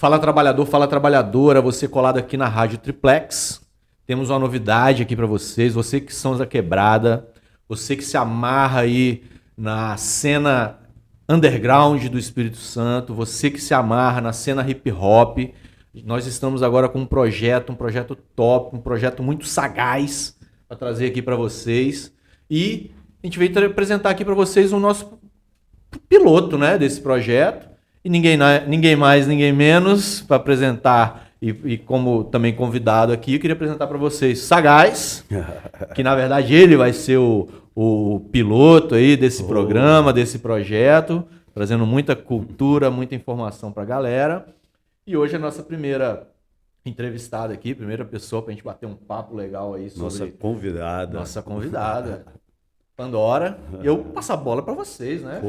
Fala trabalhador, fala trabalhadora, você colado aqui na Rádio Triplex. Temos uma novidade aqui para vocês, você que são da quebrada, você que se amarra aí na cena underground do Espírito Santo, você que se amarra na cena hip hop. Nós estamos agora com um projeto top, um projeto muito sagaz para trazer aqui para vocês. E a gente veio apresentar aqui para vocês o nosso piloto, né, desse projeto. E ninguém mais, ninguém menos para apresentar e como também convidado aqui, eu queria apresentar para vocês Sagaz, que na verdade ele vai ser o piloto aí desse programa, desse projeto, trazendo muita cultura, muita informação para a galera. E hoje a nossa primeira entrevistada aqui, primeira pessoa para a gente bater um papo legal aí sobre... Nossa convidada, Pandora. E eu passo a bola para vocês, né?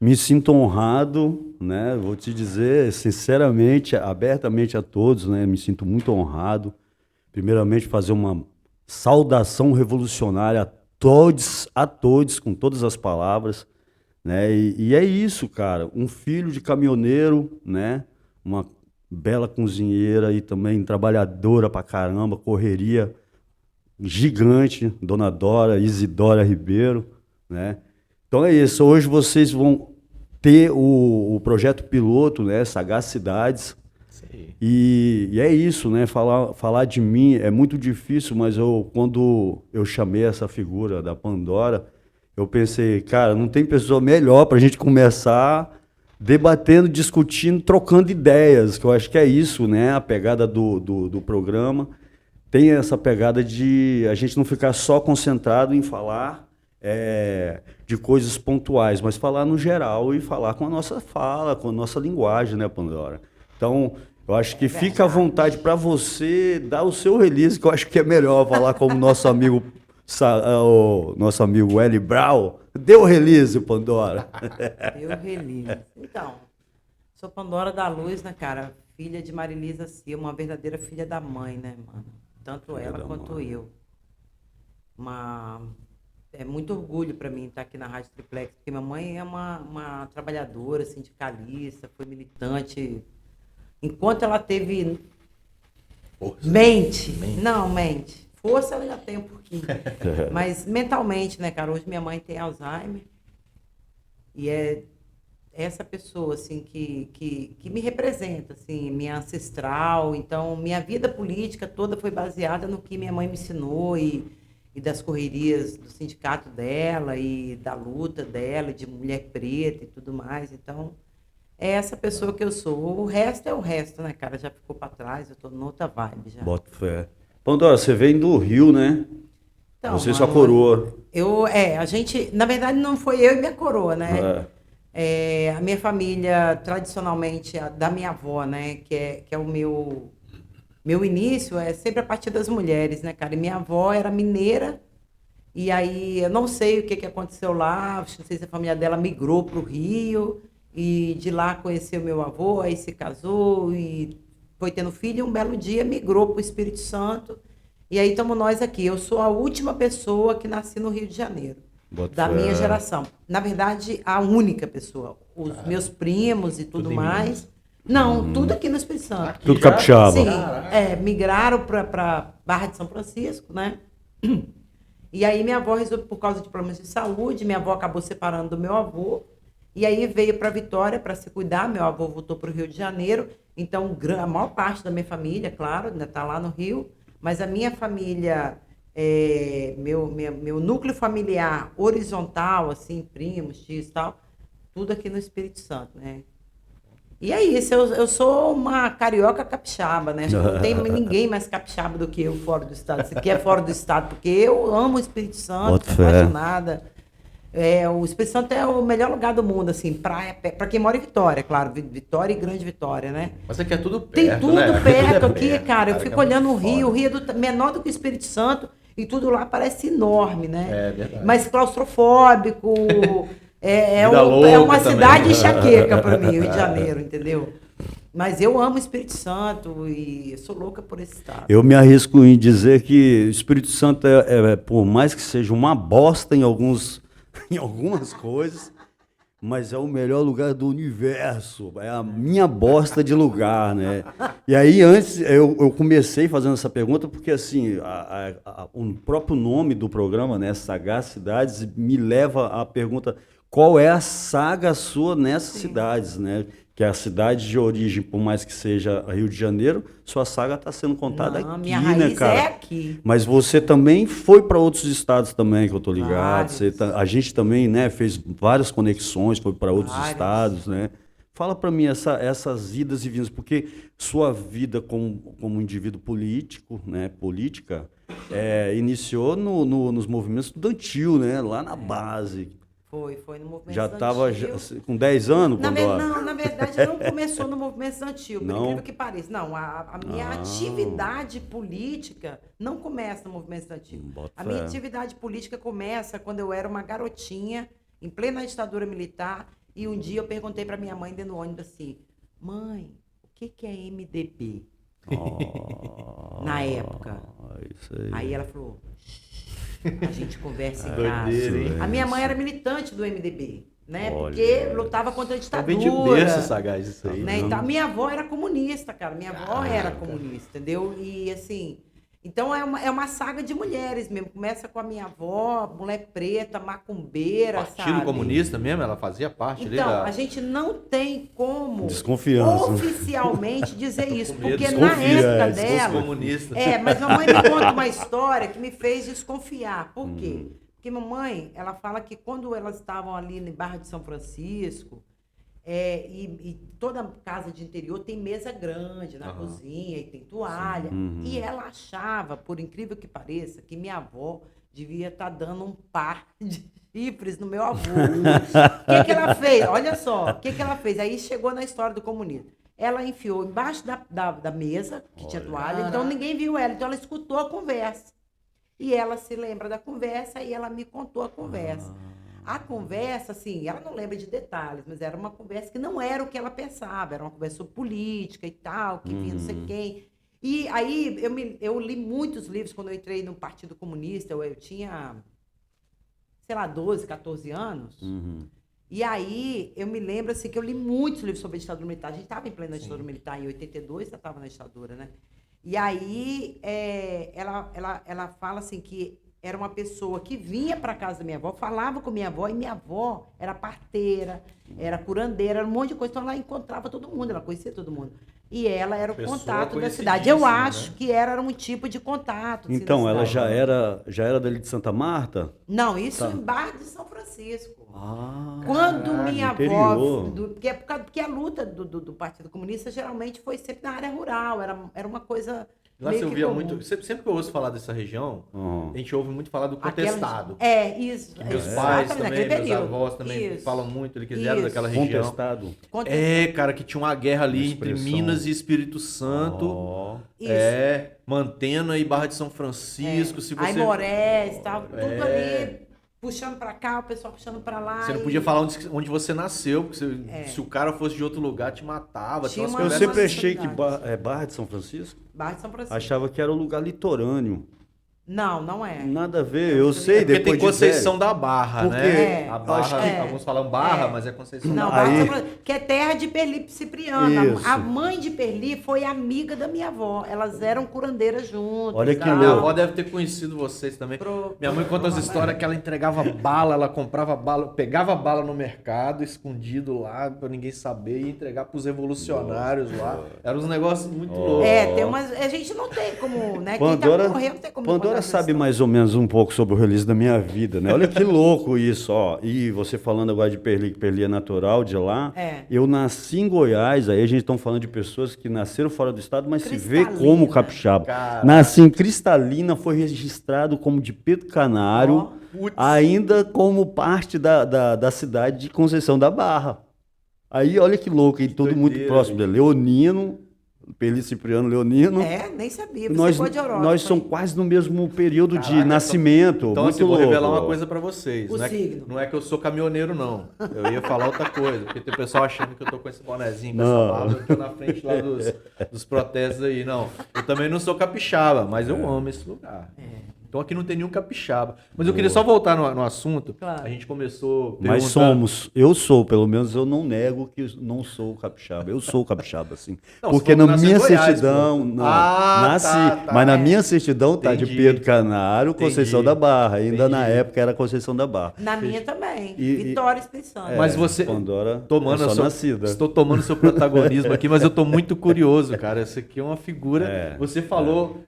Me sinto honrado, né? Vou te dizer sinceramente, abertamente a todos, né? Me sinto muito honrado. Primeiramente, fazer uma saudação revolucionária a todos, com todas as palavras, né? E é isso, cara. Um filho de caminhoneiro, né? Uma bela cozinheira e também trabalhadora pra caramba, correria gigante, Dona Dora, Isidora Ribeiro, né? Então é isso. Hoje vocês vão ter o projeto piloto, né? Sagacidades. E é isso, né? Falar de mim é muito difícil, mas quando eu chamei essa figura da Pandora, eu pensei, cara, não tem pessoa melhor para a gente começar debatendo, discutindo, trocando ideias, que eu acho que é isso, né? A pegada do programa tem essa pegada de a gente não ficar só concentrado em falar de coisas pontuais, mas falar no geral e falar com a nossa fala, com a nossa linguagem, né, Pandora? Então, eu acho que fica à vontade para você dar o seu release, que eu acho que é melhor falar como nosso amigo Eli Brown. Deu o release, Pandora. Deu o release. Então, sou Pandora da Luz, né, cara? Filha de Marilisa Silva, uma verdadeira filha da mãe, né, mano? Tanto ela quanto eu. É muito orgulho para mim estar aqui na Rádio Triplex, porque minha mãe é uma trabalhadora, sindicalista, foi militante. Enquanto ela teve mente. Força ela já tem um pouquinho. Mas mentalmente, né, cara? Hoje minha mãe tem Alzheimer. E é essa pessoa, assim, que me representa, assim, minha ancestral. Então, minha vida política toda foi baseada no que minha mãe me ensinou e das correrias do sindicato dela e da luta dela, de mulher preta e tudo mais. Então, é essa pessoa que eu sou. O resto é o resto, né, cara? Já ficou para trás, eu tô noutra vibe já. Bota fé. Pandora, você vem do Rio, né? Então, você e sua coroa. A gente, na verdade, não foi eu e minha coroa, né? A minha família, tradicionalmente, da minha avó, né? Que é o meu início, é sempre a partir das mulheres, né, cara? E minha avó era mineira, e aí eu não sei o que aconteceu lá, não sei se a família dela migrou para o Rio, e de lá conheceu meu avô, aí se casou, e foi tendo filho, e um belo dia migrou para o Espírito Santo, e aí estamos nós aqui. Eu sou a última pessoa que nasci no Rio de Janeiro, da minha geração. Na verdade, a única pessoa. Os meus primos e tudo mais... Não, tudo aqui no Espírito Santo. Aqui tudo capixaba. Sim, migraram para Barra de São Francisco, né? E aí minha avó resolveu, por causa de problemas de saúde, minha avó acabou separando do meu avô, e aí veio para Vitória para se cuidar, meu avô voltou para o Rio de Janeiro, então a maior parte da minha família, claro, ainda está lá no Rio, mas a minha família, meu núcleo familiar horizontal, assim, primos, tios e tal, tudo aqui no Espírito Santo, né? E é isso, eu sou uma carioca capixaba, né? Acho que não tem ninguém mais capixaba do que eu fora do estado. Isso aqui é fora do estado, porque eu amo o Espírito Santo, sou apaixonada. O Espírito Santo é o melhor lugar do mundo, assim, para quem mora em Vitória, claro, Vitória e Grande Vitória, né? Mas aqui é tudo perto, tem tudo né? perto aqui, cara. Eu fico olhando o Rio é menor do que o Espírito Santo e tudo lá parece enorme, né? É verdade. Mas claustrofóbico... É uma cidade enxaqueca para mim, Rio de Janeiro, entendeu? Mas eu amo o Espírito Santo e sou louca por esse estado. Eu me arrisco em dizer que o Espírito Santo por mais que seja uma bosta em algumas coisas, mas é o melhor lugar do universo. É a minha bosta de lugar, né? E aí, antes, eu comecei fazendo essa pergunta porque, assim, o próprio nome do programa, né, Sagacidades, me leva à pergunta: qual é a saga sua nessas cidades, né? Que é a cidade de origem, por mais que seja Rio de Janeiro, sua saga está sendo contada Não, aqui, minha né, raiz cara? é aqui. Mas você também foi para outros estados também, que eu tô ligado. Vários. A gente também, né, fez várias conexões, foi para outros Vários. estados, né? Fala para mim essas idas e vindas, porque sua vida como indivíduo político, né, política, iniciou nos movimentos estudantil, né, lá na base. Foi no movimento Já estava estudantil. com 10 anos Na, quando... ver- não, na verdade, não começou no movimento estudantil, por Não? incrível que pareça. Não, a minha atividade política não começa no movimento estudantil. Bota A minha fé. atividade política começa quando eu era uma garotinha, em plena ditadura militar, e um dia eu perguntei para minha mãe dentro do ônibus assim: mãe, o que é MDB? Na época. Isso aí. Aí ela falou: a gente conversa em Doideira, casa. hein? A minha mãe era militante do MDB, né? Olha. Porque lutava contra a Eu ditadura. vim de berço, Sagaz, isso aí. Né? Então, minha avó era comunista, cara. Minha avó era comunista, entendeu? E assim, então é uma saga de mulheres mesmo. Começa com a minha avó, mulher preta, macumbeira, Partido sabe? Comunista mesmo, ela fazia parte ali Então, da... a gente não tem como Desconfiança. oficialmente dizer isso, com medo. porque na Desconfia, época desconfia. dela. Comunista. Mas mamãe me conta uma história que me fez desconfiar. Por quê? Porque mamãe, ela fala que quando elas estavam ali em Barra de São Francisco, e toda casa de interior tem mesa grande na cozinha e tem toalha. E ela achava, por incrível que pareça, que minha avó devia estar dando um par de chifres no meu avô. O que ela fez? Olha só, o que ela fez? Aí chegou na história do comunismo. Ela enfiou embaixo da mesa, que tinha toalha, então ninguém viu ela. Então ela escutou a conversa. E ela se lembra da conversa e ela me contou a conversa. A conversa, assim, ela não lembra de detalhes, mas era uma conversa que não era o que ela pensava, era uma conversa sobre política e tal, que vinha não sei quem. E aí eu li muitos livros quando eu entrei no Partido Comunista, eu tinha, sei lá, 12, 14 anos. E aí eu me lembro assim, que eu li muitos livros sobre a ditadura militar. A gente estava em plena ditadura militar em 82, já estava na ditadura, né? E aí ela fala assim que era uma pessoa que vinha para casa da minha avó, falava com minha avó, e minha avó era parteira, era curandeira, era um monte de coisa. Então ela encontrava todo mundo, ela conhecia todo mundo. E ela era o Pessoa contato da cidade. Eu conhecidíssima, acho né? que era um tipo de contato. assim, Então, da ela cidade. já era dali de Santa Marta? Não, isso em Barra de São Francisco. Ah, Quando minha interior. avó. Porque a luta do Partido Comunista geralmente foi sempre na área rural, era uma coisa. Lá meio você que ouvia comum. muito... Sempre que eu ouço falar dessa região, a gente ouve muito falar do Aquelas- contestado. Isso. Meus exatamente, pais também, naquele meus período. avós também Isso. falam muito, eles quiseram Isso. daquela região. Contestado. Cara, que tinha uma guerra ali Uma entre expressão. Minas e Espírito Santo. Ó. Isso. Mantendo aí Barra de São Francisco. Se você... Aí Morés, tal, tudo ali, puxando pra cá, o pessoal puxando pra lá. Você não e- podia falar onde você nasceu, porque se o cara fosse de outro lugar, te matava. Tinha umas uma- Eu conversas- sempre achei que responsabilidades. Barra de São Francisco, Barra de São Francisco. achava que era um lugar litorâneo. Não é. Nada a ver, eu sei, Porque depois tem de Conceição velho. da Barra, Porque- né? A acho Barra, que- alguns falam Barra, É. mas é Conceição Não, da Barra Barra. de Aí- São Francisco, que é terra de Perli Cipriana. Isso. A mãe de Perli foi amiga da minha avó. Elas eram curandeiras juntas. Olha que tal. Minha louco. avó deve ter conhecido vocês também. Minha mãe conta as Provavelmente. histórias que ela entregava bala, ela comprava bala, pegava bala no mercado, escondido lá, pra ninguém saber, e entregar pros revolucionários lá. Eram uns negócios muito loucos. Tem umas. A gente não tem como, né? Quem Pandora, tá morrendo não tem como contar Pandora essa sabe história. mais ou menos um pouco sobre o release da minha vida, né? Olha que louco isso, ó. E você falando agora de Perli, que Perli é natural de lá. Eu nasci em Goiás, aí a gente está falando de pessoas que nasceram fora do estado, mas se vê Cristalina. como capixaba. Cara. Nasci em Cristalina, foi registrado como de Pedro Canário, Putz. ainda como parte da cidade de Conceição da Barra. Aí olha que louco, e tudo muito doideira, próximo. gente. Leonino, Perli Cipriano Leonino. Nem sabia. Você Nós, pode Europa. nós somos quase no mesmo período de Caraca, nascimento. Então, muito assim, vou louco. revelar uma coisa pra vocês. O Não signo. não é que eu sou caminhoneiro, não. Eu ia falar outra coisa, porque tem pessoal achando que eu tô com esse bonezinho, com Não. essa barba, eu tô na frente lá dos protestos aí. Não, eu também não sou capixaba, mas eu amo esse lugar. Então aqui não tem nenhum capixaba. Mas eu queria só voltar no assunto. Claro. A gente começou... Mas eu sou, pelo menos eu não nego que não sou capixaba. Eu sou capixaba, sim. Não, porque você na falou que minha nasceu em Goiás, certidão, pô. não, Ah, nasci, tá. mas na minha certidão tá de Entendi. Pedro Canário, Conceição Entendi. da Barra. Ainda na Entendi. época era Conceição da Barra. Na minha também. E- Vitória Espírito Santo. Mas você... Pandora Tomando é só a sua, nascida. Estou tomando seu protagonismo aqui, mas eu estou muito curioso, cara. Essa aqui é uma figura. Você falou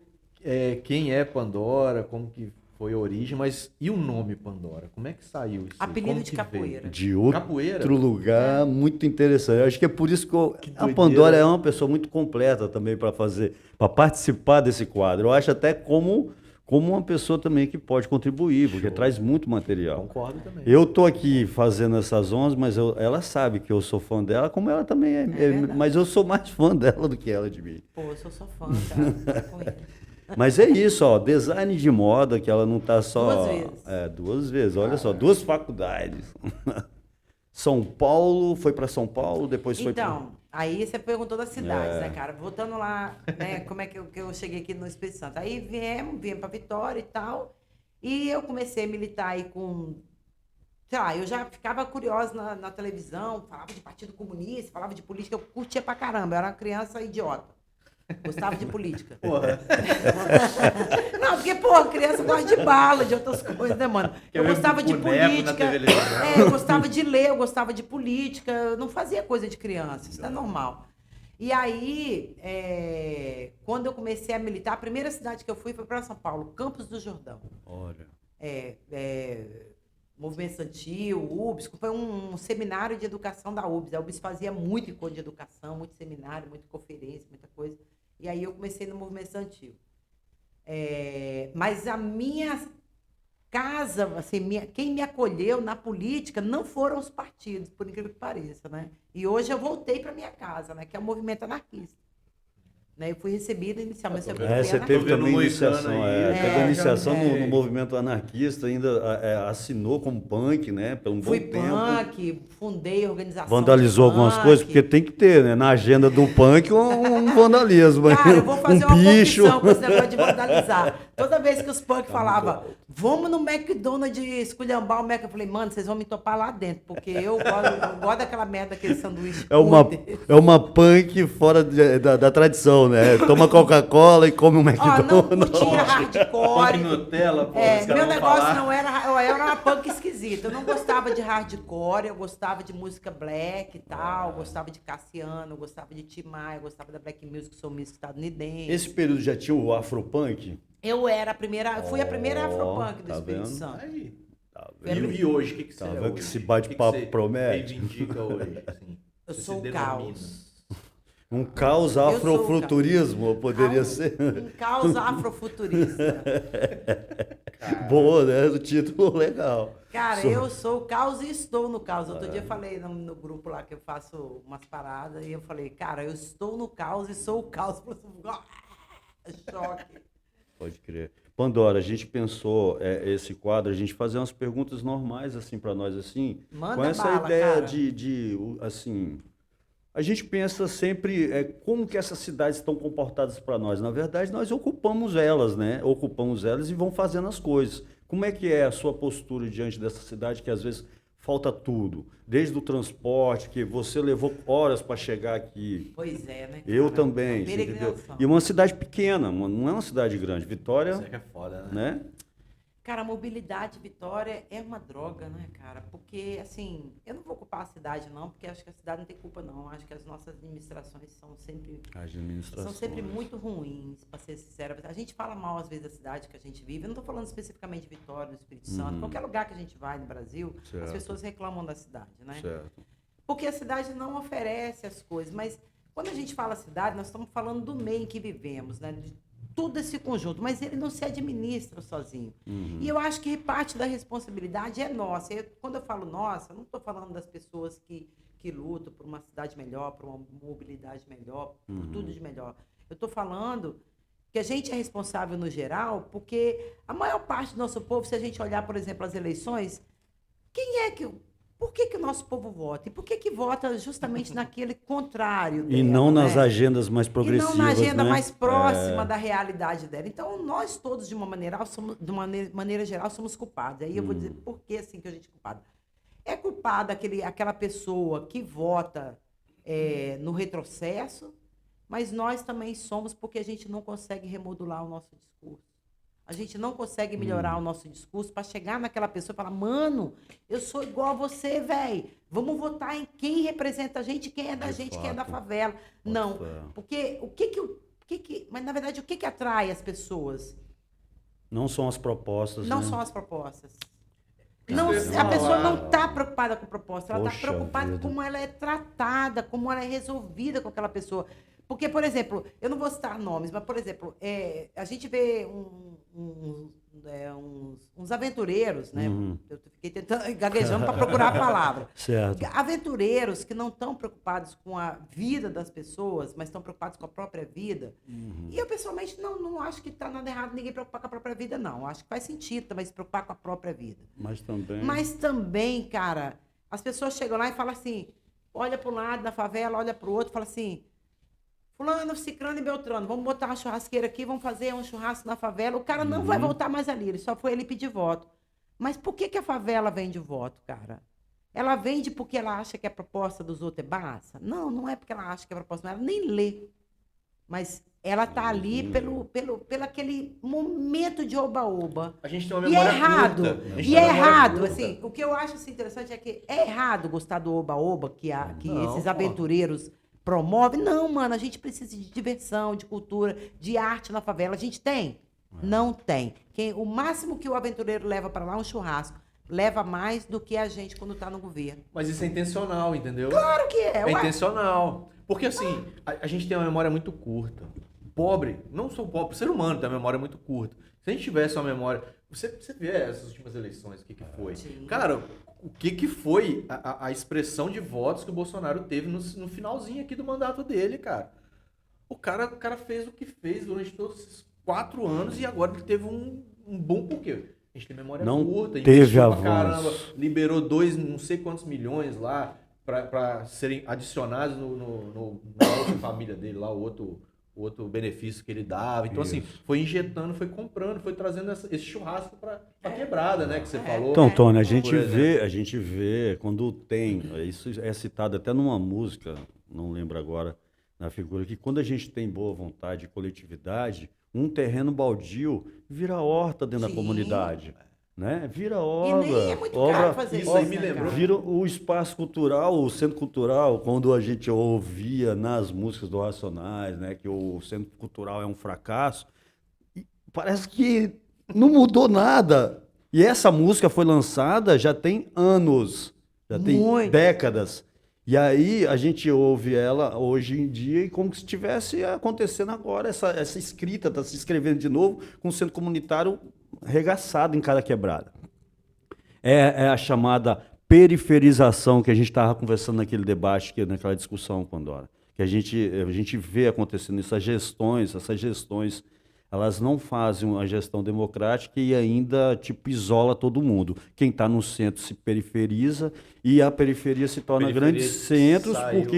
quem é Pandora, como que foi a origem, mas e o nome Pandora? Como é que saiu isso? aí? Apelido Como de que capoeira. veio? De outro Capoeira? lugar muito interessante. Eu acho que é por isso que a doideira. Pandora é uma pessoa muito completa também para participar desse quadro. Eu acho até como uma pessoa também que pode contribuir, porque traz muito material. Concordo também. Eu tô aqui fazendo essas ondas, mas ela sabe que eu sou fã dela, como ela também é. verdade. Mas eu sou mais fã dela do que ela de mim. Pô, eu sou só fã, cara. Para com isso. Mas é isso, ó, design de moda, que ela não tá só... 2 vezes. 2 vezes, olha só, 2 faculdades. São Paulo, foi para São Paulo, depois foi para... Então, aí você perguntou das cidades, né, cara? Voltando lá, né, como é que eu cheguei aqui no Espírito Santo. Aí viemos para Vitória e tal, e eu comecei a militar aí com... Sei lá, eu já ficava curiosa na televisão, falava de Partido Comunista, falava de política, eu curtia pra caramba, eu era uma criança idiota. Gostava de política. Porra. Não, porque, pô, criança gosta de bala, de outras coisas, né, mano? Eu gostava de política. Eu gostava de ler, eu gostava de política. Eu não fazia coisa de criança, isso é normal. E aí, quando eu comecei a militar, a primeira cidade que eu fui foi para São Paulo, Campos do Jordão. Olha. Movimento Estudantil, UBS, foi um seminário de educação da UBS. A UBS fazia muito encontro de educação, muito seminário, muita conferência, muita coisa. E aí eu comecei no movimento estudantil. Mas a minha casa, assim, quem me acolheu na política não foram os partidos, por incrível que pareça, né? E hoje eu voltei para minha casa, né? Que é o movimento anarquista. Né? Eu fui recebida inicialmente. Você teve também iniciação, teve iniciação no no movimento anarquista, ainda assinou como punk, né? Por um bom Fui tempo. punk, fundei organização. Vandalizou algumas punk. coisas, porque tem que ter, né? Na agenda do punk um vandalismo. Cara, eu vou fazer uma bicho. confissão com esse negócio de vandalizar. Toda vez que os punk falavam, vamos no McDonald's esculhambar o Mac, eu falei, mano, vocês vão me topar lá dentro, porque eu gosto daquela merda, aquele sanduíche. É uma punk fora da tradição, né? Toma Coca-Cola e come um McDonald's. Não curtia hardcore. Nutella, pô, Meu negócio não era... Eu era uma punk esquisita. Eu não gostava de hardcore, eu gostava de música black e tal, gostava de Cassiano, gostava de Tim Maia, gostava da black music, soul music estadunidense. Esse período já tinha o afropunk? Eu era a primeira... Fui a primeira afropunk do tá Espírito vendo? Santo. Aí. vendo? E hoje, o que você Tá é vendo hoje? que esse bate-papo O que você promete? reivindica hoje, assim? Eu Você sou se o denomina? caos. Um caos sou o afrofuturismo, poderia ser. Um caos afrofuturista. Boa, né? O título legal. Cara, eu sou o caos e estou no caos. Outro dia eu falei no grupo lá que eu faço umas paradas e eu falei, cara, eu estou no caos e sou o caos. Choque. Pode crer. Pandora, a gente pensou esse quadro, a gente fazer umas perguntas normais assim para nós assim, Manda com essa bala, ideia cara. de assim, a gente pensa sempre como que essas cidades estão comportadas para nós. Na verdade, nós ocupamos elas, né? Ocupamos elas e vamos fazendo as coisas. Como é que é a sua postura diante dessa cidade que às vezes falta tudo, desde o transporte, que você levou horas para chegar aqui. Pois é, né? Eu cara? também, Uma você entendeu? peregrinação. E uma cidade pequena, não é uma cidade grande. Vitória, Isso é que é foda, né? né? Cara, a mobilidade, Vitória, é uma droga, né, cara? Porque, assim, eu não vou culpar a cidade, não, porque acho que a cidade não tem culpa, não. Acho que as nossas administrações são sempre muito ruins, para ser sincera. A gente fala mal, às vezes, da cidade que a gente vive. Eu não estou falando especificamente de Vitória, do Espírito Santo. Qualquer lugar que a gente vai no Brasil, Certo. as pessoas reclamam da cidade, né? Certo. Porque a cidade não oferece as coisas. Mas quando a gente fala cidade, nós estamos falando do meio em que vivemos, né? De todo esse conjunto, mas ele não se administra sozinho. E eu acho que parte da responsabilidade é nossa. Quando eu falo nossa, eu não estou falando das pessoas que lutam por uma cidade melhor, por uma mobilidade melhor, por tudo de melhor. Eu estou falando que a gente é responsável no geral, porque a maior parte do nosso povo, se a gente olhar, por exemplo, as eleições, quem é que... por que o nosso povo vota? E por que vota justamente naquele contrário E dela, não nas né? agendas mais progressivas, E não na agenda né? mais próxima da realidade dela. Então, nós todos, de uma maneira geral, somos culpados. Aí eu vou dizer por que assim que a gente é culpado. É culpada aquela pessoa que vota no retrocesso, mas nós também somos porque a gente não consegue remodular o nosso discurso. A gente não consegue melhorar o nosso discurso para chegar naquela pessoa e falar, mano, eu sou igual a você, velho. Vamos votar em quem representa a gente, quem é da gente, quem é da favela. Não, porque mas na verdade o que atrai as pessoas? Não são as propostas, Não né? são as propostas. Não, a pessoa não está preocupada com proposta, ela está Poxa preocupada vida. com como ela é tratada, como ela é resolvida com aquela pessoa. Porque, por exemplo, eu não vou citar nomes, mas, por exemplo, a gente vê uns aventureiros, né? Eu fiquei tentando, gaguejando para procurar a palavra. Certo. Aventureiros que não estão preocupados com a vida das pessoas, mas estão preocupados com a própria vida. E eu, pessoalmente, não acho que está nada errado ninguém preocupar com a própria vida, não. Acho que faz sentido também se preocupar com a própria vida. Mas também... Cara, as pessoas chegam lá e falam assim, olha para um lado na favela, olha para o outro, fala assim, fulano, ciclano e beltrano, vamos botar uma churrasqueira aqui, vamos fazer um churrasco na favela. O cara não vai voltar mais ali, ele só foi ele pedir voto. Mas por que a favela vende voto, cara? Ela vende porque ela acha que a proposta dos outros é baça? Não, não é porque ela acha que a proposta não é, ela nem lê. Mas ela tá ali pelo aquele momento de oba-oba. A gente tem uma E é memória errado. curta. A gente E tem é uma memória errado, curta. assim, o que eu acho assim, interessante é que é errado gostar do oba-oba que Não, esses pô. aventureiros promovem. Não, mano, a gente precisa de diversão, de cultura, de arte na favela. A gente tem? Não tem. O máximo que o aventureiro leva para lá é um churrasco. Leva mais do que a gente quando tá no governo. Mas isso é intencional, entendeu? Claro que é. É Ué. intencional. Porque assim, a gente tem uma memória muito curta. Pobre, não sou pobre, o ser humano tem uma memória muito curta. Se a gente tivesse uma memória. Você vê essas últimas eleições, o que foi? Sim. Cara, o que foi a expressão de votos que o Bolsonaro teve no finalzinho aqui do mandato dele, cara? O cara fez o que fez durante todos esses 4 anos e agora ele teve um bom porquê. A gente tem memória Não curta, a gente teve investiu pra avanço. caramba, liberou não sei quantos milhões lá para serem adicionados na outra família dele, lá o outro benefício que ele dava. Então, assim, foi injetando, foi comprando, foi trazendo esse churrasco para quebrada, né, que você falou. Então, Tony, a Por gente vê quando tem, isso é citado até numa música, não lembro agora, na figura, que quando a gente tem boa vontade e coletividade, um terreno baldio vira horta dentro da Sim. comunidade. Né? Vira E obra. nem é muito caro fazer isso isso. aí me né, lembrou. cara? Vira o espaço cultural, o centro cultural, quando a gente ouvia nas músicas do Racionais, né, que o centro cultural é um fracasso, e parece que não mudou nada. E essa música foi lançada já tem anos, já tem Muito. décadas. E aí a gente ouve ela hoje em dia e como se estivesse acontecendo agora, essa escrita, está se escrevendo de novo, com o centro comunitário regaçado em cada quebrada. É a chamada periferização que a gente estava conversando naquele debate, naquela discussão, Pandora. Que a gente vê acontecendo isso, essas gestões, elas não fazem uma gestão democrática e ainda tipo isola todo mundo. Quem está no centro se periferiza e a periferia se torna grandes centros porque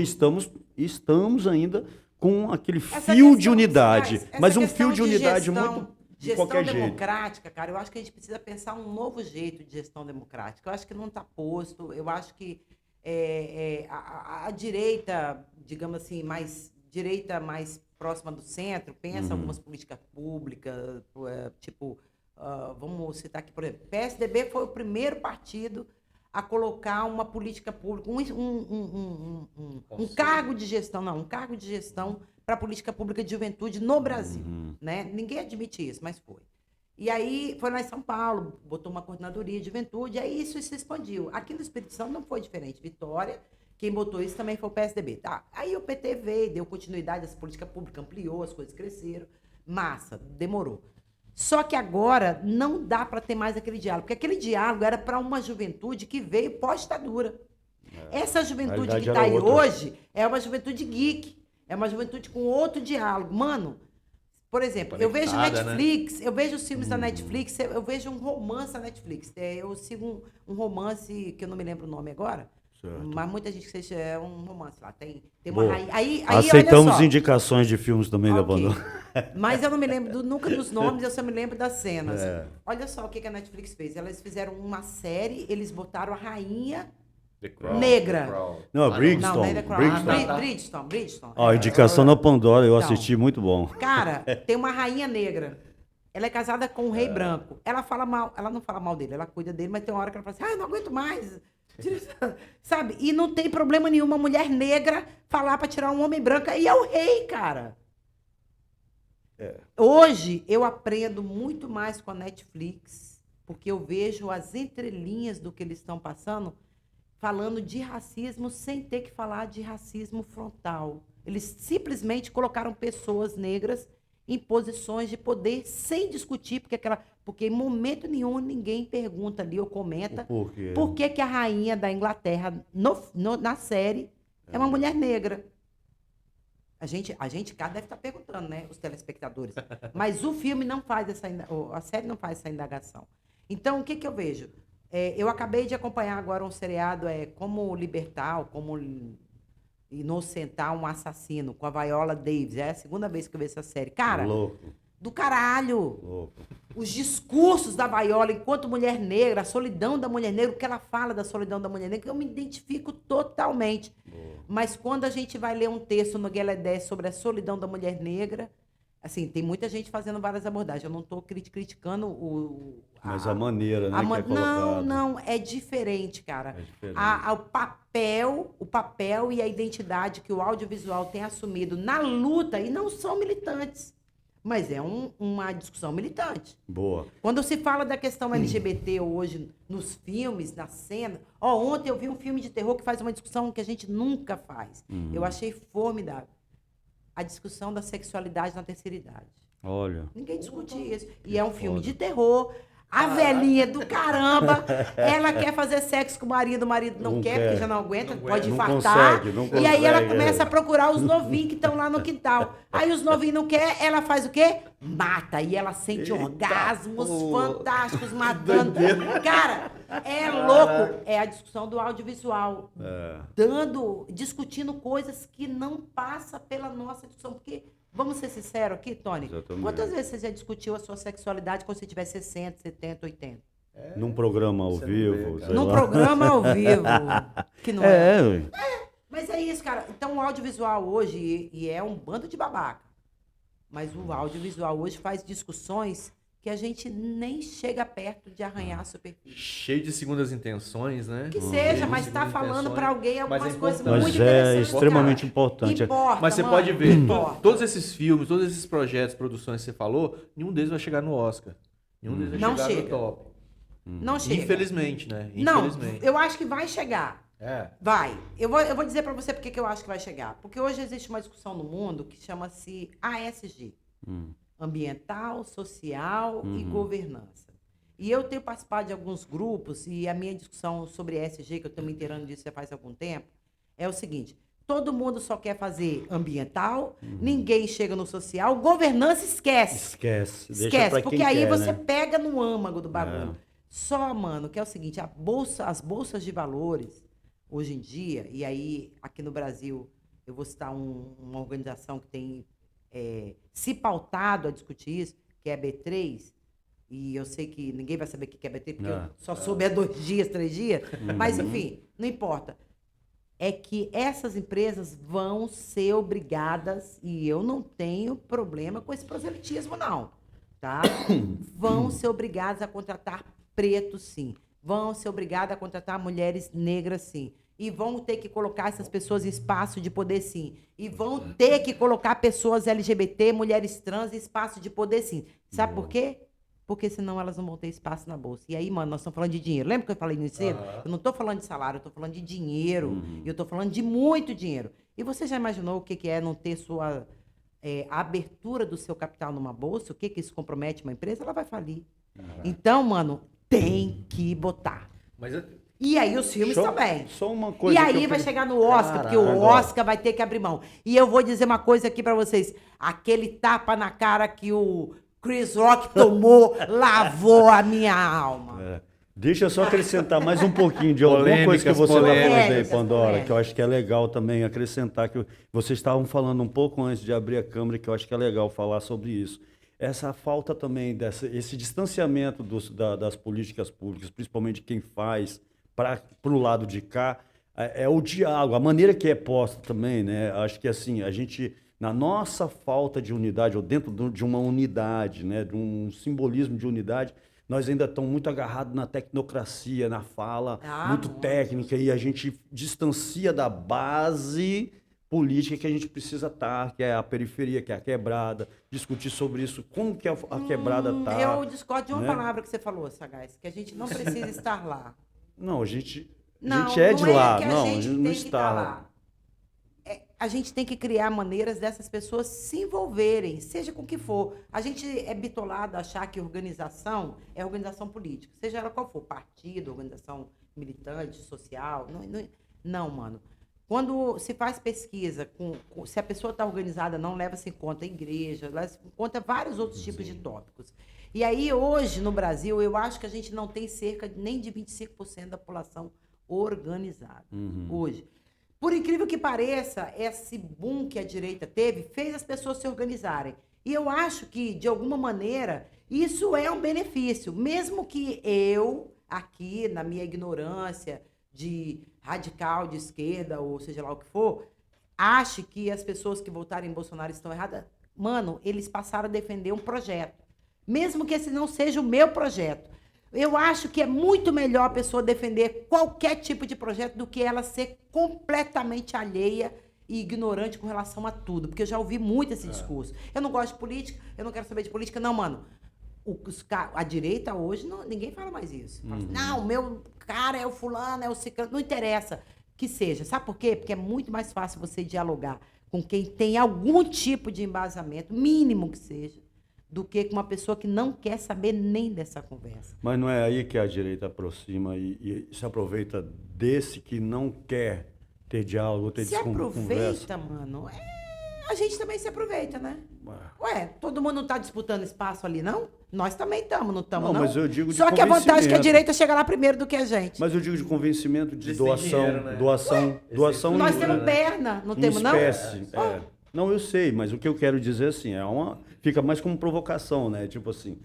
estamos ainda com aquele fio de unidade, mas um fio de unidade muito de Gestão qualquer jeito. democrática, cara, eu acho que a gente precisa pensar um novo jeito de gestão democrática. Eu acho que não está posto, eu acho que a direita, digamos assim, direita mais próxima do centro, pensa algumas políticas públicas, vamos citar aqui, por exemplo, PSDB foi o primeiro partido a colocar uma política pública, um cargo de gestão para a política pública de juventude no Brasil. Né? Ninguém admite isso, mas foi. E aí foi lá em São Paulo, botou uma coordenadoria de juventude, aí isso se expandiu. Aqui no Espírito Santo não foi diferente. Vitória, quem botou isso também foi o PSDB. Tá? Aí o PT veio, deu continuidade a essa política pública, ampliou, as coisas cresceram. Massa, demorou. Só que agora não dá para ter mais aquele diálogo, porque aquele diálogo era para uma juventude que veio pós-ditadura. Essa juventude que está aí hoje é uma juventude geek, é uma juventude com outro diálogo. Mano, Por exemplo, eu vejo Conectada, Netflix, eu vejo os filmes da Netflix, eu vejo um romance da Netflix. Eu sigo um romance que eu não me lembro o nome agora, Certo. mas muita gente que seja é um romance lá. Tem uma Boa. rainha. Aí, Aceitamos olha só. indicações de filmes também da Ok. Pandora. Mas eu não me lembro nunca dos nomes, eu só me lembro das cenas. Olha só o que a Netflix fez. Elas fizeram uma série, eles botaram a rainha The Crown, negra. The Crown. Não, Ah, Bridgerton. Não, não é The Crown. Bridgerton. Bridgerton. Ó, indicação da Pandora, eu Então. assisti, muito bom. Cara, tem uma rainha negra. Ela é casada com um rei branco. Ela fala mal, ela não fala mal dele, ela cuida dele, mas tem uma hora que ela fala assim, eu não aguento mais. Sabe? E não tem problema nenhum uma mulher negra falar pra tirar um homem branco. E é o rei, cara. Hoje eu aprendo muito mais com a Netflix, porque eu vejo as entrelinhas do que eles estão passando, falando de racismo sem ter que falar de racismo frontal. Eles simplesmente colocaram pessoas negras em posições de poder sem discutir, porque em momento nenhum ninguém pergunta ali ou comenta O porquê. por que a rainha da Inglaterra na série é uma mulher negra. A gente cá deve estar perguntando, né, os telespectadores. Mas o filme não faz a série não faz essa indagação. Então, o que eu vejo? Eu acabei de acompanhar agora um seriado, Como Libertar, Como Inocentar um Assassino, com a Viola Davis. É a segunda vez que eu vejo essa série. Cara, Louco, do caralho! louco. Os discursos da Viola enquanto mulher negra, a solidão da mulher negra, o que ela fala da solidão da mulher negra, eu me identifico totalmente. Mas quando a gente vai ler um texto no Gueledé sobre a solidão da mulher negra, assim, tem muita gente fazendo várias abordagens. Eu não estou criticando Mas a maneira, né, que é colocado. Não, é diferente, cara. É diferente. O papel e a identidade que o audiovisual tem assumido na luta, e não são militantes, mas é uma discussão militante. Boa. Quando se fala da questão LGBT hoje, nos filmes, na cena... ontem eu vi um filme de terror que faz uma discussão que a gente nunca faz. Eu achei formidável. A discussão da sexualidade na terceira idade. Olha. Ninguém discute isso. E é um filme de terror. A velhinha do caramba, ela quer fazer sexo com o marido não quer, porque já não aguenta, pode Não infartar. consegue, não E aí ela consegue, começa a procurar os novinhos que estão lá no quintal. Aí os novinhos não querem, ela faz o quê? Mata. E ela sente orgasmos fantásticos matando. Cara, é louco. É a discussão do audiovisual. Discutindo coisas que não passa pela nossa discussão. Porque, vamos ser sinceros aqui, Tony? Exatamente. Quantas vezes você já discutiu a sua sexualidade quando você tiver 60, 70, 80? Num programa ao vivo, sei Num lá. programa ao vivo. Que não é. Ué. Mas é isso, cara. Então o audiovisual hoje, e é um bando de babaca, mas o audiovisual hoje faz discussões que a gente nem chega perto de arranhar a superfície. Cheio de segundas intenções, né? Que Cheio seja, de mas tá segundas falando intenções. pra alguém Mas algumas é coisas importante. muito Mas é interessantes. extremamente cara. importante. Importa, Mas você mano, pode ver, importa. todos esses filmes, todos esses projetos, produções que você falou, nenhum deles vai chegar no Oscar. Nenhum deles vai Não chegar chega. no top. Não chega. Infelizmente, né? Não, Infelizmente. eu acho que vai chegar. É. Vai. Eu vou dizer pra você porque que eu acho que vai chegar. Porque hoje existe uma discussão no mundo que chama-se ASG. Ambiental, social e governança. E eu tenho participado de alguns grupos e a minha discussão sobre ESG, que eu estou me inteirando disso já faz algum tempo, é o seguinte: todo mundo só quer fazer ambiental, ninguém chega no social, governança esquece. Esquece. Deixa Esquece, pra porque quem aí quer, você né? pega no âmago do bagulho. Só, mano, que é o seguinte, as bolsas de valores, hoje em dia, e aí aqui no Brasil, eu vou citar uma organização que tem se pautado a discutir isso, que é a B3, e eu sei que ninguém vai saber o que é B3, porque eu só soube há 2 dias, 3 dias, mas enfim, não importa. É que essas empresas vão ser obrigadas, e eu não tenho problema com esse proselitismo, não, tá? Vão ser obrigadas a contratar pretos, sim. Vão ser obrigadas a contratar mulheres negras, sim. E vão ter que colocar essas pessoas em espaço de poder, sim. E vão ter que colocar pessoas LGBT, mulheres trans, em espaço de poder, sim. Sabe por quê? Porque senão elas não vão ter espaço na bolsa. E aí, mano, nós estamos falando de dinheiro. Lembra que eu falei nisso cedo? Eu não estou falando de salário, eu estou falando de dinheiro. E eu estou falando de muito dinheiro. E você já imaginou o que é não ter sua a abertura do seu capital numa bolsa? O que isso compromete uma empresa? Ela vai falir. Então, mano, tem que botar. Mas E aí os filmes também. Só uma coisa E que aí eu vai queria- chegar no Oscar, porque o Caralho. Oscar vai ter que abrir mão. E eu vou dizer uma coisa aqui pra vocês. Aquele tapa na cara que o Chris Rock tomou lavou a minha alma. É. Deixa eu só acrescentar mais um pouquinho de alguma coisa que você falou aí, polêmicas, Pandora, polêmicas. que eu acho que é legal também acrescentar, que vocês estavam falando um pouco antes de abrir a câmera, que eu acho que é legal falar sobre isso. Essa falta também, esse distanciamento das políticas públicas, principalmente de quem faz para o lado de cá, é o diálogo, a maneira que é posta também, né? Acho que assim, a gente, na nossa falta de unidade, ou dentro de uma unidade, né? De um simbolismo de unidade, nós ainda estamos muito agarrados na tecnocracia, na fala muito muito. técnica, e a gente distancia da base política que a gente precisa estar, que é a periferia, que é a quebrada, discutir sobre isso, como que a quebrada está. Eu discordo de uma né? palavra que você falou, Sagaz, que a gente não precisa estar lá. Não, a gente Não, é não de lá, que a não, a gente gente não tem que está estar lá. lá. A gente tem que criar maneiras dessas pessoas se envolverem, seja com o que for. A gente é bitolado a achar que organização é organização política, seja ela qual for, partido, organização militante, social. Não, mano. Quando se faz pesquisa, se a pessoa está organizada, não leva-se em conta a igreja, leva-se em conta vários outros tipos de tópicos. E aí, hoje, no Brasil, eu acho que a gente não tem cerca nem de 25% da população organizada. Hoje. Por incrível que pareça, esse boom que a direita teve fez as pessoas se organizarem. E eu acho que, de alguma maneira, isso é um benefício. Mesmo que eu, aqui, na minha ignorância de radical de esquerda, ou seja lá o que for, ache que as pessoas que votarem em Bolsonaro estão erradas. Mano, eles passaram a defender um projeto. Mesmo que esse não seja o meu projeto. Eu acho que é muito melhor a pessoa defender qualquer tipo de projeto do que ela ser completamente alheia e ignorante com relação a tudo. Porque eu já ouvi muito esse discurso. Eu não gosto de política, eu não quero saber de política. Não, mano. A direita hoje, ninguém fala mais isso. Fala assim, não, o meu cara é o fulano, é o ciclano. Não interessa que seja. Sabe por quê? Porque é muito mais fácil você dialogar com quem tem algum tipo de embasamento, mínimo que seja, do que com uma pessoa que não quer saber nem dessa conversa. Mas não é aí que a direita aproxima e se aproveita desse que não quer ter diálogo, ter Se conversa? aproveita, mano, a gente também se aproveita, né? Ué, todo mundo não está disputando espaço ali, não? Nós também estamos, não estamos, não? Mas eu digo de Só que a vantagem é que a convencimento. direita chega lá primeiro do que a gente. Mas eu digo de convencimento, de Eles têm doação, dinheiro, né? doação Nós em- temos perna, não em temos, não? espécie. Não, eu sei, mas o que eu quero dizer assim, fica mais como provocação, né? Tipo assim,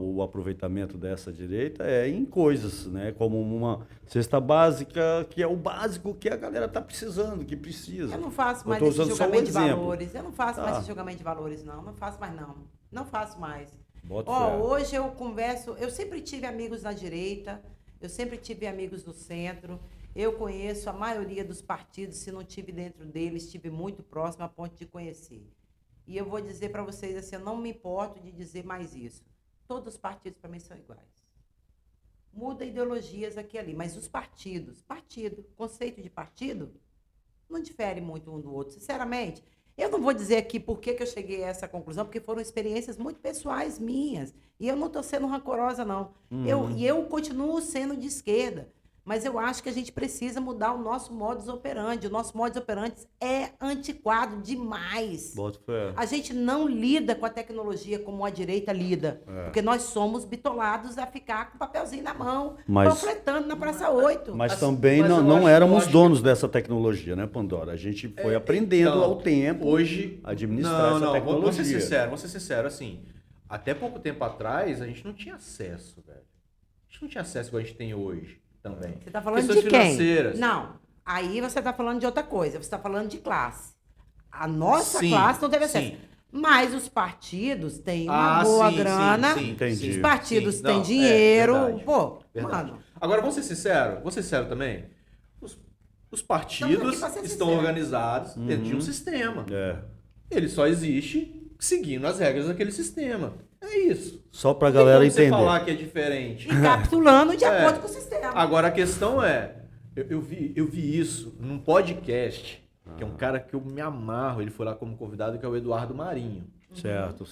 o aproveitamento dessa direita é em coisas, né? Como uma cesta básica, que é o básico que a galera tá precisando, que precisa. Eu não faço mais tô esse usando só um julgamento de exemplo. valores. Eu não faço mais Tá. esse julgamento de valores, não. Não faço mais, não. Não faço mais. Bota Ó, fé. hoje eu converso, eu sempre tive amigos na direita, eu sempre tive amigos no centro, eu conheço a maioria dos partidos, se não tive dentro deles, estive muito próximo a ponto de conhecer. E eu vou dizer para vocês assim, eu não me importo de dizer mais isso. Todos os partidos para mim são iguais. Muda ideologias aqui e ali, mas os partido, conceito de partido, não difere muito um do outro. Sinceramente, eu não vou dizer aqui por que eu cheguei a essa conclusão, porque foram experiências muito pessoais minhas. E eu não estou sendo rancorosa, não. Eu continuo sendo de esquerda. Mas eu acho que a gente precisa mudar o nosso modus operandi. O nosso modus operandi é antiquado demais. Bota fé. A gente não lida com a tecnologia como a direita lida. Porque nós somos bitolados a ficar com o papelzinho na mão, Mas- panfletando na Praça 8. Mas Assim, também mas eu não acho- éramos eu acho donos dessa tecnologia, né, Pandora? A gente foi aprendendo Então, ao tempo hoje a administrar essa tecnologia. Vou ser sincero, assim, até pouco tempo atrás a gente não tinha acesso, velho. A gente não tinha acesso igual a gente tem hoje também. Você está falando Questões de quem? financeiras. Não. Aí você está falando de outra coisa. Você está falando de classe. A nossa Sim, classe não teve acesso. sim. Mas os partidos têm uma boa sim, grana. sim, Entendi. Os partidos Sim. têm Não, dinheiro. verdade. Pô, Verdade. mano. Agora, vou ser sincero também. Os Estamos partidos aqui pra ser estão sincero. organizados dentro de um sistema. É. Ele só existe seguindo as regras daquele sistema. É isso. Só pra Não tem galera como você entender. falar que é diferente. E capitulando de É. acordo com o sistema. Agora a questão é, eu vi isso num podcast, que é um cara que eu me amarro, ele foi lá como convidado, que é o Eduardo Marinho. Certo.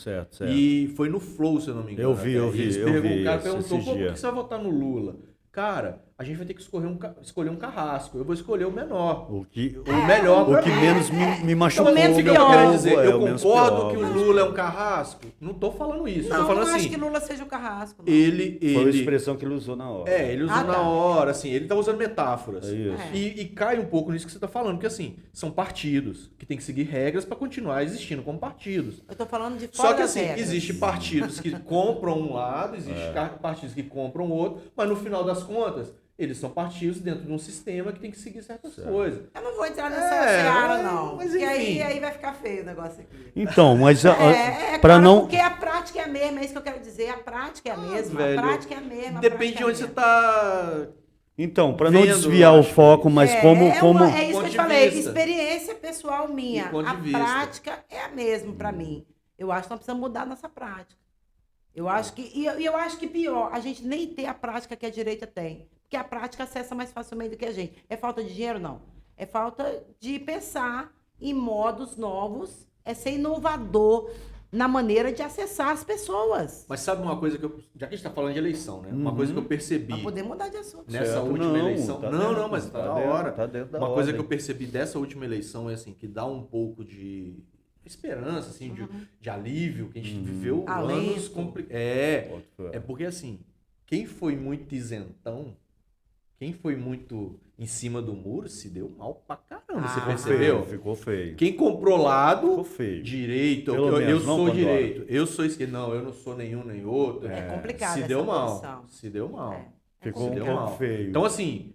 E foi no Flow, se eu não me engano. Eu vi O cara isso perguntou, esses pô, por dias. que você vai votar no Lula? Cara, a gente vai ter que escolher um carrasco. Eu vou escolher o menor. O O melhor. o que menos me machucou. menos O que eu pior. quero dizer? É, Eu o menos concordo pior, que o mas- Lula é um carrasco. Não tô falando isso. Não, tô falando não acho assim. que Lula seja o carrasco. Não. Ele. Foi a expressão que ele usou na hora. Ele usou Ah, na tá. hora, assim, ele tá usando metáforas. É isso. É. E cai um pouco nisso que você tá falando, porque assim, são partidos que têm que seguir regras para continuar existindo como partidos. Eu tô falando de fora Só que das assim, regras. existem partidos que compram um lado, existem partidos que compram o outro, mas no final das contas, eles são partidos dentro de um sistema que tem que seguir certas coisas. Eu não vou entrar nessa É, seara, não. mas Porque enfim. aí vai ficar feio o negócio aqui. Então, mas para claro, não... porque a prática é a mesma, é isso que eu quero dizer. A prática é a mesma. velho, A prática é a mesma. a Depende prática de é a onde você mesma. tá. Então, para não Vendo, desviar eu o acho foco, isso. mas como... É isso que Ponto eu te de falei. vista. Experiência pessoal minha. E ponto de A vista. prática é a mesma para mim. Eu acho que nós precisamos mudar nossa prática. Eu acho que... E eu acho que pior, a gente nem ter a prática que a direita tem. Porque a prática acessa mais facilmente do que a gente. É falta de dinheiro? Não. É falta de pensar em modos novos, é ser inovador na maneira de acessar as pessoas. Mas sabe uma coisa que eu. Já que a gente tá falando de eleição, né? Uma coisa que eu percebi Para poder mudar de assunto. nessa Certo, última não, eleição. tá não, dentro, não, mas tá tá na dentro, hora. tá dentro da Uma coisa ordem. que eu percebi dessa última eleição é assim, que dá um pouco de esperança, assim, de alívio, que a gente viveu Alento. anos complicados. É porque assim, quem foi muito isentão, quem foi muito em cima do muro, se deu mal pra caramba, você Ah, percebeu? Ficou feio. Quem comprou lado, Ficou feio. direito, Pelo eu menos, não, sou Pandora? direito, eu sou esquerdo, não, eu não sou nenhum nem outro. É complicado Se essa deu mal, posição. se deu mal. É Ficou um Se deu complicado. pouco feio. Então, assim,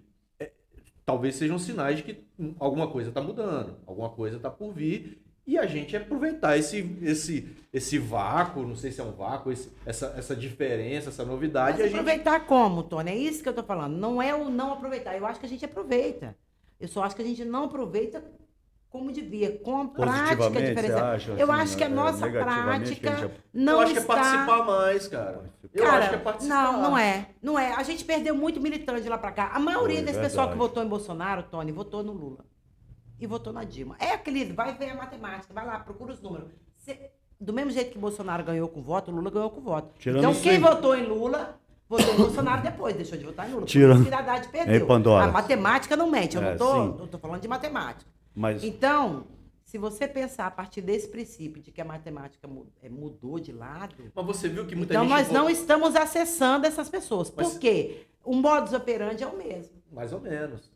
talvez sejam sinais de que alguma coisa está mudando, alguma coisa está por vir, e a gente aproveitar esse vácuo, não sei se é um vácuo, essa diferença, essa novidade. Mas A gente... aproveitar como, Tony? É isso que eu tô falando. Não é o não aproveitar. Eu acho que a gente aproveita. Eu só acho que a gente não aproveita como devia, com a prática Positivamente, diferenciada. você acha, Eu assim, acho que a nossa negativamente, prática a gente não eu acho que é está... participar mais, cara. Eu Cara, acho que é participar. não é. Não é. A gente perdeu muito militante de lá pra cá. A maioria Foi, desse pessoal que verdade. votou em Bolsonaro, Tony, votou no Lula. E votou na Dilma. É aquele, vai ver a matemática, vai lá, procura os números. Do mesmo jeito que Bolsonaro ganhou com voto, o Lula ganhou com voto. Tirando Então, isso quem aí. votou em Lula, votou em Bolsonaro depois, deixou de votar em Lula. Tirando- Por isso que a Haddad perdeu. Hein, Pandora? A matemática não mente, eu É, não tô falando de matemática. Mas Então, se você pensar a partir desse princípio de que a matemática mudou de lado, Mas você viu que muita então gente... nós não estamos acessando essas pessoas. Mas- Por quê? O modus operandi é o mesmo. Mais ou menos.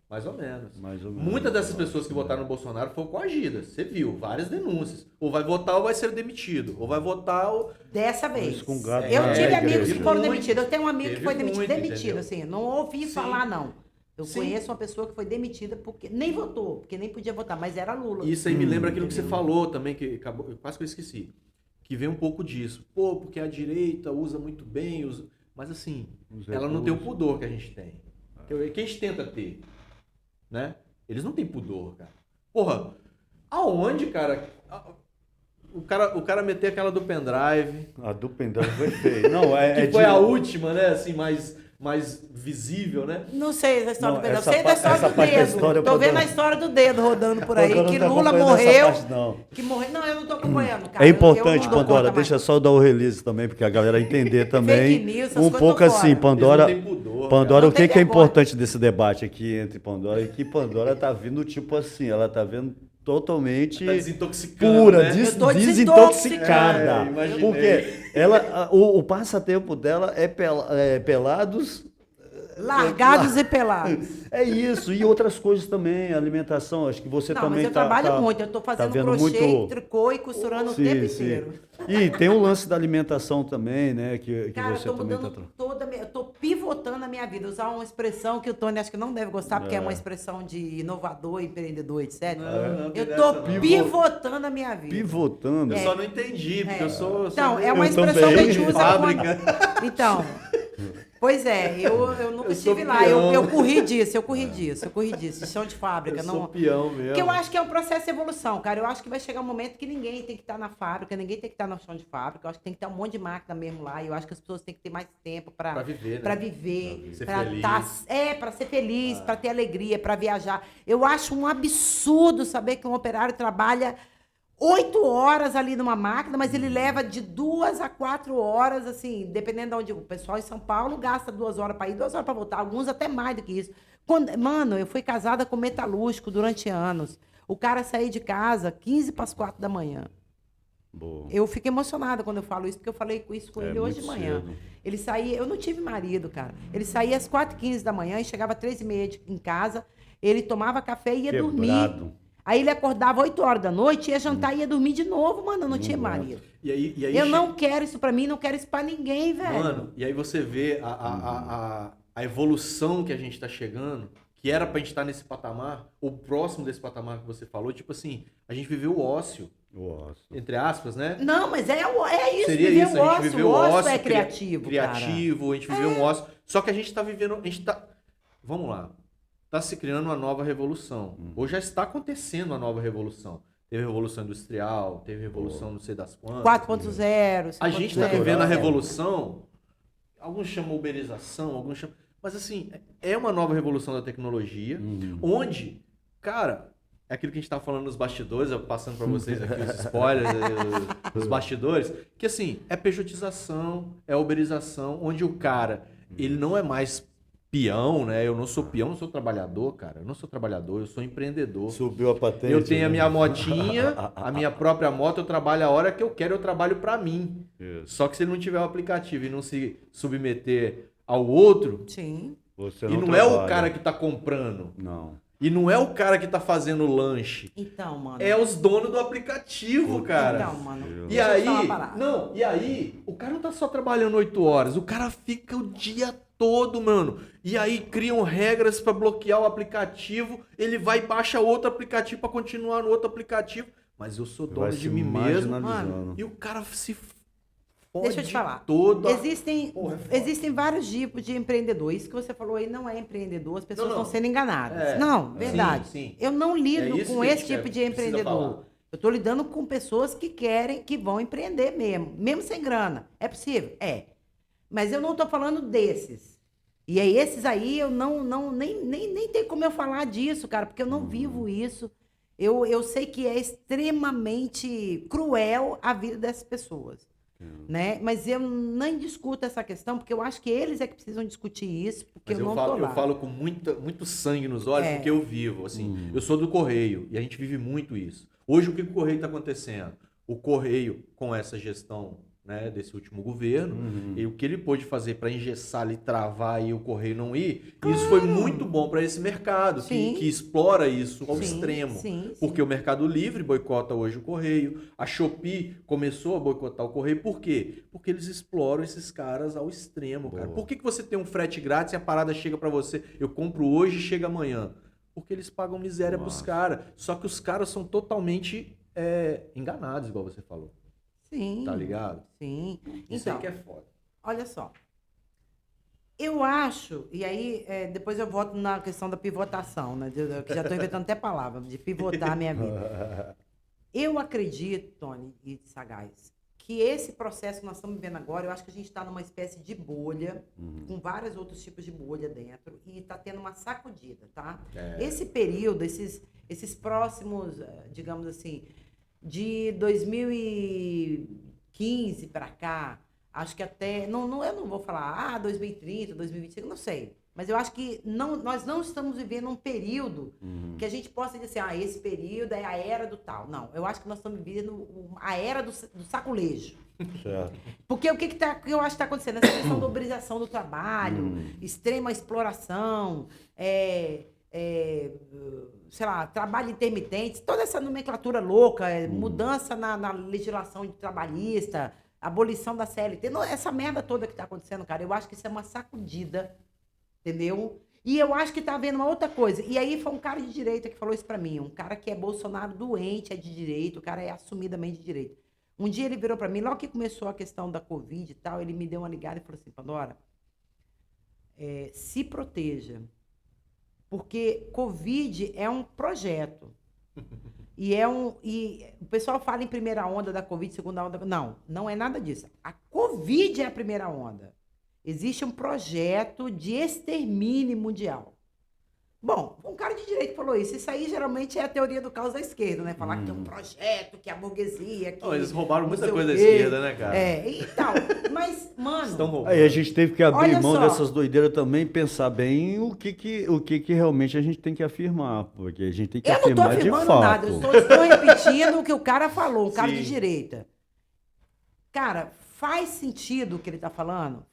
Mais ou menos. Mais ou menos. Muitas dessas pessoas que votaram no Bolsonaro foram coagidas. Você viu, várias denúncias. Ou vai votar ou vai ser demitido. Ou vai votar ou... Dessa vez. Isso com gato Eu na tive igreja. amigos que foram Teve demitidos. Eu tenho um amigo que teve foi demitido. muito, Demitido, entendeu? assim. Não ouvi Sim. falar, não. Eu Sim. conheço uma pessoa que foi demitida porque nem votou, porque nem podia votar, mas era Lula. Isso aí me lembra aquilo que você falou também, que acabou, quase que eu esqueci. Que vem um pouco disso. Pô, porque a direita usa muito bem, mas assim, Os ela não tem o recursos. pudor que a gente tem. Que a gente tenta ter. Né? Eles não têm pudor, cara. Porra, aonde, cara? O cara meter aquela do pendrive, a do pendrive foi feio. Não, que foi a última, né? Assim, mais visível, né? Não sei da história Não, do dedo. Eu essa sei da pa- história essa do parte da dedo. história eu Tô vendo posso- a história do dedo rodando por aí. Pandora Que não tá Lula acompanhando essa morreu. parte, não. Que morreu. Não, eu não tô acompanhando, cara. É Eu importante, não dou Pandora, conta deixa mais. só eu dar o release também, porque a galera entender também. Fake news, essas Um coisas pouco tô assim, fora. Pandora. Eles não têm pudor, Pandora, cara. o que, Não que é tem vergonha. importante desse debate aqui entre Pandora e que Pandora tá vindo tipo assim, ela tá vendo totalmente Tá desintoxicando, pura, né? Eu tô desintoxicada. É, imaginei. Porque ela, o passatempo dela é pelados. Largados e pelados. É isso, e outras coisas também, alimentação, acho que você Não, também mas eu trabalho tá muito. Eu tô fazendo vendo crochê, muito- tricô e costurando o Sim, tempo sim. inteiro. E tem o lance da alimentação também, né? Que Cara, você eu tô também mudando tá. toda a minha... Eu tô pivotando a minha vida. Usar uma expressão que o Tony acho que não deve gostar, porque é uma expressão de inovador, empreendedor, etc. Não, tem Eu dessa, tô não. pivotando a minha vida. Pivotando. Eu só não entendi, porque eu sou... Então, sou é uma Eu expressão também. que a gente usa Fábrica. quando... Então, pois é, eu nunca Eu sou estive lá. peão. Eu corri disso. Chão de fábrica. Eu não... sou peão mesmo. Porque eu acho que é um processo de evolução, cara. Eu acho que vai chegar um momento que ninguém tem que estar na fábrica, ninguém tem que estar no chão de fábrica. Eu acho que tem que ter um monte de máquina mesmo lá. E eu acho que as pessoas têm que ter mais tempo Pra viver, né? para viver, Ser para feliz. para ser feliz, para ter alegria, para viajar. Eu acho um absurdo saber que um operário trabalha 8 horas ali numa máquina, mas ele leva de 2 a 4 horas, assim, dependendo de onde. O pessoal em São Paulo gasta 2 horas para ir, 2 horas para voltar, alguns até mais do que isso. Mano, eu fui casada com metalúrgico durante anos. O cara saía de casa 15 para as 4 da manhã. Boa. Eu fico emocionada quando eu falo isso, porque eu falei isso com ele hoje de muito manhã. cedo. Ele saía, eu não tive marido, cara. Ele saía às 4h15 da manhã e chegava às 3h30 em casa. Ele tomava café e ia dormir. Quebrado. Aí ele acordava 8 horas da noite, ia jantar e ia dormir de novo, mano. Eu não tinha marido. E aí Eu não quero isso pra mim, não quero isso pra ninguém, velho. Mano, e aí você vê a evolução que a gente tá chegando, que era pra gente estar nesse patamar, ou próximo desse patamar que você falou, tipo assim, a gente viveu o ócio, Nossa. entre aspas, né? Não, mas é isso, Seria viver isso, o a gente ócio. viveu O o ócio ócio é criativo, criativo, a gente viveu um ócio. Só que a gente tá vivendo, vamos lá, tá se criando uma nova revolução. Ou já está acontecendo uma nova revolução. Teve revolução industrial, teve revolução não sei das quantas. 4.0. A gente está 5.0. vivendo a revolução, alguns chamam uberização, alguns chamam... Mas assim, é uma nova revolução da tecnologia, onde, cara, é aquilo que a gente estava falando nos bastidores, eu passando para vocês aqui os spoilers, os bastidores, que assim, é pejotização, é uberização, onde o cara, ele não é mais peão, né? Eu não sou peão, não sou trabalhador, cara. Eu não sou trabalhador, eu sou empreendedor. Subiu a patente. Eu tenho a né? minha motinha, a minha própria moto, eu trabalho a hora que eu quero, eu trabalho para mim. Isso. Só que se ele não tiver o aplicativo e não se submeter ao outro, Sim. Você e não trabalha. é o cara que tá comprando, Não. e não é o cara que tá fazendo o lanche, Então, mano. é os donos do aplicativo, cara. Então, mano. E deixa eu aí, te falar uma parada. não, e aí, o cara não tá só trabalhando 8 horas, o cara fica o dia todo, mano. E aí criam regras pra bloquear o aplicativo, ele vai e baixa outro aplicativo pra continuar no outro aplicativo, mas eu sou dono Vai de se mim mesmo. marginalizando. E o cara se Deixa eu te falar. Todo. Existem Porra, é foda. existem vários tipos de empreendedor. Isso que você falou aí não é empreendedor, as pessoas Não, não. estão sendo enganadas. É, Não, é. verdade. Sim, sim. Eu não lido É isso com que a esse gente tipo de precisa empreendedor. falar. Eu estou lidando com pessoas que querem, que vão empreender mesmo sem grana. É possível? É. Mas eu não estou falando desses. E aí, esses aí, eu nem tem como eu falar disso, cara, porque eu não vivo isso. Eu sei que é extremamente cruel a vida dessas pessoas. Né? Mas eu nem discuto essa questão, porque eu acho que eles é que precisam discutir isso, porque Mas eu não tô lá. eu falo com muito sangue nos olhos, É. porque eu vivo, assim. Eu sou do Correio e a gente vive muito isso. Hoje, o que o Correio está acontecendo? O Correio, com essa gestão, né, desse último governo, e o que ele pôde fazer para engessar e travar e o Correio não ir, isso foi muito bom para esse mercado, Sim. que explora isso ao Sim, extremo. sim, Porque o Mercado Livre boicota hoje o Correio, a Shopee começou a boicotar o Correio, por quê? Porque eles exploram esses caras ao extremo, cara. Por que você tem um frete grátis e a parada chega para você, eu compro hoje e chega amanhã? Porque eles pagam miséria pros caras. Só que os caras são totalmente enganados, igual você falou. Sim. Tá ligado? Sim. Isso Então, aí que é foda. olha só. Eu acho, e aí depois eu volto na questão da pivotação, né? Que já estou inventando até palavra, de pivotar a minha vida. Eu acredito, Tony e Sagaz, que esse processo que nós estamos vivendo agora, eu acho que a gente está numa espécie de bolha, com vários outros tipos de bolha dentro, e está tendo uma sacudida, tá? Esse período, esses próximos, digamos assim, de 2015 para cá, acho que até, eu não vou falar, 2030, 2025, não sei. Mas eu acho que nós não estamos vivendo um período que a gente possa dizer assim, esse período é a era do tal. Não, eu acho que nós estamos vivendo a era do saculejo. Certo. Porque o que eu acho que está acontecendo? Essa questão da uberização do trabalho, extrema exploração, sei lá, trabalho intermitente, toda essa nomenclatura louca, mudança na legislação trabalhista, abolição da CLT, essa merda toda que está acontecendo, cara, eu acho que isso é uma sacudida, entendeu? E eu acho que tá havendo uma outra coisa. E aí foi um cara de direita que falou isso pra mim, um cara que é Bolsonaro doente, é de direita, o cara é assumidamente de direita. Um dia ele virou pra mim, logo que começou a questão da Covid e tal, ele me deu uma ligada e falou assim, Pandora, se proteja. Porque Covid é um projeto. E o pessoal fala em primeira onda da Covid, segunda onda. Não é nada disso. A Covid é a primeira onda. Existe um projeto de extermínio mundial. Bom, um cara de direito falou isso. Isso aí geralmente é a teoria do caos da esquerda, né? Falar que tem um projeto, que é a burguesia, que... Não, eles roubaram não muita sei o coisa da quê. esquerda, né, cara? E tal. Mas, mano... Estão roubando. Aí a gente teve que abrir Olha mão só. dessas doideiras também e pensar bem o que realmente a gente tem que afirmar, porque a gente tem que Eu não tô afirmar de afirmando fato. nada, eu só estou repetindo o que o cara falou, um cara Sim. de direita. Cara, faz sentido o que ele tá falando?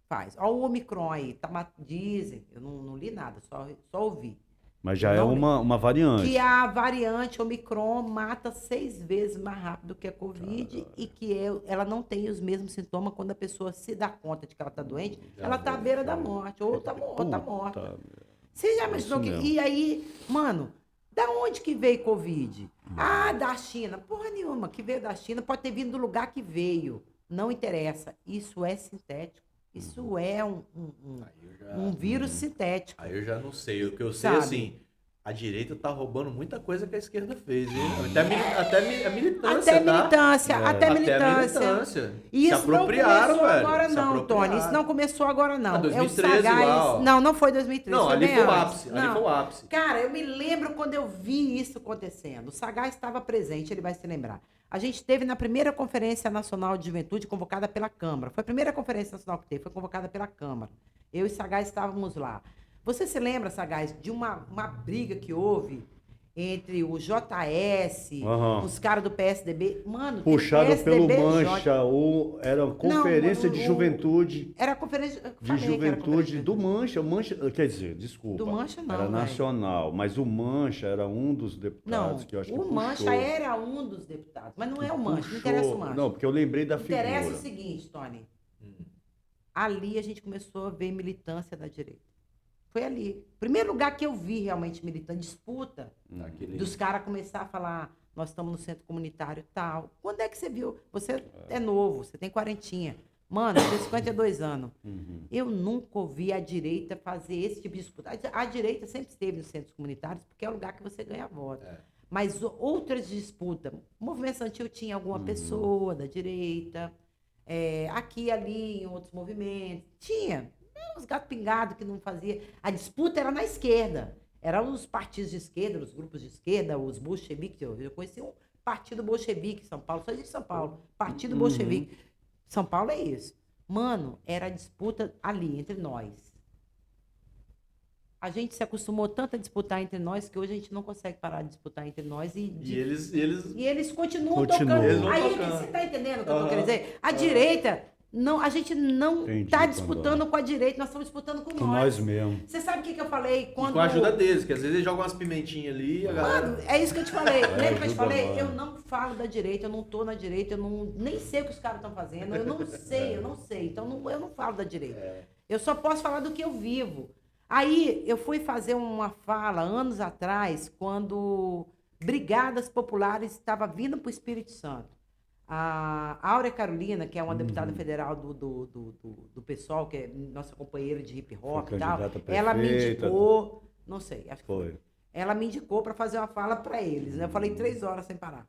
Faz. Olha o Omicron aí, dizem, eu não li nada, só ouvi. Mas já é Não, uma variante. Que a variante Omicron mata 6 vezes mais rápido que a Covid e que ela não tem os mesmos sintomas quando a pessoa se dá conta de que ela está doente, ela está à beira da morte, ou está morta. Você já imaginou que... mesmo. E aí, mano, da onde que veio Covid? Ah, da China. Porra nenhuma, que veio da China, pode ter vindo do lugar que veio. Não interessa, isso é sintético. Isso é um vírus sintético. Aí eu já não sei. O que eu sei, Sabe? assim, a direita tá roubando muita coisa que a esquerda fez, hein? Até militância, Até tá? militância, até Até militância. militância. E Se isso não apropriaram, começou velho. agora Se não, apropriaram. Tony. Isso não começou agora não. Ah, 2013 é o Sagaz. lá, ó. Não foi 2013. Não, ali bem foi o antes. ápice. Ali Não. foi o ápice. Cara, eu me lembro quando eu vi isso acontecendo. O Sagaz estava presente, ele vai se lembrar. A gente teve na primeira Conferência Nacional de Juventude convocada pela Câmara. Foi a primeira Conferência Nacional que teve, foi convocada pela Câmara. Eu e Sagaz estávamos lá. Você se lembra, Sagaz, de uma briga que houve entre o JS, os caras do PSDB? Mano, tem Puxado PSDB, pelo Mancha, era conferência de juventude. Era a conferência De juventude do Mancha, quer dizer, desculpa. Do Mancha não, era velho. nacional, mas o Mancha era um dos deputados Não, que eu acho que o Mancha puxou. era um dos deputados, mas não é o Mancha, não interessa o Mancha. Não, porque eu lembrei da Interessa figura. o seguinte, Tony. Ali a gente começou a ver militância da direita. Foi ali. Primeiro lugar que eu vi realmente militante, disputa, dos caras começar a falar, nós estamos no centro comunitário e tal. Quando é que você viu? Você é novo, você tem 40. Mano, eu tenho 52 anos. Eu nunca ouvi a direita fazer esse tipo de disputa. A direita sempre esteve nos centros comunitários porque é o lugar que você ganha voto. Mas outras disputas, o movimento estudantil tinha alguma pessoa da direita, aqui e ali, em outros movimentos. Tinha uns gatos pingados que não fazia. A disputa era na esquerda. Eram os partidos de esquerda, os grupos de esquerda, os bolcheviques. Eu conheci um partido bolchevique em São Paulo, só de São Paulo. Partido bolchevique. São Paulo é isso. Mano, era a disputa ali, entre nós. A gente se acostumou tanto a disputar entre nós que hoje a gente não consegue parar de disputar entre nós. E eles continuam tocando. Eles vão Aí tocando. você está entendendo o que eu tô querendo dizer? A direita, não, a gente não Entendi, está disputando Pandora. com a direita, nós estamos disputando com Com nós. nós mesmo. Você sabe o que eu falei? E Quando... com a ajuda deles, que às vezes eles jogam umas pimentinhas ali e a galera... Mano, é isso que eu te falei. Lembra que eu te ajuda falei? nós. Eu não falo da direita, eu não tô na direita, eu não, nem sei o que os caras estão fazendo, eu não sei. Então eu não falo da direita. Eu só posso falar do que eu vivo. Aí eu fui fazer uma fala anos atrás, quando Brigadas Populares estava vindo para o Espírito Santo. A Áurea Carolina, que é uma deputada federal do PSOL, que é nossa companheira de hip hop Foi e tal, candidata a ela me prefeita. indicou, não sei, acho que Foi. ela me indicou para fazer uma fala para eles, né? Eu falei 3 horas sem parar.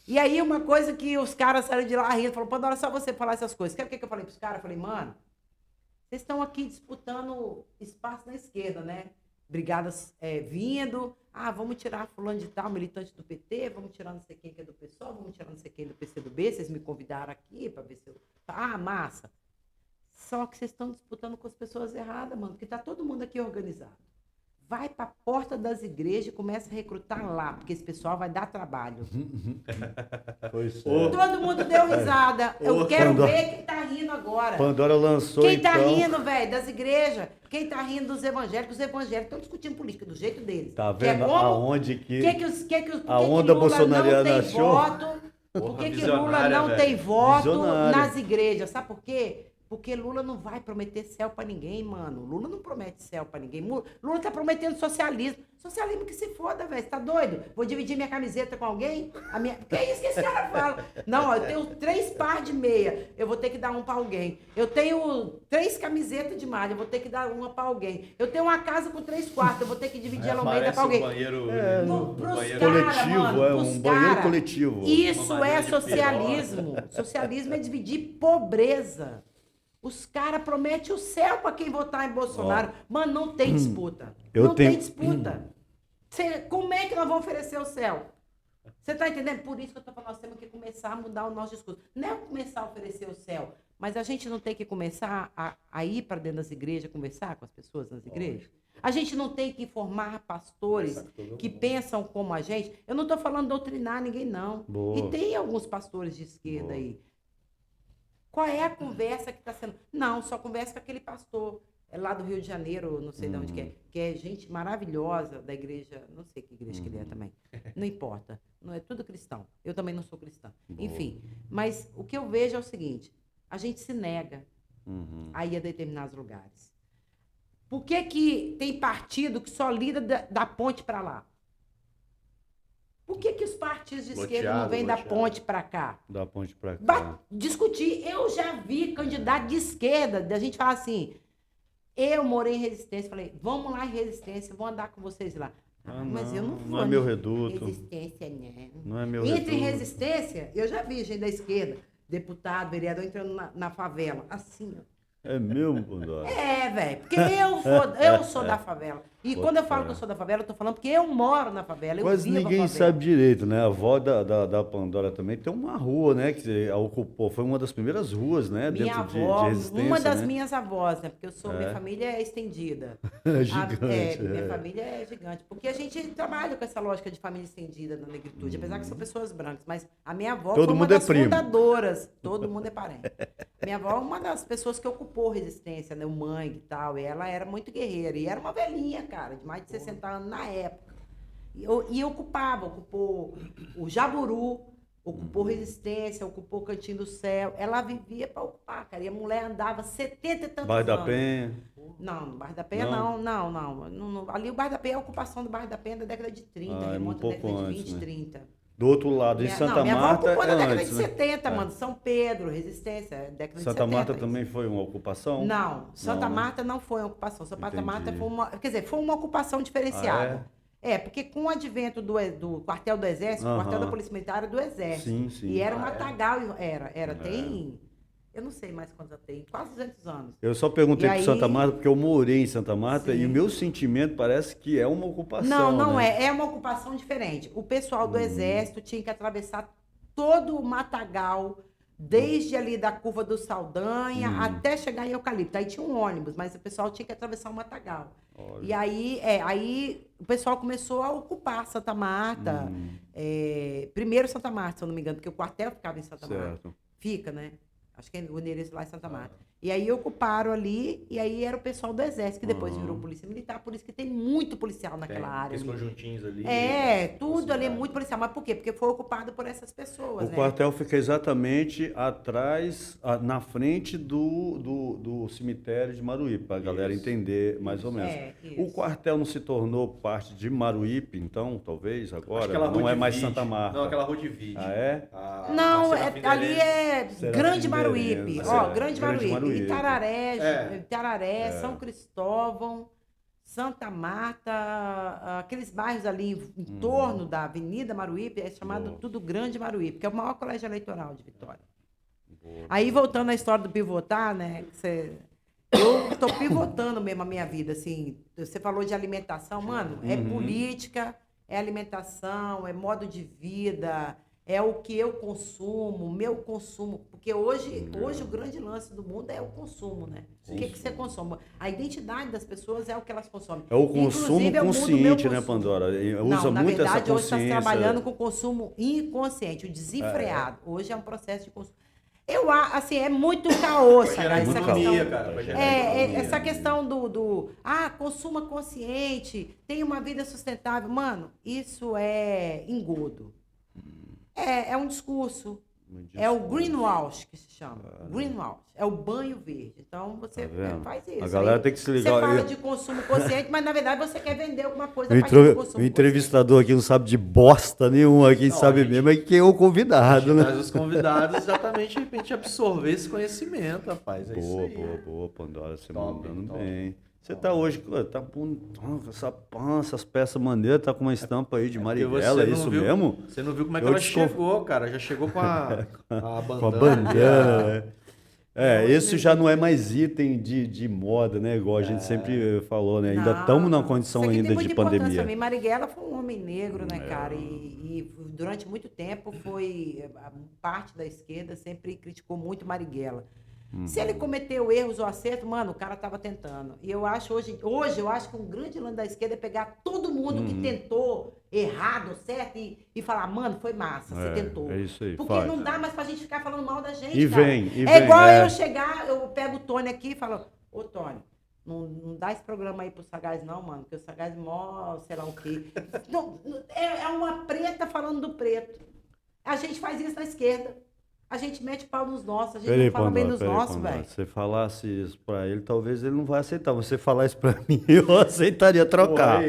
E aí uma coisa que os caras saíram de lá rindo, falaram, Pandora, só você falar essas coisas. Sabe o que eu falei para os caras? Eu falei, mano, vocês estão aqui disputando espaço na esquerda, né? Brigadas vindo, vamos tirar fulano de tal, militante do PT, vamos tirar não sei quem que é do PSOL, vamos tirar não sei quem do PCdoB, vocês me convidaram aqui para ver se eu... massa. Só que vocês estão disputando com as pessoas erradas, mano, porque tá todo mundo aqui organizado. Vai para a porta das igrejas e começa a recrutar lá, porque esse pessoal vai dar trabalho. Pois Todo mundo deu risada. Eu quero ver quem tá rindo agora. Pandora lançou, Quem tá então... rindo, velho, das igrejas? Quem tá rindo dos evangélicos? Os evangélicos estão discutindo política do jeito deles. Tá Que é vendo como- aonde que... a onda Lula bolsonariana não tem achou? voto? Por que Lula visionária, não velho. tem voto Visionária. nas igrejas? Sabe por quê? Porque Lula não vai prometer céu pra ninguém, mano. Lula não promete céu pra ninguém. Lula tá prometendo socialismo. Socialismo que se foda, velho. Você tá doido? Vou dividir minha camiseta com alguém? Que é isso que esse cara fala? Não, ó, eu tenho 3 par de meia. Eu vou ter que dar um pra alguém. Eu tenho 3 camisetas de malha. Eu vou ter que dar uma pra alguém. Eu tenho uma casa com 3 quartos. Eu vou ter que dividir ela ao meio e dar pra alguém. banheiro... Pros banheiro cara, coletivo, mano, pros um banheiro cara. coletivo. Isso Uma é maneira de socialismo. Socialismo é dividir pobreza. Os caras prometem o céu para quem votar em Bolsonaro. Mano, não tem disputa. Eu não tenho- tem disputa. Como é que nós vamos oferecer o céu? Você está entendendo? Por isso que eu estou falando, nós temos que começar a mudar o nosso discurso. Não é começar a oferecer o céu, mas a gente não tem que começar a ir para dentro das igrejas, conversar com as pessoas nas igrejas. A gente não tem que formar pastores que pensam como a gente. Eu não estou falando doutrinar ninguém, não. Boa. E tem alguns pastores de esquerda aí. Qual é a conversa que está sendo? Não, só conversa com aquele pastor lá do Rio de Janeiro, não sei de onde que é gente maravilhosa da igreja, não sei que igreja que ele é também. Não importa. Não é tudo cristão. Eu também não sou cristã. Enfim, mas o que eu vejo é o seguinte, a gente se nega a ir a determinados lugares. Por que que tem partido que só lida da ponte para lá? Por que que os partidos de esquerda não vêm da ponte para cá? Da ponte pra cá. Discutir. Eu já vi candidato de esquerda, da gente falar assim, eu morei em Resistência, falei, vamos lá em Resistência, vou andar com vocês lá. Mas eu não vou. Não é meu reduto. Resistência, né? Não é meu Entre reduto. Resistência, eu já vi gente da esquerda, deputado, vereador, entrando na favela, assim, ó. É mesmo, Pandora? É, velho, porque eu sou da favela. E quando eu falo que eu sou da favela, eu tô falando porque eu moro na favela, eu Mas vivo a ninguém favela. sabe direito, né? A avó da Pandora também tem uma rua, né? Que você ocupou, foi uma das primeiras ruas, né? Minha dentro avó, de Resistência, uma das né? minhas avós, né? Porque minha família é estendida. Gigante, Minha família é gigante. Porque a gente trabalha com essa lógica de família estendida na negritude, apesar que são pessoas brancas. Mas a minha avó Todo foi uma mundo é das primo. fundadoras. Todo mundo é parente. Minha avó é uma das pessoas que ocupou Resistência, né? O mangue e tal. E ela era muito guerreira. E era uma velhinha, cara, de mais de 60 anos na época. E ocupou o Jaburu, ocupou Resistência, ocupou Cantinho do Céu. Ela vivia para ocupar, cara. E a mulher andava 70 e tantos Bairro da anos. Penha. Não, no Bairro da Penha não. Ali o Bairro da Penha, a ocupação do Bairro da Penha é da década de 30, Ah, é um remonta à pouco década antes, de 20, né? 30. Do outro lado, em Santa minha avó Marta ocupou na é década antes, de né? 70, mano. São Pedro, Resistência, década de 70. Santa Marta isso. também foi uma ocupação? Não, Santa né? Marta não foi uma ocupação. Santa Entendi. Marta foi uma... Quer dizer, foi uma ocupação diferenciada. Porque com o advento do quartel do Exército, o quartel da Polícia Militar era do Exército. Sim, sim. E era um matagal, tem... Eu não sei mais quantos tem, quase 200 anos. Eu só perguntei E por aí- Santa Marta porque eu morei em Santa Marta Sim. e o meu sentimento parece que é uma ocupação. Não né? é. É uma ocupação diferente. O pessoal do Exército tinha que atravessar todo o matagal, desde ali da curva do Saldanha até chegar em Eucalipto. Aí tinha um ônibus, mas o pessoal tinha que atravessar o matagal. Olha. E aí o pessoal começou a ocupar Santa Marta. Primeiro Santa Marta, se eu não me engano, porque o quartel ficava em Santa Marta. Certo. Fica, né? Acho que é o endereço lá em Santa Marta. E aí ocuparam ali, e aí era o pessoal do Exército, que depois virou polícia militar, por isso que tem muito policial naquela área. Aqueles ali. conjuntinhos ali. Tudo ali é muito policial. Mas por quê? Porque foi ocupado por essas pessoas, O né? quartel fica exatamente atrás, na frente do cemitério de Maruípe, para a galera entender mais ou menos. Isso. O quartel não se tornou parte de Maruípe, então, talvez, agora? Aquela rua Não é de mais Vide. Santa Marta. Não, aquela rua de Vide. Ah, é? Não, Serafim ali Derese. é Serafim Grande Derese, Maruípe. é. Grande Grande Maruípe. Maruípe. Itararé, São Cristóvão, Santa Marta, aqueles bairros ali em torno da Avenida Maruípe, é chamado tudo Grande Maruípe, que é o maior colégio eleitoral de Vitória. Aí, voltando à história do pivotar, né? Eu tô pivotando mesmo a minha vida, assim. Você falou de alimentação, mano, é política, é alimentação, é modo de vida, é o que eu consumo, meu consumo. Porque hoje o grande lance do mundo é o consumo, né? O que você consome? A identidade das pessoas é o que elas consomem. É o consumo Inclusive, eu mudo o meu consciente, né, consumo. Pandora? Não, Usa na muito verdade, essa hoje está consciência. trabalhando com o consumo inconsciente, o desenfreado. Hoje é um processo de consumo. Assim, é muito caô, sabe? gerar Essa economia, questão, cara, pra gerar economia. essa questão consuma consciente, tenha uma vida sustentável. Mano, isso é engodo. É um discurso. É o greenwash que se chama. Greenwash. É o banho verde. Então, você vendo? faz isso. A galera Aí tem que se ligar. Você fala Eu- de consumo consciente, mas, na verdade, você quer vender alguma coisa O, a partir do intro- consumo o entrevistador aqui não sabe de bosta nenhuma, quem Não, sabe a gente- mesmo é quem é o convidado, né? Traz os convidados exatamente pra gente absorver esse conhecimento, rapaz. É Boa, isso aí. boa, Pandora, você Top, mandando top. bem. Você tá hoje, tá com essa pança, essas peças maneiras, tá com uma estampa aí de Porque Marighella, é não isso viu- mesmo? Você não viu como é que Eu ela desconf- chegou, cara. Já chegou com a Com a bandana. bandana, né? Esse já não é mais item de moda, né? Igual a gente sempre falou, né? Ainda estamos na condição isso aqui ainda tem muita de importância pandemia. pra mim. Marighella foi um homem negro, né, cara? E durante muito tempo foi a parte da esquerda sempre criticou muito Marighella. Se ele cometeu erros ou acertos, mano, o cara tava tentando. E eu acho hoje eu acho que um grande lance da esquerda é pegar todo mundo que tentou errado, certo, e falar, mano, foi massa, você tentou. É isso aí, Porque faz. não dá mais pra gente ficar falando mal da gente, E cara. vem. É igual eu chegar, eu pego o Tony aqui e falo, ô Tony, não dá esse programa aí pro Sagaz não, mano, porque o Sagaz mó, sei lá o quê. Não, é uma preta falando do preto. A gente faz isso na esquerda. A gente mete pau nos nossos, a gente não fala bem nos nossos, velho. Se você falasse isso pra ele, talvez ele não vai aceitar. Você falar isso pra mim, eu aceitaria trocar.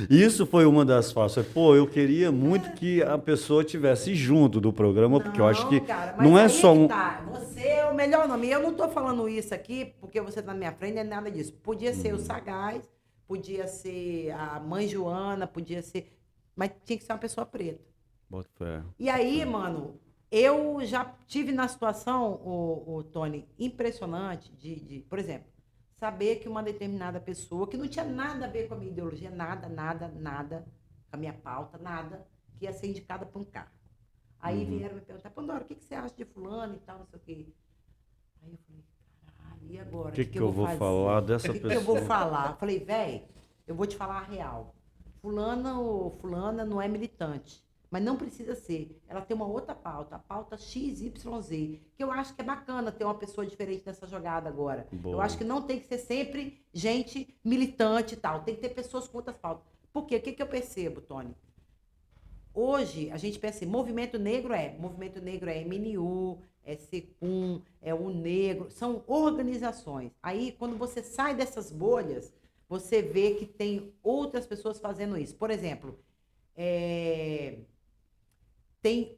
Isso foi uma das faces. Pô, eu queria muito que a pessoa tivesse junto do programa, porque eu acho que cara, não é aí só um... Tá. Você é o melhor nome. Eu não tô falando isso aqui porque você tá na minha frente, não é nada disso. Podia ser o Sagaz, podia ser a mãe Joana, podia ser... Mas tinha que ser uma pessoa preta. Bota fé. E aí, mano, eu já tive na situação, o Tony, impressionante por exemplo, saber que uma determinada pessoa, que não tinha nada a ver com a minha ideologia, nada, com a minha pauta, nada, que ia ser indicada para um carro. Aí vieram me perguntar, Pandora, o que você acha de fulano e tal, não sei o quê. Aí eu falei, caralho, e agora? O que eu vou falar dessa pessoa? O que eu vou falar? Eu falei, velho, eu vou te falar a real. Fulana não é militante. Mas não precisa ser. Ela tem uma outra pauta, a pauta XYZ, que eu acho que é bacana ter uma pessoa diferente nessa jogada agora. Boa. Eu acho que não tem que ser sempre gente militante e tal. Tem que ter pessoas com outras pautas. Por quê? O que eu percebo, Tony? Hoje, a gente pensa assim, movimento negro é MNU, é SECUM, é o Negro, são organizações. Aí, quando você sai dessas bolhas, você vê que tem outras pessoas fazendo isso. Por exemplo, tem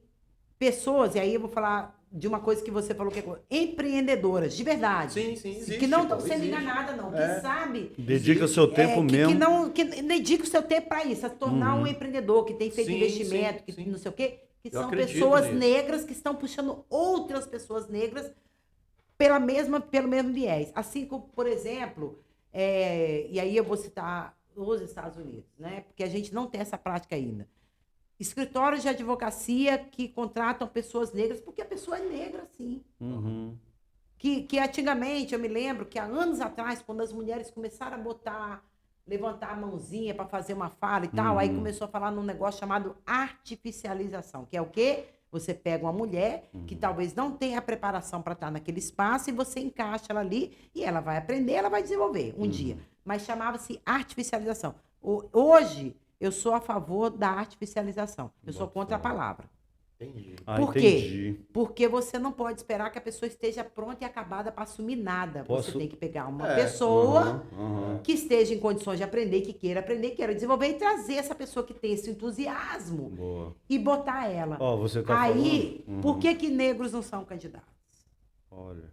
pessoas, e aí eu vou falar de uma coisa que você falou que é empreendedoras, de verdade. Sim, existe, que não estão sendo existe. enganadas, não. Que sabe... Dedica o seu tempo mesmo. Que dedica o seu tempo para isso, a se tornar um empreendedor, que tem feito investimento, que não sei o quê, que Eu são acredito pessoas nisso. negras que estão puxando outras pessoas negras pelo mesmo viés. Assim como, por exemplo, e aí eu vou citar os Estados Unidos, né? Porque a gente não tem essa prática ainda. Escritórios de advocacia que contratam pessoas negras, porque a pessoa é negra, sim. Que antigamente, eu me lembro que há anos atrás, quando as mulheres começaram a levantar a mãozinha para fazer uma fala e tal, aí começou a falar num negócio chamado artificialização, que é o quê? Você pega uma mulher que talvez não tenha a preparação para estar naquele espaço e você encaixa ela ali e ela vai aprender, ela vai desenvolver um dia. Mas chamava-se artificialização. Hoje, eu sou a favor da artificialização. Eu sou contra a palavra. Entendi. Por quê? Entendi. Porque você não pode esperar que a pessoa esteja pronta e acabada para assumir nada. Você tem que pegar uma pessoa que esteja em condições de aprender, que queira desenvolver e trazer essa pessoa que tem esse entusiasmo e botar ela. Você tá aí, falando? por que negros não são candidatos? Olha,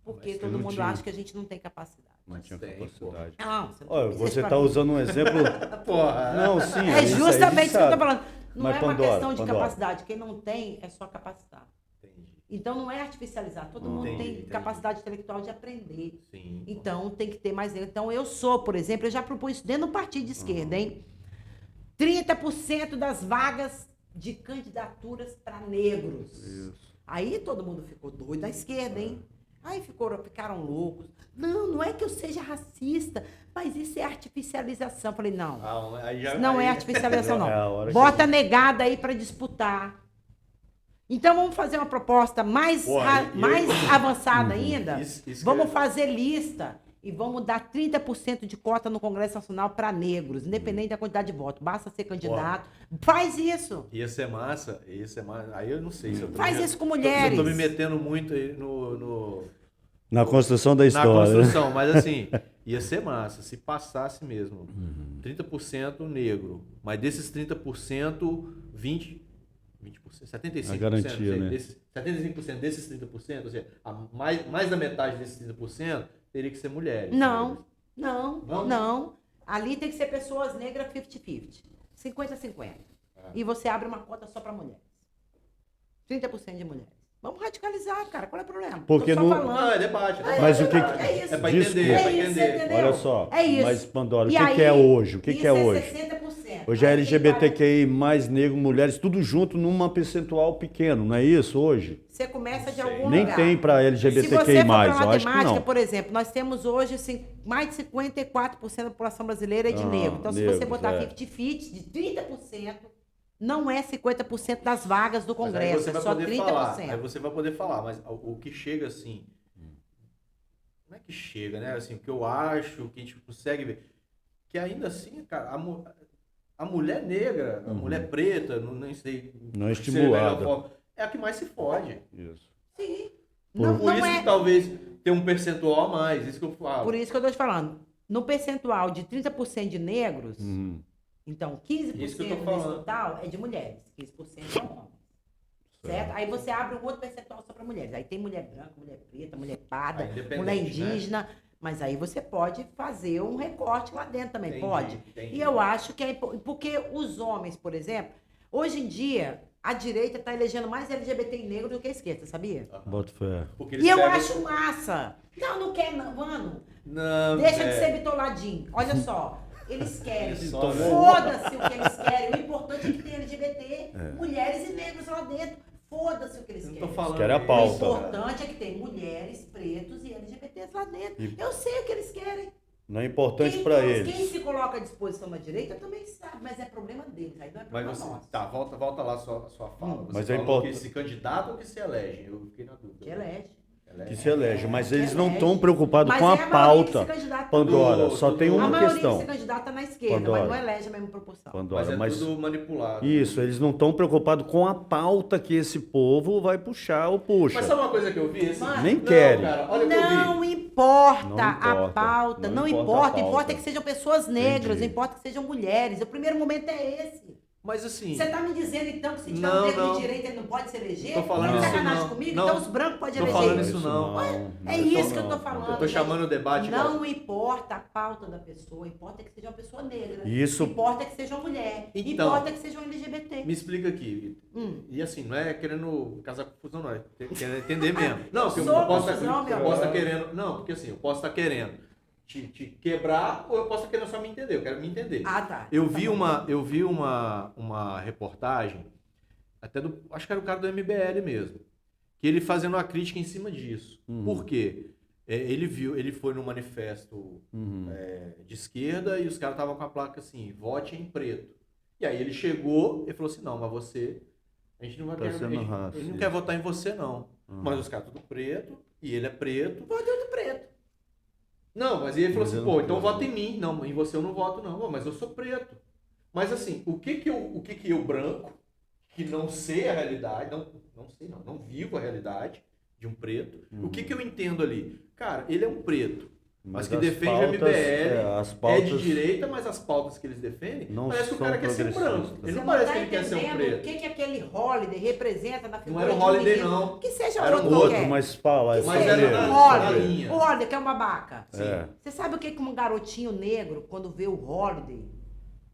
Porque todo mundo acha que a gente não tem capacidade. não tinha tem, capacidade. Não, Olha, você está usando um exemplo... Não, sim. É isso aí justamente a gente isso que eu sabe. estou falando. Não Mas, é uma Pandora, questão de Pandora. capacidade. Quem não tem é só capacitar. Entendi. Então não é artificializar. Todo mundo tem capacidade intelectual de aprender. Sim. Então tem que ter mais. Então eu sou, por exemplo, eu já propus isso dentro do partido de esquerda, hein? 30% das vagas de candidaturas para negros. Isso. Aí todo mundo ficou doido da esquerda, hein? Aí ficaram loucos. Não é que eu seja racista, mas isso é artificialização. Falei, não. Não é artificialização, não. É a hora que Bota negada aí para disputar. Então vamos fazer uma proposta mais avançada ainda. Vamos fazer lista e vamos dar 30% de cota no Congresso Nacional para negros, independente da quantidade de votos. Basta ser candidato. Faz isso. Ia ser massa. Aí eu não sei se eu tô Faz me- isso com mulheres. Eu tô me metendo muito aí Na construção da na história. construção, mas assim, ia ser massa se passasse mesmo. 30% negro, mas desses 30%, 20%, 75%, A garantia, né? 75% desses 30%, ou seja, mais da metade desses 30% teria que ser mulheres. Não. Não? Ali tem que ser pessoas negras 50-50. 50-50. E você abre uma cota só para mulheres. 30% de mulheres. Vamos radicalizar, cara. Qual é o problema? Porque Tô só não- falando. Não, é debate. Mas o que- É isso. É pra Desculpa. entender, é pra É isso, entender. entendeu? Olha só, É isso. mas Pandora, o E que, aí, que é hoje? O que, isso que é hoje? 60%. Hoje é Aí tem LGBTQI, mais negro, mulheres, tudo junto numa percentual pequeno, não é isso hoje? Você começa de algum Nem lugar. tem para Se LGBTQI+, você for para eu acho que matemática, não. por exemplo, nós temos hoje mais de 54% da população brasileira é de negro. Então, se você negros, botar é. 50-50 de 30%, não é 50% das vagas do Mas aí Congresso, você é vai só poder 30%. falar. Aí você vai poder falar, mas o que chega assim. Não é que chega, né? Assim, o que eu acho, o que a gente consegue ver. Que ainda assim, cara, a mulher negra, a mulher preta, nem sei. Não é se seria a melhor estimulada. forma, é a que mais se fode. Isso. Sim. Por isso que talvez tenha um percentual a mais, isso que eu falo. Por isso que eu estou te falando. No percentual de 30% de negros, então 15% Isso que eu tô desse falando. total é de mulheres, 15% são homens. Certo? Aí você abre um outro percentual só para mulheres. Aí tem mulher branca, mulher preta, mulher parda, Aí, independente, mulher indígena. Mas aí você pode fazer um recorte lá dentro também, Entendi, pode? entendi. E eu acho que é porque os homens, por exemplo, hoje em dia, a direita está elegendo mais LGBT e negro do que a esquerda, sabia? Bota fé. Porque eles E eu pegam- acho massa. Não quer não, mano. Não, Deixa de ser bitoladinho. Olha só. Eles querem. Eles só- Foda-se o que eles querem. O importante é que tem LGBT, mulheres e negros lá dentro. Foda-se o que eles Eu não querem. tô falando. Quero a O pauta. importante é que tem mulheres, pretos e LGBTs lá dentro. Eu sei o que eles querem. Não é importante para Quem eles. se coloca à disposição na direita também sabe, mas é problema deles. Aí não é Mas problema você. nosso. Tá, volta lá a sua fala. Você Mas é falou importante. que se candidata ou que se elege? Eu fiquei na dúvida. Que elege. Que se elege, mas Que eles não elege. estão preocupados Mas com é a a maioria que pauta. se candidata. Pandora, Tudo- só tem tudo- A uma maioria que questão. se candidata na esquerda, Pandora. mas não elege a mesma proporção. Pandora, Mas é mas tudo manipulado. isso, eles não estão preocupados com a pauta que esse povo vai puxar ou puxa. Mas sabe uma coisa que eu vi? Assim, Nem não, querem. Cara, olha o que eu vi. Não importa Não a importa. pauta, Não não importa a importa. pauta. Importa que sejam pessoas negras, Entendi. importa que sejam mulheres. O primeiro momento é esse. Mas assim. Você está me dizendo então que se tiver Não, um negro não. de direita ele não pode se eleger? Tô falando Tá de isso sacanagem não. comigo? Não. Então os brancos podem Tô eleger. falando isso não. É isso que eu tô falando. Eu tô chamando o debate igual. Não importa a pauta da pessoa, importa que seja uma pessoa negra. Isso- Importa que seja uma mulher. Então, Importa que seja um LGBT. Me explica aqui. E assim, não é querendo causar confusão, não. É querendo entender mesmo. Não, porque eu Sou posso confusão, meu estar amor. querendo. Não, porque assim, eu posso estar querendo te quebrar ou eu posso estar querendo só me entender. Eu quero me entender. Ah, tá. Eu vi uma reportagem, até do. Acho que era o cara do MBL mesmo. Que ele fazendo uma crítica em cima disso. Por quê? Ele foi num manifesto de esquerda e os caras estavam com a placa assim, vote em preto. E aí ele chegou e falou assim, não, mas você. A gente não vai Tá querer. sendo Ele racista. não quer votar em você, não. Mas os caras tudo preto, e ele é preto. Vote outro preto. Não, mas ele falou Mas assim, eu pô, não então quero. vota em mim. Não, em você eu não voto, não. Pô, mas eu sou preto. Mas assim, o que que eu branco, que não sei a realidade, não sei não vivo a realidade de um preto, o que que eu entendo ali? Cara, ele é um preto, mas que as defende o pautas, MBL, as pautas é de direita, mas as pautas que eles defendem, não parece que o são cara quer ser um branco. progressistas. Ele Você não parece tá que ele quer ser um entendendo preto. O que aquele holiday representa na figura Não era o de um Holiday, menino? não. Que seja Era um outro outro, qualquer. mas fala. Que Mas seja era um na Holiday. linha. O Holiday, que é uma babaca. É. Você sabe o que um garotinho negro, quando vê o Holiday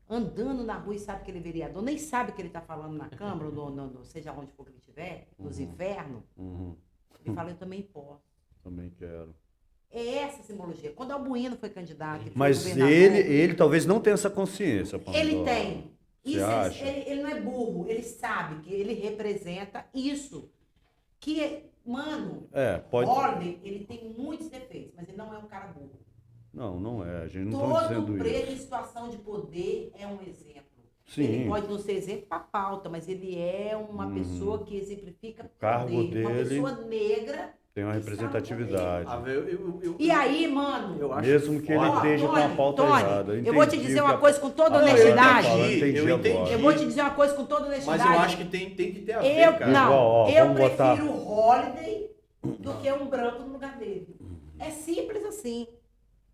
andando na rua e sabe que ele é vereador, nem sabe o que ele está falando na Câmara, ou seja onde for que ele estiver, nos infernos, ele fala, eu também posso. Também quero. É essa simbologia. Quando Albuino foi candidato, ele foi Mas governador, ele talvez não tenha essa consciência. Pandora. ele tem. Você Isso, acha? ele não é burro, ele sabe que ele representa isso. Que, mano, Pode. Holiday, ele tem muitos defeitos, mas ele não é um cara burro. Não é. A gente não está Todo dizendo preto isso. em situação de poder é um exemplo. Sim. Ele pode não ser exemplo para pauta, mas ele é uma pessoa que exemplifica cargo poder. Uma dele pessoa negra. Tem uma que está no representatividade. Ah, eu- E aí, mano, eu acho Mesmo que ele foda. esteja com a pauta Tony, errada. eu vou te entendi dizer o uma que coisa com toda a- honestidade. Eu entendi Eu entendi. agora. Eu vou te dizer uma coisa com toda Mas honestidade. eu acho que tem que ter a ver, cara. Não, Igual, eu vamos botar- prefiro o Holiday do que um branco no lugar dele. É simples assim.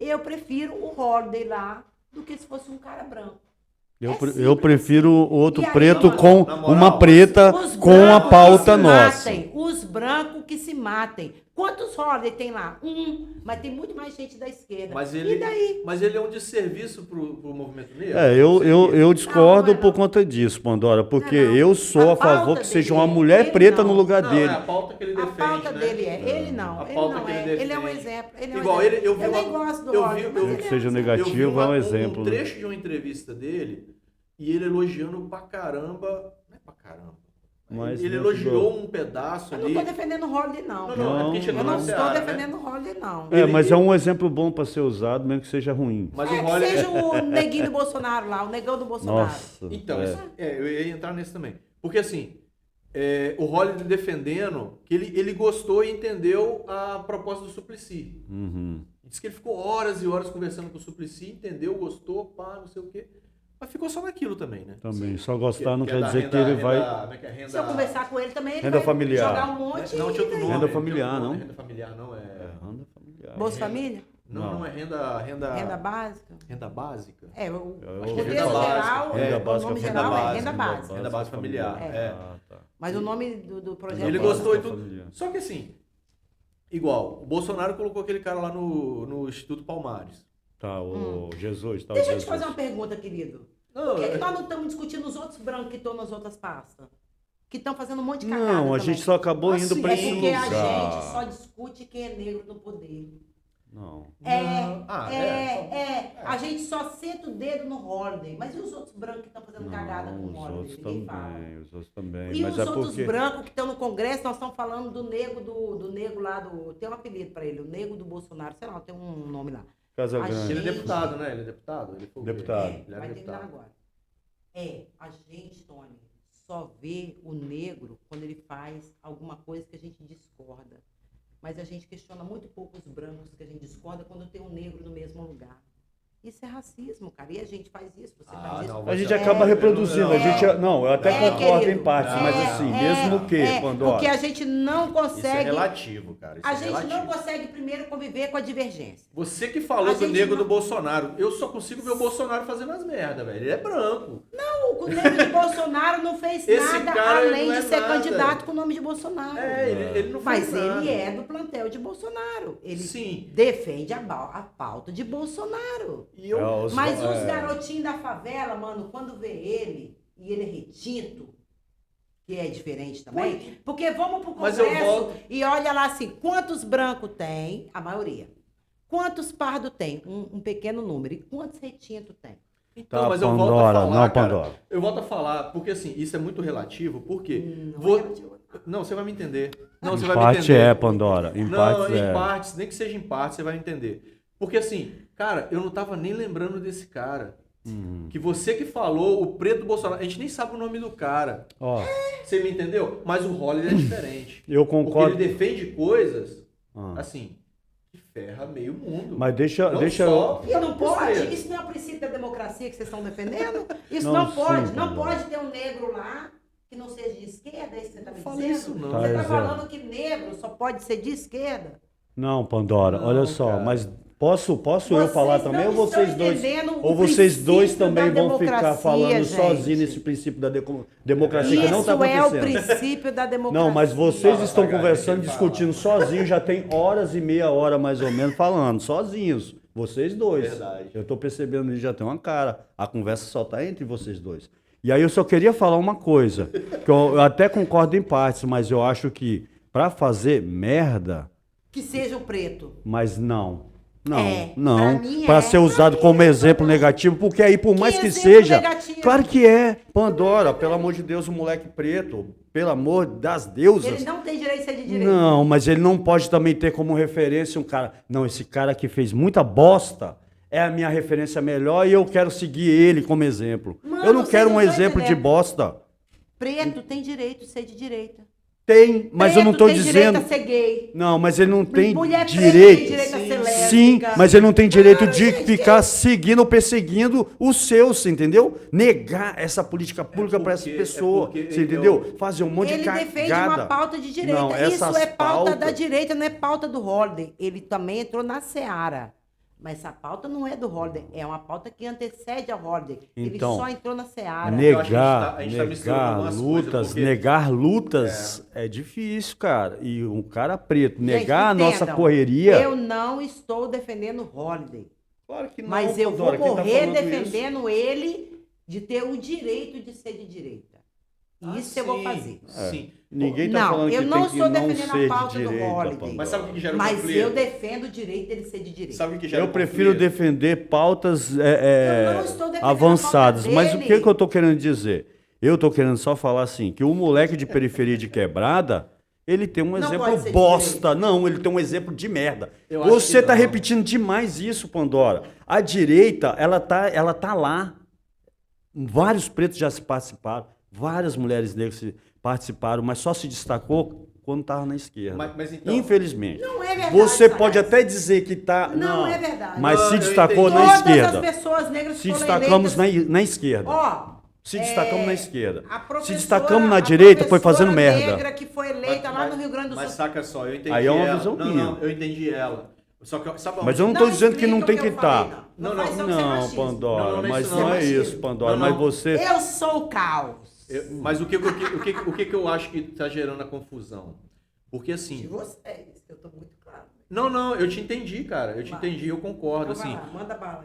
Eu prefiro o Holiday lá do que se fosse um cara branco. Eu, É pre- simples eu prefiro outro E aí, preto na com moral, uma preta Os com a brancos pauta se nossa. matem. Os brancos que se matem. Quantos Holiday tem lá? Mas tem muito mais gente da esquerda. Mas E ele, daí? mas ele é um desserviço pro movimento negro? Eu discordo Não, por conta disso, Pandora, porque Não. eu sou A a favor pauta que seja dele uma é, mulher ele preta não. no lugar Não, dele. é a pauta que ele A defende, pauta né? dele é. Ele não. A Ele pauta não que é. ele Ele é um defende. exemplo. Ele é um Igual exemplo. ele, eu vi eu nem uma- gosto do eu Holiday, vi- mas eu- ele que é um seja exemplo. negativo. Eu vi é um exemplo, um né? trecho de uma entrevista dele e ele elogiando pra caramba. Não é pra caramba. Mas ele dentro elogiou um pedaço Eu não ali. estou defendendo o Holiday, não. Não, viu? é porque chegou Eu na não estou Seara, né? defendendo o Holiday, não. Mas é um exemplo bom para ser usado, mesmo que seja ruim. Mas É o que Holly... seja o neguinho do Bolsonaro lá, o negão do Bolsonaro. Nossa. Então, é. eu ia entrar nesse também. Porque assim, o Holliday defendendo que ele gostou e entendeu a proposta do Suplicy. Uhum. Diz que ele ficou horas e horas conversando com o Suplicy, entendeu, gostou, pá, não sei o quê. Mas ficou só naquilo também, né? Também. Só gostar não Que quer da dizer renda- que ele renda- vai. como é que é? Renda... Se eu conversar com ele também, ele Renda vai familiar. jogar um monte Não, tinha outro e nome. Renda tinha familiar, outro nome. não? Renda familiar, não é... Renda familiar. Bolsa Família? Não é renda... Renda básica? Renda básica? É, o Acho que é contexto renda básica. geral, Renda o básica, nome renda geral é básica, renda básica. Renda básica familiar. É. Ah, tá. Mas o nome do projeto Ele é gostou e Bolsa tudo. Familiar. Só que assim, igual, o Bolsonaro colocou aquele cara lá no Instituto Palmares. Tá, o Jesus. Tá, o Deixa eu te Jesus. fazer uma pergunta, querido. Não, Por que, é- que nós não estamos discutindo os outros brancos que estão nas outras pastas? Que estão fazendo um monte de cagada Não, a também. gente só acabou Assim, indo para É esse porque a lugar. gente só discute quem é negro no poder. Não. A gente só senta o dedo no Holiday. Mas e os outros brancos que estão fazendo cagada com o Os Holiday? outros Ninguém fala. também, os outros também. E Mas os é outros porque... brancos que estão no Congresso, nós estamos falando do nego do nego lá do. Tem um apelido para ele, o nego do Bolsonaro, sei lá, tem um nome lá. Casa A Grande. Ele é gente- deputado, né? Ele é deputado? Ele foi o quê? Deputado. Ele era Vai terminar deputado. agora. A gente, Tony, só vê o negro quando ele faz alguma coisa que a gente discorda. Mas a gente questiona muito pouco os brancos que a gente discorda quando tem um negro no mesmo lugar. Isso é racismo, cara. E a gente faz isso, você faz isso. não, A gente você- acaba reproduzindo. A gente, não, eu até concordo querido. em partes, mas assim, mesmo que, Pandora. Porque a gente não Isso é consegue. relativo, cara. Isso A é gente relativo. não consegue primeiro conviver com a divergência. Você que falou A do gente nego não- do Bolsonaro. Eu só consigo ver o Bolsonaro fazendo as merdas, velho. Ele é branco. O negro de Bolsonaro não fez Esse nada cara além não é de ser nada. candidato com o nome de Bolsonaro. Ele não Mas faz nada. ele é do plantel de Bolsonaro. Ele Sim. defende a pauta de Bolsonaro. E eu... Mas os garotinhos da favela, mano, quando vê ele e ele é retinto, que é diferente também, porque vamos pro Mas eu Congresso volto- e olha lá assim, quantos brancos tem? A maioria. Quantos pardos tem? Um pequeno número. E quantos retintos tem? Então, Tá, mas eu volto a Pandora, falar, não, cara, Pandora. eu volto a falar, porque assim, isso é muito relativo, porque... Não é relativo. Não, você vai me entender. Não, Em você vai me parte entender. é, Pandora. Em Não, partes em é. partes, nem que seja em partes, você vai entender. Porque assim, cara, eu não tava nem lembrando desse cara. Que você que falou, o preto do Bolsonaro, a gente nem sabe o nome do cara. Ó, Você me entendeu? Mas o Holliday é diferente. eu Porque concordo. ele defende coisas, Ah. assim, que ferra meio mundo. Mas deixa Não eu. só E não pode? brasileiro. Isso não é o princípio da democracia que vocês estão defendendo? Isso Não, não pode. sim, Não Pandora. pode ter um negro lá que não seja de esquerda, é isso que você está me Não fala dizendo? isso, não. Tá Você está dizendo. falando que negro só pode ser de esquerda? Não, Pandora, Não, olha só, cara. mas posso eu falar também? Ou não vocês estão dois. entendendo Ou o vocês dois princípio também da vão ficar democracia, falando gente. sozinhos nesse princípio da democracia que não está Isso é o acontecendo. princípio da democracia. Não, mas vocês Fala, estão Pagai, conversando, deixa ele discutindo sozinhos, já tem horas e meia hora mais ou menos falando, sozinhos. Vocês dois. Verdade. Eu estou percebendo que já tem uma cara. A conversa só está entre vocês dois. E aí eu só queria falar uma coisa, que eu até concordo em partes, mas eu acho que para fazer merda, Que seja o preto. mas não. Não, É, não. pra mim Para é. ser usado como exemplo negativo, porque aí por mais que exemplo seja, negativo? claro que é. Pandora, pelo amor de Deus, o moleque preto, pelo amor das deusas. Ele não tem direito de ser de direita. Não, mas ele não pode também ter como referência um cara. Não, esse cara que fez muita bosta é a minha referência melhor e eu quero seguir ele como exemplo. Mano, eu não vocês quero não um tão exemplo de entendendo. bosta. Preto tem direito de ser de direita. Tem, mas eu não estou Preto tem dizendo. direito a ser gay. Não, mas ele não tem Mulher preta direito. tem direito a ser lésbica. Sim, mas ele não tem direito Claro, de gente, ficar seguindo ou perseguindo os seus, você entendeu? Negar essa política pública para essa porque- pessoa, porque você eu- entendeu? Fazer um monte Ele de cagada. defende uma pauta de direita. Não, Isso essas é pauta pautas- da direita, não é pauta do Holiday. Ele também entrou na seara. Mas essa pauta não é do Holiday, é uma pauta que antecede ao Holiday. Ele Então, só entrou na seara. Eu acho que Negar, a gente tá misturando negar algumas coisas, lutas, porque- negar lutas é difícil, cara. E um cara preto, Gente, negar a nossa entendam, correria. Eu não estou defendendo o Holiday. Claro que não, Mas eu vou Pandora, quem tá morrer falando isso? defendendo ele de ter o direito de ser de direita. Isso eu vou fazer. Sim. Ninguém tá Não, falando eu que não tem que estou não defendendo a ser pauta de do direita, Holiday. Pandora. Mas sabe o que gera Mas conflito? eu defendo o direito dele ser de direita. Sabe o que gera Eu prefiro conflito? defender pautas Eu não estou defendendo a avançadas. pauta Mas o dele. que eu estou querendo dizer? Eu estou querendo só falar assim, que o moleque de periferia de quebrada, ele tem um Não pode exemplo ser de bosta. Não, ele tem um exemplo de merda. Eu acho Você que está não. repetindo demais isso, Pandora. A direita, ela tá lá. Vários pretos já se participaram, várias mulheres negras se participaram, mas só se destacou quando estava na esquerda. Mas então- Infelizmente. Não é verdade. Você pode Sagaz. até dizer que está. Não é verdade. Mas Não, se eu destacou entendi. na Todas esquerda. as pessoas negras Se foram destacamos eleitas... na esquerda. Ó, Se destacamos na esquerda. a Se professora- destacamos na a direita, foi fazendo professora merda. negra que foi eleita lá no Rio Grande do Mas Sul. saca só, eu entendi Aí é uma ela. visão não, minha. não, eu entendi ela. Só que, sabe Mas eu não onde- estou dizendo que não explica tem o que eu falei, estar. Não, Não, faz isso ser Não, machismo. Pandora, Não, não, mas isso não não é é isso, machismo. Pandora. Não, Mas não. você. Eu sou o caos. Mas o que eu acho que tá gerando a confusão? Porque De assim... vocês, eu tô muito claro. Não, eu te entendi, cara. Eu te Vai. entendi, eu concordo. Então vai Assim, lá, manda bala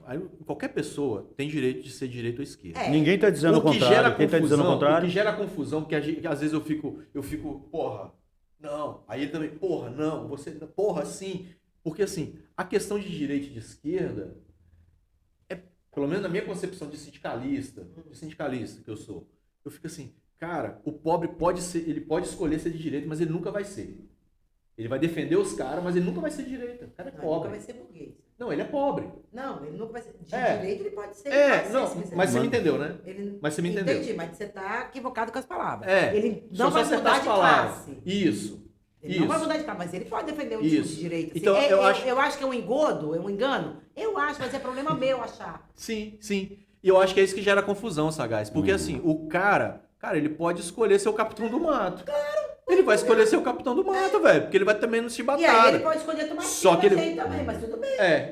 aí. qualquer pessoa tem direito de ser direita ou esquerda. É. Ninguém está dizendo o contrário. Quem está dizendo o o contrário? que gera confusão, porque às vezes eu fico, porra, não. Aí ele também, porra, não. Você, porra, sim. Porque assim, a questão de direita e de esquerda é, pelo menos na minha concepção de sindicalista que eu sou, eu fico assim, cara, o pobre ele pode escolher ser de direita, mas ele nunca vai ser. Ele vai defender os caras, mas ele nunca vai ser de direita. O cara é Não, ele nunca pobre. vai ser burguês. Não, ele é pobre. Não, ele nunca vai ser. De É. direito ele pode ser. É, pode não, ser, se quiser. mas você me entendeu, né? Ele... Mas você me entendeu. Entendi, mas você tá equivocado com as palavras. É. Ele Só não vai acertar mudar as de palavras. classe. Isso. Ele não vai mudar de classe, mas ele pode defender um Isso. discurso de direita. Assim. Então, Eu acho que é um engodo, é um engano. Eu acho, mas é problema meu achar. Sim. E eu acho que é isso que gera confusão, Sagaz. Porque assim, o cara, ele pode escolher ser o capitão do mato. Claro. Ele vai escolher ser o capitão do mato, velho. Porque ele vai também no E aí chibatada. ele pode escolher tomar Só que ele- também, mas tudo bem.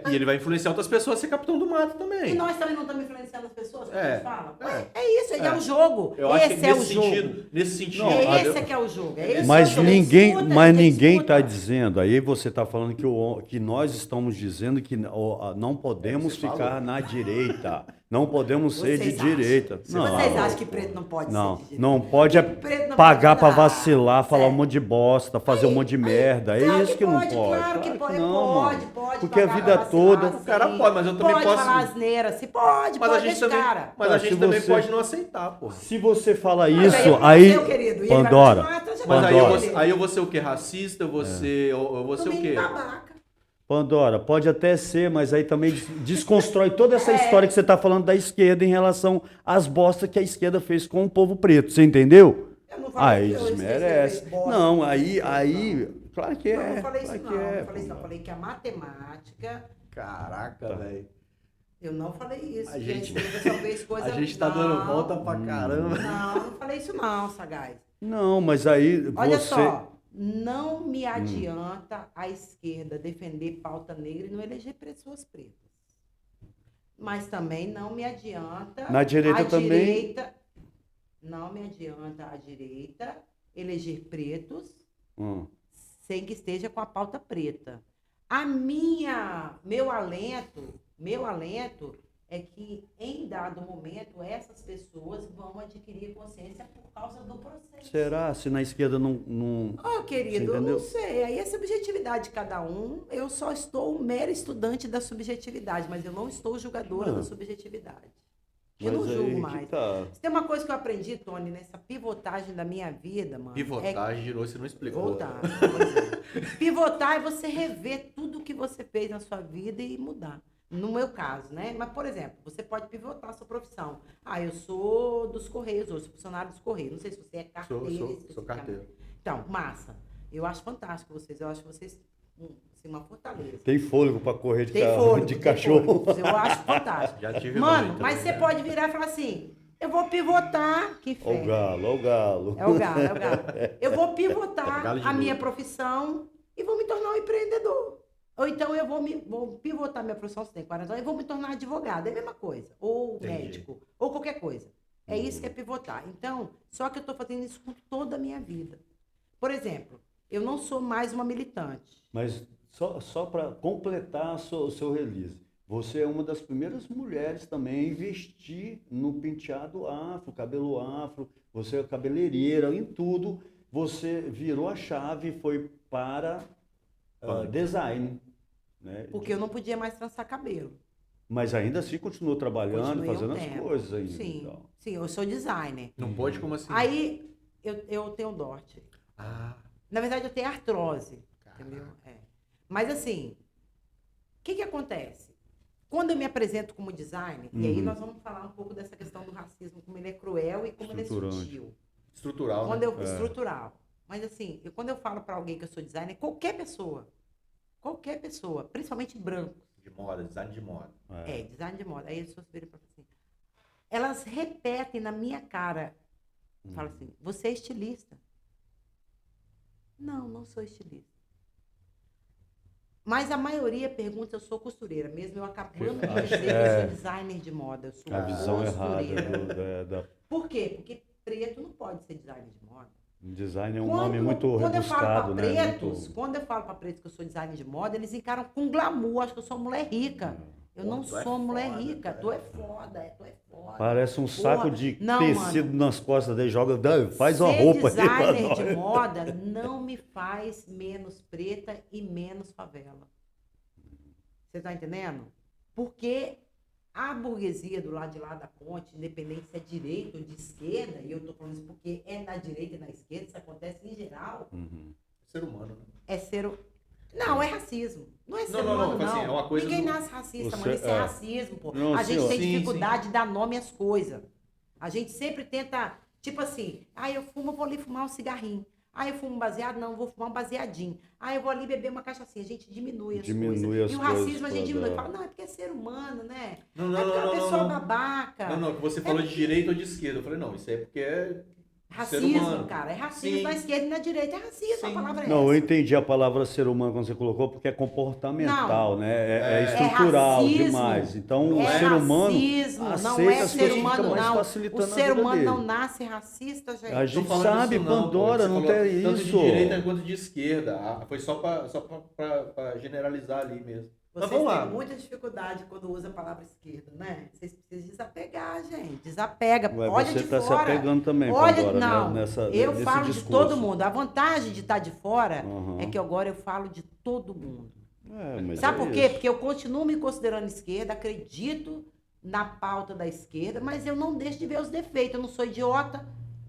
E ele vai influenciar outras pessoas a ser capitão do mato E também. nós também não estamos influenciando as pessoas, como É. a gente fala. É. É isso, é o jogo. Eu acho que Esse é o nesse jogo. sentido, Não, Esse é que é o jogo. É esse Mas é o jogo. ninguém, Disputa, mas é ninguém disputa. está dizendo. Aí você está falando que nós estamos dizendo que não podemos Você ficar falou. na direita. Não podemos ser de Vocês acham? direita. Vocês acham que preto não pode Não, ser de direita? não pode Preto não pagar pode para dar. vacilar, falar um Sério. monte de bosta, fazer um monte de merda. É Claro isso que não pode. Claro que pode, não, mano. pode. Porque a pagar vida pra toda. vacilar, O cara sim. pode, mas eu também pode posso- falar asneira, se pode, Mas a pode gente esse também, cara. mas a gente Se também você- pode não aceitar, porra. Se você fala Mas isso, aí, aí. meu querido, e ele vai Pandora. continuar trajetória Mas Pandora. aí eu vou ser o quê? Racista? Eu vou ser o Domingo quê? babaca. Pandora, pode até ser, mas aí também desconstrói toda essa história que você está falando da esquerda em relação às bostas que a esquerda fez com o povo preto. Você entendeu? Eu não falei Aí que eu desmerece. esqueci, bosta, Não, aí, claro que é. Não, não falei isso claro não. que é. Não falei isso não. Falei que a matemática... Caraca, velho. Eu não falei isso. A gente- o pessoal fez coisa... A gente tá dando Não, volta pra caramba. Não falei isso não, Sagaz. Não, mas aí Olha você. só, não me adianta a esquerda defender pauta negra e não eleger pessoas pretas. Mas também não me adianta Na direita a também. direita, não me adianta a direita eleger pretos sem que esteja com a pauta preta. Meu alento é que em dado momento essas pessoas vão adquirir consciência por causa do processo. Será? Se na esquerda não. Oh, querido, Você eu entendeu? não sei. Aí é subjetividade de cada um. Eu só estou mera estudante da subjetividade, mas eu não estou julgadora Não. da subjetividade. Eu não Mas aí julgo que mais. tá. Se tem uma coisa que eu aprendi, Tony, nessa pivotagem da minha vida, mano. Pivotagem, de novo, você não É explicou. voltar. Pois é. Pivotar é você rever tudo que você fez na sua vida e mudar. No meu caso, né? Mas, por exemplo, você pode pivotar a sua profissão. Ah, eu sou dos Correios hoje, sou funcionário dos Correios. Não sei se você é carteiro. Sou especificamente. carteiro. Então, massa. Eu acho fantástico vocês. Eu acho vocês assim, uma fortaleza. Tem fôlego para correr Tem fôlego, de tem cachorro. fôlego. Eu acho fantástico. Já tive Mano, muito mas também. você pode virar e falar assim, eu vou pivotar. Que Ó o fé. galo, ó o galo. É o galo, é o galo. Eu vou É pivotar galo de a minha novo. profissão e vou me tornar um empreendedor. Ou então eu vou pivotar minha profissão, se tem 40 anos, e vou me tornar advogada. É a mesma coisa. Ou Entendi. médico, ou qualquer coisa. É isso que é pivotar. Então, só que eu estou fazendo isso com toda a minha vida. Por exemplo, eu não sou mais uma militante. Mas só para completar o seu release, você é uma das primeiras mulheres também a investir no penteado afro, cabelo afro, você é cabeleireira, em tudo. Você virou a chave e foi para design, né? Porque eu não podia mais trançar cabelo. Mas ainda assim continuou trabalhando, Continuei um fazendo as tempo. coisas ainda. Sim, Então. sim, eu sou designer. Não pode como assim? Aí eu tenho DORT. Ah, Na verdade, eu tenho artrose. Caraca. Entendeu? É. Mas assim, o que acontece? Quando eu me apresento como designer, e aí nós vamos falar um pouco dessa questão do racismo, como ele é cruel e como ele é Estruturante. sutil. estrutural, Quando né? eu, estrutural. Mas assim, quando eu falo para alguém que eu sou designer, qualquer pessoa, principalmente branco, De moda, design de moda. design de moda, aí as pessoas viram para assim, elas repetem na minha cara, falam assim, você é estilista? Não, não sou estilista. Mas a maioria pergunta se eu sou costureira, mesmo eu acabando de dizer que eu sou designer de moda, eu sou A visão costureira. errada da Por quê? Porque preto não pode ser designer de moda. design é um nome muito quando eu falo rebuscado, para né? pretos, Muito... quando eu falo para pretos que eu sou designer de moda, eles encaram com glamour, acho que eu sou uma mulher rica. Eu Pô, não tu é sou mulher foda, rica, tu tu é é foda, tu é foda. Parece um saco de Não, tecido mano. nas costas dele, joga, faz uma Ser roupa aí pra designer nós. de moda não me faz menos preta e menos favela. Você tá entendendo? Porque a burguesia do lado de lá da ponte, independente se é direita ou de esquerda, e eu tô falando isso porque é na direita e na esquerda, isso acontece em geral, Ser humano, né? é ser... Não, é racismo. Não é ser Não, humano, não. assim, é uma coisa Ninguém do- nasce racista, Você- mano. Isso é racismo, pô. Não, A gente senhor. tem Sim, dificuldade de dar nome às coisas. A gente sempre tenta, tipo assim, eu fumo, eu vou ali fumar um cigarrinho. Eu fumo um baseado? Não, eu vou fumar um baseadinho. Eu vou ali beber uma cachaçinha. A gente diminui as Diminui coisas. as E o coisas racismo a gente pra diminui. dar. Fala, não, é porque é ser humano, né? Não, é porque é uma pessoa não. babaca. Não, que você falou de direita ou de esquerda. Eu falei, não, isso aí é porque é ser Racismo, humano. cara. É racismo Sim. na esquerda e na direita. É racismo, Sim. a palavra é Não, eu essa. entendi a palavra ser humano quando você colocou, porque é comportamental, Não. né? É É estrutural racismo. demais. Então, Não o É ser humano racismo, não aceita é as ser coisas que humano, ficam mais não. facilitando O a ser vida humano dele. não nasce racista, gente. A Tô gente falando sabe, disso não, Pandora, pô. Você não falou tem tanto isso. de direita quanto de esquerda. Foi só pra generalizar ali mesmo. Mas Vocês vamos têm lá. muita dificuldade quando usa a palavra esquerda, né? Vocês precisam desapegar, gente. Desapega. Ué, Olha você de está se fora. apegando também, Olha, Pandora, não. Eu nesse falo discurso. de todo mundo. A vantagem de estar de fora Uhum. é que agora eu falo de todo mundo. Mas Sabe é por quê? isso. Porque eu continuo me considerando esquerda, acredito na pauta da esquerda, mas eu não deixo de ver os defeitos. Eu não sou idiota,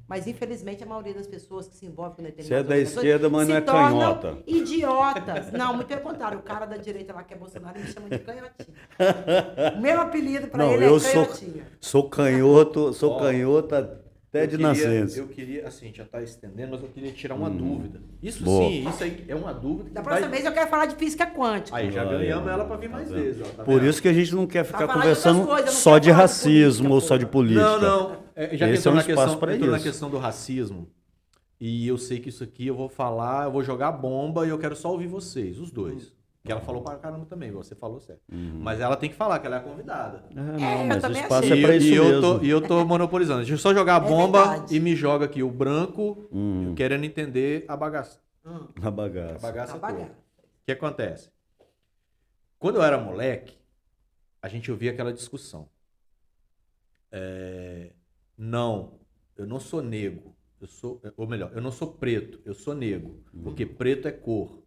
mas infelizmente a maioria das pessoas que se envolvem com determinadas Você é da organizações esquerda, mas se não é tornam canhota. idiotas. Não, muito pelo contrário. O cara da direita lá que é Bolsonaro me chama de canhotinha. O meu apelido para Não, ele eu é canhotinha. sou canhoto, sou Ó, canhota até de nascença. Eu queria, assim, já tá estendendo, mas eu queria tirar uma dúvida. Isso Boa. sim, isso aí é uma dúvida que Da próxima vez eu quero falar de física quântica. Aí já Olha, ganhamos ela pra vir mais tá vendo? vezes. Ó, tá Por vendo? isso que a gente não quer ficar falar de conversando outras coisas, eu não só quero de falar de racismo política, ou só de porra. política. Não. Já que Esse é um entrou, espaço pra entrou na isso. questão do racismo, e eu sei que isso aqui eu vou falar, eu vou jogar bomba e eu quero só ouvir vocês, os dois. Que ela falou pra caramba também, você falou certo. Mas ela tem que falar, que ela é a convidada. Não, eu mas o também espaço achei. é pra isso mesmo. E eu tô monopolizando. Deixa eu só jogar a bomba verdade. e me joga aqui o branco, eu querendo entender a bagaça. Na A bagaça. bagaça Tá toda. bagaça. O que acontece? Quando eu era moleque, a gente ouvia aquela discussão. Não, eu não sou negro. Ou melhor, eu não sou preto, eu sou negro. Porque preto é cor.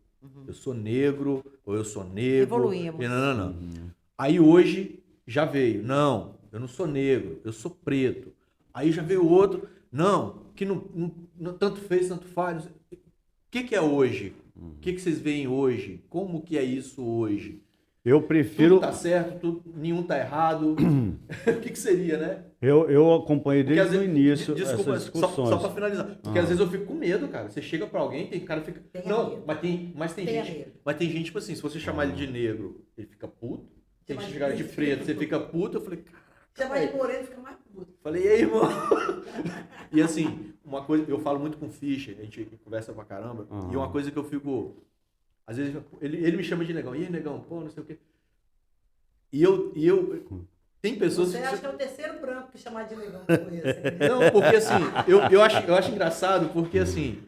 Eu sou negro, ou eu sou negro. Evoluímos. E não. Aí hoje já veio, não, eu não sou negro, eu sou preto. Aí já veio outro, não, que não tanto fez, tanto faz. Não sei. O que é hoje? O que vocês veem hoje? Como que é isso hoje? Eu prefiro. Tudo tá certo, nenhum tá errado. O que seria, né? Eu acompanhei Porque, desde às o vezes- início desculpa, essas discussões. só pra finalizar. Porque às vezes eu fico com medo, cara. Você chega pra alguém, tem cara fica. Tenha não, medo. mas tem Tenha gente. medo. Mas tem gente, tipo assim, se você chamar ele de negro, ele fica puto. Se Chama você de chegar de preto, preto, você fica fica puto. Eu falei, caraca. Chama de moreno fica mais puto. Falei, e aí, irmão? E assim, uma coisa, eu falo muito com o Fischer, a gente conversa pra caramba, e uma coisa que eu fico Às vezes ele me chama de negão. E aí, negão? Pô, não sei o quê. E eu tem pessoas Você que... acha que é o terceiro branco que chamar de negão que eu conheço. Não, porque assim, eu acho engraçado, porque assim,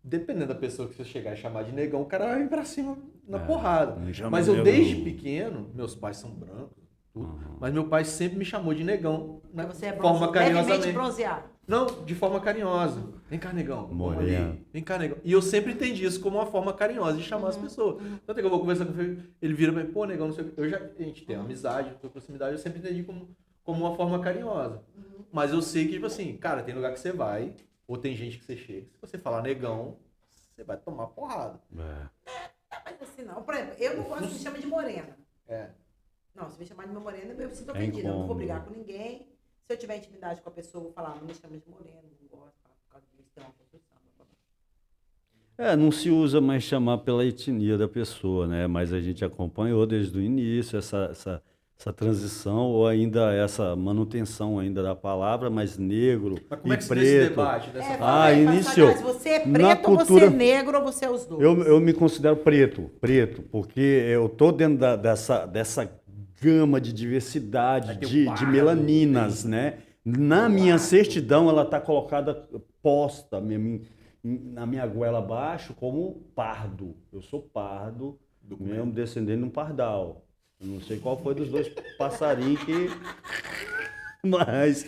dependendo da pessoa que você chegar e chamar de negão, o cara vai vir pra cima na porrada. Mas eu, desde pequeno, meus pais são brancos, tudo, mas meu pai sempre me chamou de negão, na Você é forma levemente carinhosamente. bronzeado. Não, de forma carinhosa. Vem cá, negão. Vamos Moreno. ali. Vem cá, negão. E eu sempre entendi isso como uma forma carinhosa de chamar as pessoas. Tanto é que eu vou conversar com ele vira pra mim, pô, negão, não sei o quê. A gente tem uma amizade, tem proximidade, eu sempre entendi como uma forma carinhosa. Mas eu sei que, tipo assim, cara, tem lugar que você vai, ou tem gente que você chega, se você falar negão, você vai tomar porrada. Mas assim, não. Por exemplo, eu não gosto que me chama de morena. É. Não, se me chamar de morena, eu me sinto ofendida. Eu não vou brigar com ninguém. Se eu tiver intimidade com a pessoa, eu vou falar, não me chama de morena, não gosto, por causa disso, tem uma construção. Não se usa mais chamar pela etnia da pessoa, né? Mas a gente acompanhou desde o início essa transição, ou ainda essa manutenção ainda da palavra, mas negro Mas como e é que se deu esse preto. debate? Dessa fala aí, iniciou. Se você é Na preto ou você cultura- é negro ou você é os dois? Eu me considero preto, porque eu tô dentro dessa gama de diversidade, Aí tem de pardo, melaninas, né? Na minha certidão, ela está colocada, posta na minha goela abaixo como pardo. Eu sou pardo, mesmo descendendo de um pardal. Eu não sei qual foi dos dois passarinhos que... Mas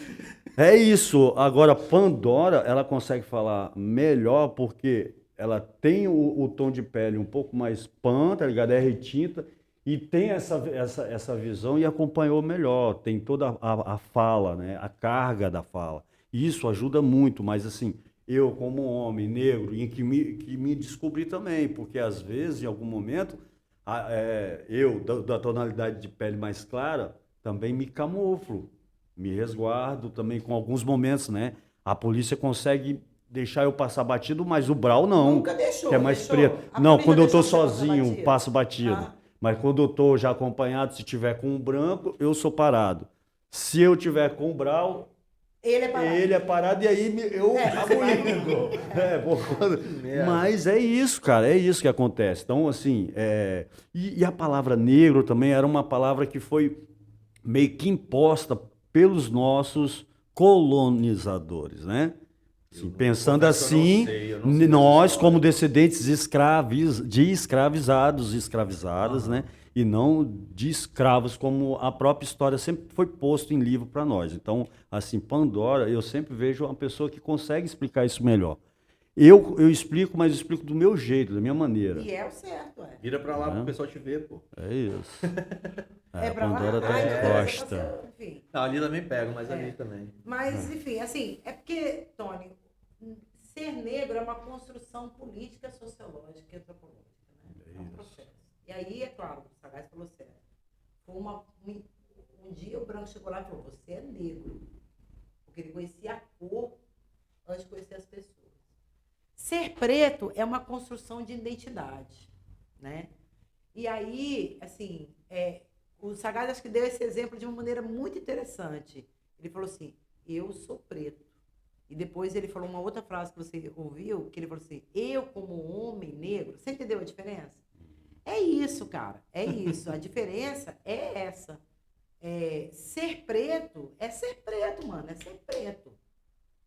é isso. Agora, Pandora, ela consegue falar melhor porque ela tem o tom de pele um pouco mais pan, tá ligado? É retinta e tem essa visão e acompanhou melhor. Tem toda a fala, né? A carga da fala. Isso ajuda muito, mas assim, eu como homem negro, e que me descobri também, porque às vezes, em algum momento, eu, da tonalidade de pele mais clara, também me camuflo. Me resguardo também com alguns momentos, né? A polícia consegue deixar eu passar batido, mas o Brau não. Nunca deixou, que é mais deixou? preto. A Não, polícia quando eu tô deixou você passar sozinho, batido? passo batido. Ah. Mas quando eu tô já acompanhado, se tiver com um branco, eu sou parado. Se eu tiver com o Brau, Ele é parado. e aí eu acabo indo. Mas é isso, cara, é isso que acontece. Então, assim, e a palavra negro também era uma palavra que foi meio que imposta pelos nossos colonizadores, né? Assim, pensando assim, nós como descendentes de escravizados e escravizadas, né? E não de escravos, como a própria história sempre foi posto em livro para nós. Então, assim, Pandora, eu sempre vejo uma pessoa que consegue explicar isso melhor. Eu explico, mas eu explico do meu jeito, da minha maneira. E é o certo, é. Vira pra lá pro pessoal te ver, pô. É isso. É A pra lá? Pandora tá Ai, de meu Deus, costa. enfim. Não, ali também pega, mas ali também. Mas, enfim, assim, é porque, Tony, ser negro é uma construção política, sociológica e antropológica, né? É um processo. E aí, é claro, o Sagaz falou certo. Foi um dia o branco chegou lá e falou, você é negro. Porque ele conhecia a cor antes de conhecer as pessoas. Ser preto é uma construção de identidade, né? E aí, assim, o Sagaz acho que deu esse exemplo de uma maneira muito interessante. Ele falou assim, eu sou preto. E depois ele falou uma outra frase que você ouviu, que ele falou assim, eu como homem negro, você entendeu a diferença? É isso, cara, é isso. A diferença é essa. Ser preto é ser preto, mano, é ser preto.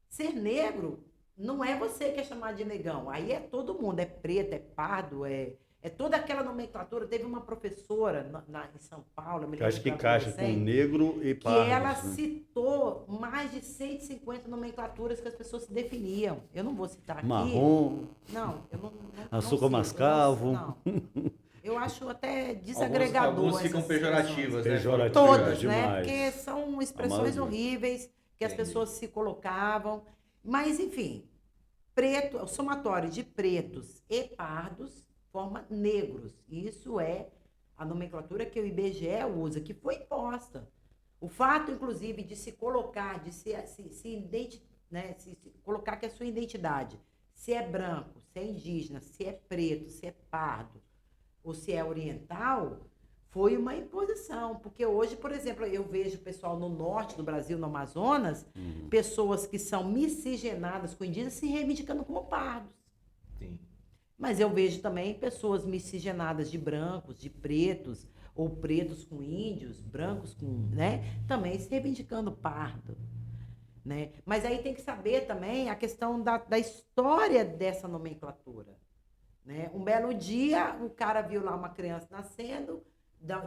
Ser negro não é você que é chamado de negão, aí é todo mundo, é preto, é pardo, é toda aquela nomenclatura. Teve uma professora em São Paulo, Eu acho que encaixa com negro e que pardos, ela né? citou mais de 150 nomenclaturas que as pessoas se definiam. Eu não vou citar aqui. Marrom. Não, eu não Açúcar cito, mascavo. Não. Eu acho até desagregador. Alguns ficam essas pejorativas, né? Pejorativas. Todas, demais. né? Porque são expressões maioria. horríveis que as pessoas se colocavam. Mas, enfim, preto, o somatório de pretos e pardos forma negros. Isso é a nomenclatura que o IBGE usa, que foi imposta. O fato, inclusive, de se colocar, de se colocar que a sua identidade, se é branco, se é indígena, se é preto, se é pardo ou se é oriental, foi uma imposição. Porque hoje, por exemplo, eu vejo pessoal no norte do Brasil, no Amazonas, pessoas que são miscigenadas com indígenas se reivindicando como pardos. Sim. Mas eu vejo também pessoas miscigenadas de brancos, de pretos, ou pretos com índios, brancos com, né? Também se reivindicando pardo, né? Mas aí tem que saber também a questão da história dessa nomenclatura, né? Um belo dia, o cara viu lá uma criança nascendo,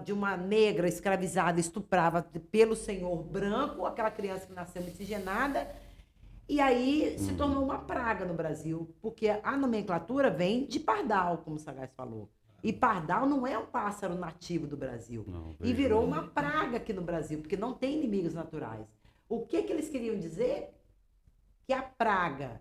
de uma negra escravizada, estuprada pelo senhor branco, aquela criança que nasceu miscigenada, e aí se tornou uma praga no Brasil, porque a nomenclatura vem de pardal, como o Sagaz falou. E pardal não é um pássaro nativo do Brasil. Não, E virou uma praga aqui no Brasil, porque não tem inimigos naturais. O que eles queriam dizer? Que a praga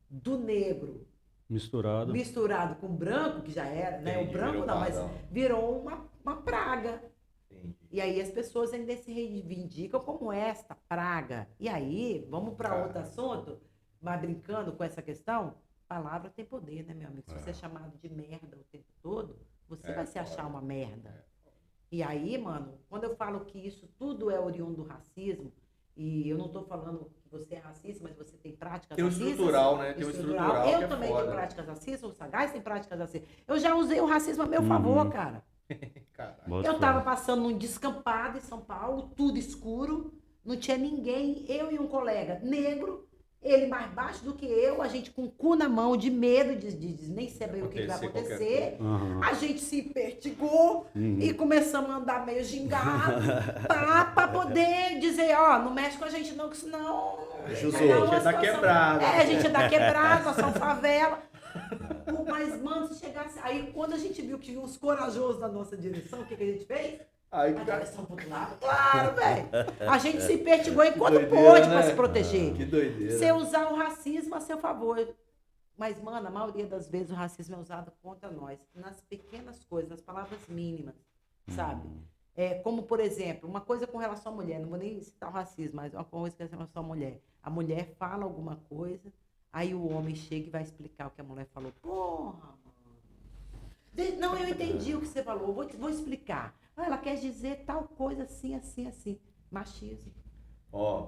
do negro Misturado. misturado com o branco, que já era, né? Entendi, O branco virou não, mas pardal. virou uma praga. Entendi. E aí as pessoas ainda se reivindicam como esta praga. E aí, vamos para outro assunto, mas brincando com essa questão, palavra tem poder, né, meu amigo? Se você é chamado de merda o tempo todo, você vai se achar uma merda. E aí, mano, quando eu falo que isso tudo é oriundo do racismo, e eu não estou falando que você é racista, mas você tem práticas Tem o racistas. estrutural, né? Tem o estrutural que Eu é também foda. tenho práticas racistas, o Sagaz tem práticas racistas. Eu já usei o racismo a meu favor, cara. Caralho. Bota Eu fé. tava passando num descampado em São Paulo, tudo escuro, não tinha ninguém, eu e um colega negro, ele mais baixo do que eu, a gente com o cu na mão, de medo de nem saber o que vai Acontecer qualquer acontecer. Aham. A gente se pertigou e começamos a andar meio gingado pra poder dizer, ó, não mexe com a gente não, que senão... Jusou. vai dar uma A gente tá situação- quebrado. É, a gente é da quebrada, nós somos favela. Mas, mano, se chegasse... Aí, quando a gente viu que tinha uns corajosos na nossa direção, o que a gente fez? Aí, Atravessamos pro outro lado? Claro, velho. A gente se pertigou enquanto doideira, pôde né? pra se proteger. que doideira. Você usar o racismo a seu favor. Mas, mano, a maioria das vezes o racismo é usado contra nós. Nas pequenas coisas, nas palavras mínimas, sabe? É, como, por exemplo, uma coisa com relação à mulher. Não vou nem citar o racismo, mas uma coisa com relação à mulher. A mulher fala alguma coisa, aí o homem chega e vai explicar o que a mulher falou. Porra, mano. Não, eu entendi o que você falou. Vou explicar. Ah, ela quer dizer tal coisa assim, assim, assim. Machismo. Ó,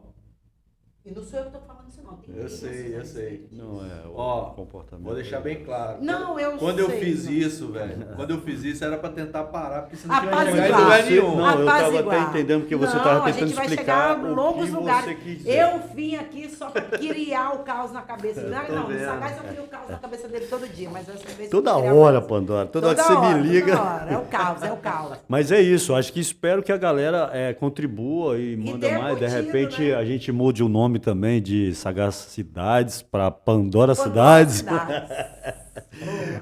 E não sou eu que tô falando isso, não. Tem eu sei, eu sei. Não é o Ó, comportamento. vou deixar bem claro. Não, eu Quando eu sei, fiz não. isso, velho, quando eu fiz isso era pra tentar parar, porque senão Apaziguar. tinha chegar em lugar nenhum. Não, eu tava até Apaziguar. entendendo que você Não, tava a tentando gente vai explicar chegar a o longos que lugares. você quis dizer. Eu vim aqui só pra criar o caos na cabeça. Não, tô não, no vendo. Sagaz eu crio o caos na cabeça dele todo dia, mas essa vez... Toda eu vou criar hora, mais. Pandora. Toda hora que você me liga. Toda hora. É o caos, é o caos. Mas é isso, acho que espero que a galera contribua e manda tenha mais. De curtido, repente né? a gente mude o nome também de Sagacidades para Pandora Pandora Cidades. Cidades.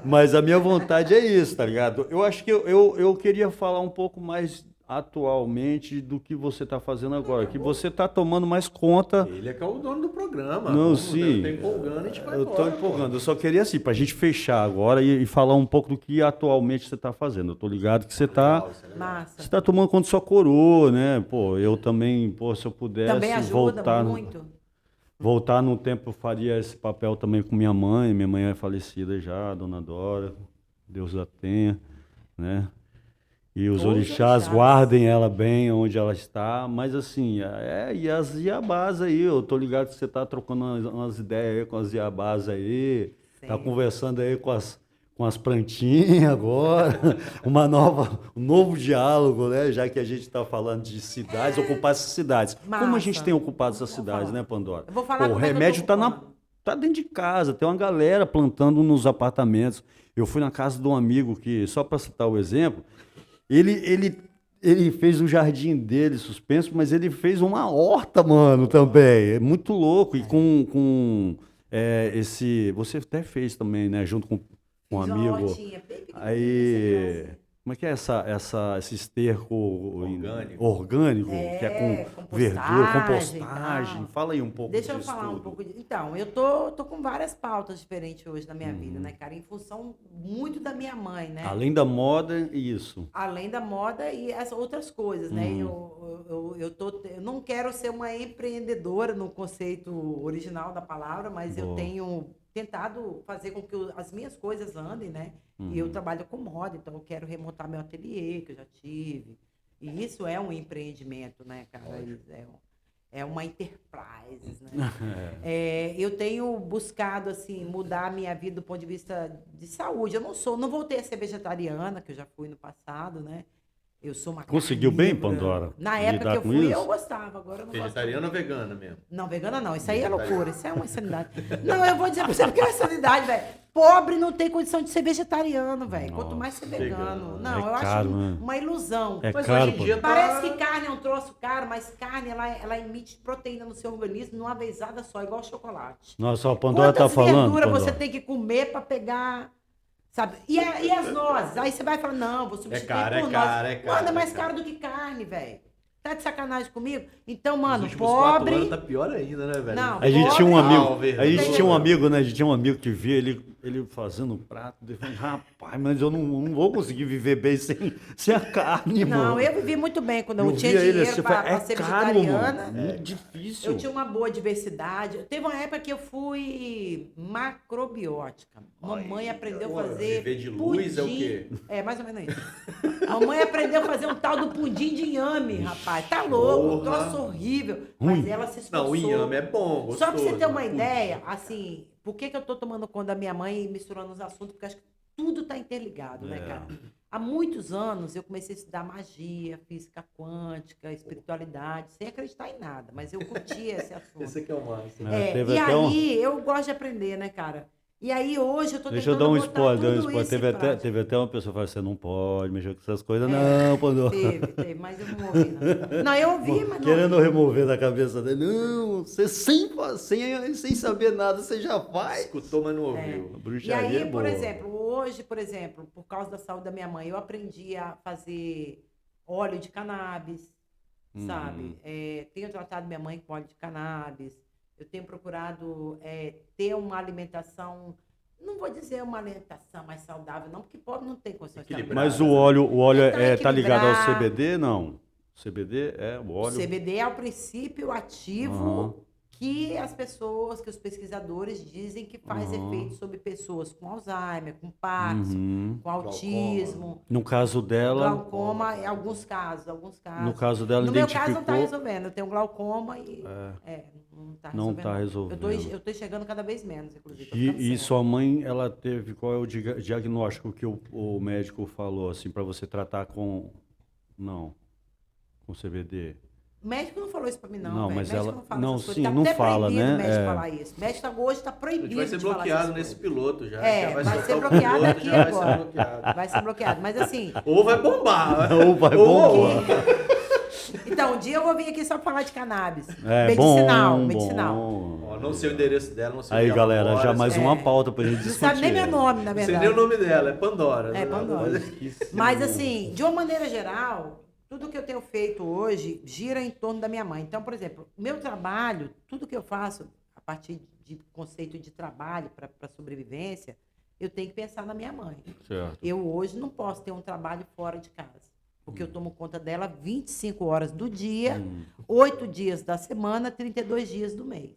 Mas a minha vontade é isso, tá ligado? Eu acho que eu queria falar um pouco mais atualmente do que você está fazendo agora, que você está tomando mais conta. Ele é que é o dono do programa. Não, Vamos, sim. Eu tô empolgando, a gente vai Eu embora, estou empolgando. pô. Eu só queria, assim, para a gente fechar agora e falar um pouco do que atualmente você está fazendo. Eu tô ligado que você está Legal, isso é legal. Massa. você tá tomando conta de sua coroa, né? Pô, eu também, pô, se eu pudesse Também ajuda voltar, muito. voltar no tempo, eu faria esse papel também com minha mãe. Minha mãe é falecida já, Dona Dora. Deus a tenha, né? E os Os orixás orixás. guardem ela bem onde ela está, mas assim, e as iabás aí, eu tô ligado que você tá trocando umas ideias aí com as iabás aí, tá Sim. conversando aí com as plantinhas agora, um novo diálogo, né? Já que a gente está falando de cidades, ocupar essas cidades. Como a Massa. gente tem ocupado essas Vou cidades, falar. né, Pandora? Eu vou falar Pô, o como é que eu tô remédio tá ocupando. tá dentro de casa, tem uma galera plantando nos apartamentos. Eu fui na casa de um amigo que, só para citar o exemplo, ele fez o jardim dele suspenso, mas ele fez uma horta, mano, também. É muito louco. E com esse. Você até fez também, né? Junto com um Fiz uma amigo. hortinha bem pequenininha, Aí. sem Como é que é esse esterco Orgânico. que é com compostagem verdura, e compostagem? tal. Fala aí um pouco Deixa eu disso falar um tudo. pouco. Então, eu tô com várias pautas diferentes hoje na minha vida, né, cara? Em função muito da minha mãe, né? Além da moda, isso. Além da moda e as outras coisas, né? Eu não quero ser uma empreendedora no conceito original da palavra, mas eu Boa. tenho tentado fazer com que as minhas coisas andem, né? E eu trabalho com moda, então eu quero remontar meu ateliê, que eu já tive. E isso é um empreendimento, né, cara? É uma enterprise, né? Eu tenho buscado, assim, mudar a minha vida do ponto de vista de saúde. Eu não voltei a ser vegetariana, que eu já fui no passado, né? Eu sou uma Conseguiu bem, carnívora. Pandora? Na época lidar que eu com fui, isso? eu gostava. Agora eu não gosto. Vegetariana ou vegana mesmo? Não, vegana não. Isso aí é loucura. Isso é uma insanidade. Não, eu vou dizer pra você porque é uma insanidade, velho. Pobre não tem condição de ser vegetariano, velho. Quanto mais ser vegano. Não, eu caro, acho né? uma ilusão. É Mas caro, hoje em dia pô. Parece que carne é um troço caro, mas carne, ela emite proteína no seu organismo numa vezada só, igual chocolate. Nossa, a Pandora Quantas tá falando, verduras Pandora. você tem que comer pra pegar, sabe? E as nozes? Aí você vai falar, não, vou substituir caro, por é nozes. caro, é caro, Mano, é é mais caro. caro do que carne, velho. Tá de sacanagem comigo? Então, Nos mano, últimos 4 pobre... anos tá pior ainda, né, velho? Não, A gente tinha um pobre- amigo, verdura. a gente Tem tinha um razão. amigo, né? A gente tinha um amigo que via ele fazendo um prato, ele falou, rapaz, mas eu não vou conseguir viver bem sem a carne, mano. Não, eu vivi muito bem quando eu Eu tinha via ele dinheiro assim, pra, falei, pra ser caro, vegetariana. mano, muito difícil. Eu tinha uma boa diversidade. Teve uma época que eu fui macrobiótica. Mamãe aprendeu a fazer. viver de luz é o pudim. quê? É, mais ou menos isso. Mamãe aprendeu a fazer um tal do pudim de inhame, rapaz. Tá louco, um troço horrível. Mas ela se esforçou. Não, o inhame é bom, gostoso. Só pra você ter uma mas ideia, assim, por que eu tô tomando conta da minha mãe e misturando os assuntos? Porque acho que tudo tá interligado, né, cara? Há muitos anos eu comecei a estudar magia, física quântica, espiritualidade, sem acreditar em nada, mas eu curtia esse assunto. Esse aqui é o máximo. Teve E até aí, eu gosto de aprender, né, cara? E aí, hoje, eu tô Deixa eu tentando dar um botar spoiler, tudo isso em Teve prática. até uma pessoa que falou, você não pode mexer com essas coisas, não, Pandora. Teve, mas eu não ouvi, não. Não, eu ouvi, mas não Querendo ouvi. remover da cabeça dele, não, você sem saber nada, você já vai. Escutou, mas não ouviu. A E bruxaria aí, é por boa. exemplo, hoje, por causa da saúde da minha mãe, eu aprendi a fazer óleo de cannabis, sabe? Tenho tratado minha mãe com óleo de cannabis. Eu tenho procurado ter uma alimentação, não vou dizer uma alimentação mais saudável, não, porque pobre não tem condições de Equilibrado. Mas o óleo Tentar tá ligado ao equilibrar. CBD, não? CBD é o O óleo. CBD é o princípio ativo que que os pesquisadores dizem que faz efeito sobre pessoas com Alzheimer, com Parkinson, com autismo, No caso dela, glaucoma, em alguns casos. no caso dela No meu caso não está identificou. resolvendo. Eu tenho glaucoma e não está Não resolvendo. tá resolvendo. Eu tô enxergando cada vez menos, inclusive. tô E ficando cega. sua mãe, ela teve qual é o diagnóstico que o médico falou assim para você tratar com CBD? O médico não falou isso pra mim, não. Não, velho. mas O médico ela- não fala não, essas coisas. sim, Tá não até fala, proibido né? o médico É. falar isso. O médico hoje tá A gente proibido vai ser de falar bloqueado essas nesse coisas. piloto já. Vai soltar ser o bloqueado piloto, aqui já vai ser agora. bloqueado. Vai ser bloqueado. Mas assim, Ou vai bombar. Ou vai bombar. então, um dia eu vou vir aqui só pra falar de cannabis. É, medicinal, bom, medicinal. bom. Ó, não sei o endereço dela, não sei Aí, onde ela galera, mora, já mais sei- uma pauta pra gente Não discutir. sabe nem meu nome, na Não sei verdade. nem o nome dela, é Pandora. É, Pandora. Esqueci. Mas assim, de uma maneira geral, tudo que eu tenho feito hoje gira em torno da minha mãe. Então, por exemplo, meu trabalho, tudo que eu faço a partir de conceito de trabalho para sobrevivência, eu tenho que pensar na minha mãe. Certo. Eu hoje não posso ter um trabalho fora de casa, porque eu tomo conta dela 25 horas do dia, 8 dias da semana, 32 dias do mês.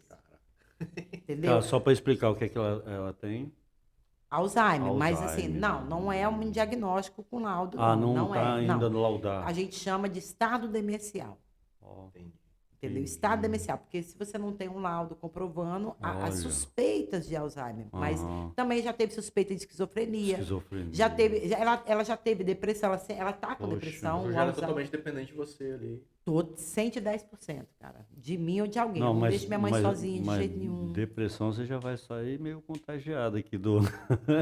Entendeu? Tá, só para explicar o que é que ela tem. Alzheimer, mas assim, Alzheimer. não é um diagnóstico com laudo. Não tá é, ainda não. no laudar. A gente chama de estado demencial. Ó, Entendeu? Estado demencial, porque se você não tem um laudo comprovando, há Olha. suspeitas de Alzheimer, mas Aham. também já teve suspeita de esquizofrenia, Esquizofrenia. ela já teve depressão, ela tá com Poxa, depressão, Eu o já era Alzheimer, totalmente dependente de você ali. 110%, cara, de mim ou de alguém, Não, eu não mas, deixo minha mãe mas- sozinha de mas jeito nenhum. depressão você já vai sair meio contagiado aqui do,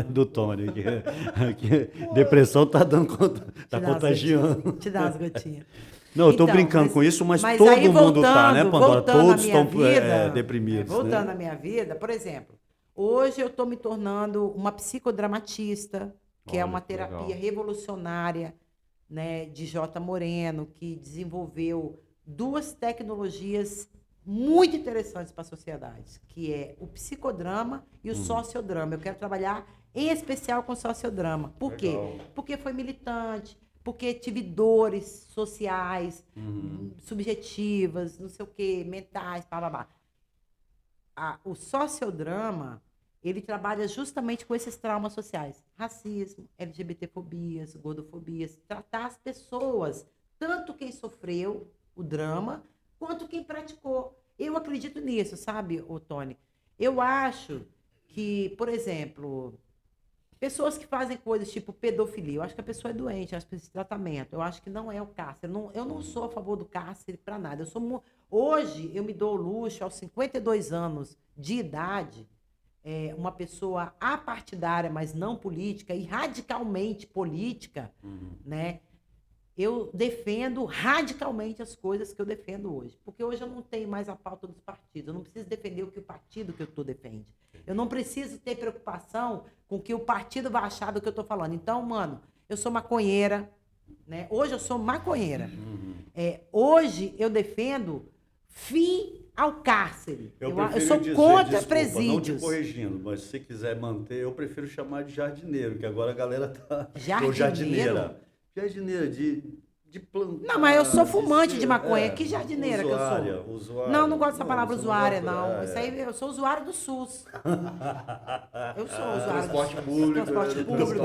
do Tony. Que depressão tá dando tá Te dá umas contagiando. gotinhas, Te dá umas gotinhas. Não, eu tô Então, brincando com isso, mas aí, todo mundo tá, né, Pandora? voltando à Todos minha estão vida, deprimidos. voltando né? à minha vida, por exemplo, hoje eu estou me tornando uma psicodramatista, que é Olha, uma que terapia legal. revolucionária, né, de J. Moreno, que desenvolveu 2 tecnologias muito interessantes para a sociedade, que é o psicodrama e o sociodrama. Eu quero trabalhar em especial com sociodrama. Por quê? Legal. Porque foi militante, porque tive dores sociais, subjetivas, não sei o quê, mentais, blá. O sociodrama, ele trabalha justamente com esses traumas sociais. Racismo, LGBTfobias, gordofobias. Tratar as pessoas, tanto quem sofreu o drama, quanto quem praticou. Eu acredito nisso, sabe, ô Tony? Eu acho que, por exemplo, pessoas que fazem coisas tipo pedofilia, eu acho que a pessoa é doente, eu acho que precisa de tratamento. Eu acho que não é o cárcere. Eu não sou a favor do cárcere para nada. Hoje, eu me dou o luxo, aos 52 anos de idade, uma pessoa apartidária, mas não política, e radicalmente política, né? Eu defendo radicalmente as coisas que eu defendo hoje. Porque hoje eu não tenho mais a pauta dos partidos. Eu não preciso defender o que o partido que eu estou defende. Eu não preciso ter preocupação com o que o partido vai achar do que eu estou falando. Então, mano, eu sou maconheira, né? Hoje eu sou maconheira. Hoje eu defendo fim ao cárcere. Eu sou contra desculpa, presídios. não te corrigindo, mas se você quiser manter, eu prefiro chamar de jardineiro, que agora a galera tá... Jardineiro? Ou jardineira. Jardineira de plantar. Não, mas eu sou fumante de maconha. Que jardineira usuária, que eu sou? Usuária. Não gosto dessa palavra você usuária, gosta, não. Isso aí, eu sou usuário do SUS. Eu sou usuário Transporte do SUS. público, Transporte né? público.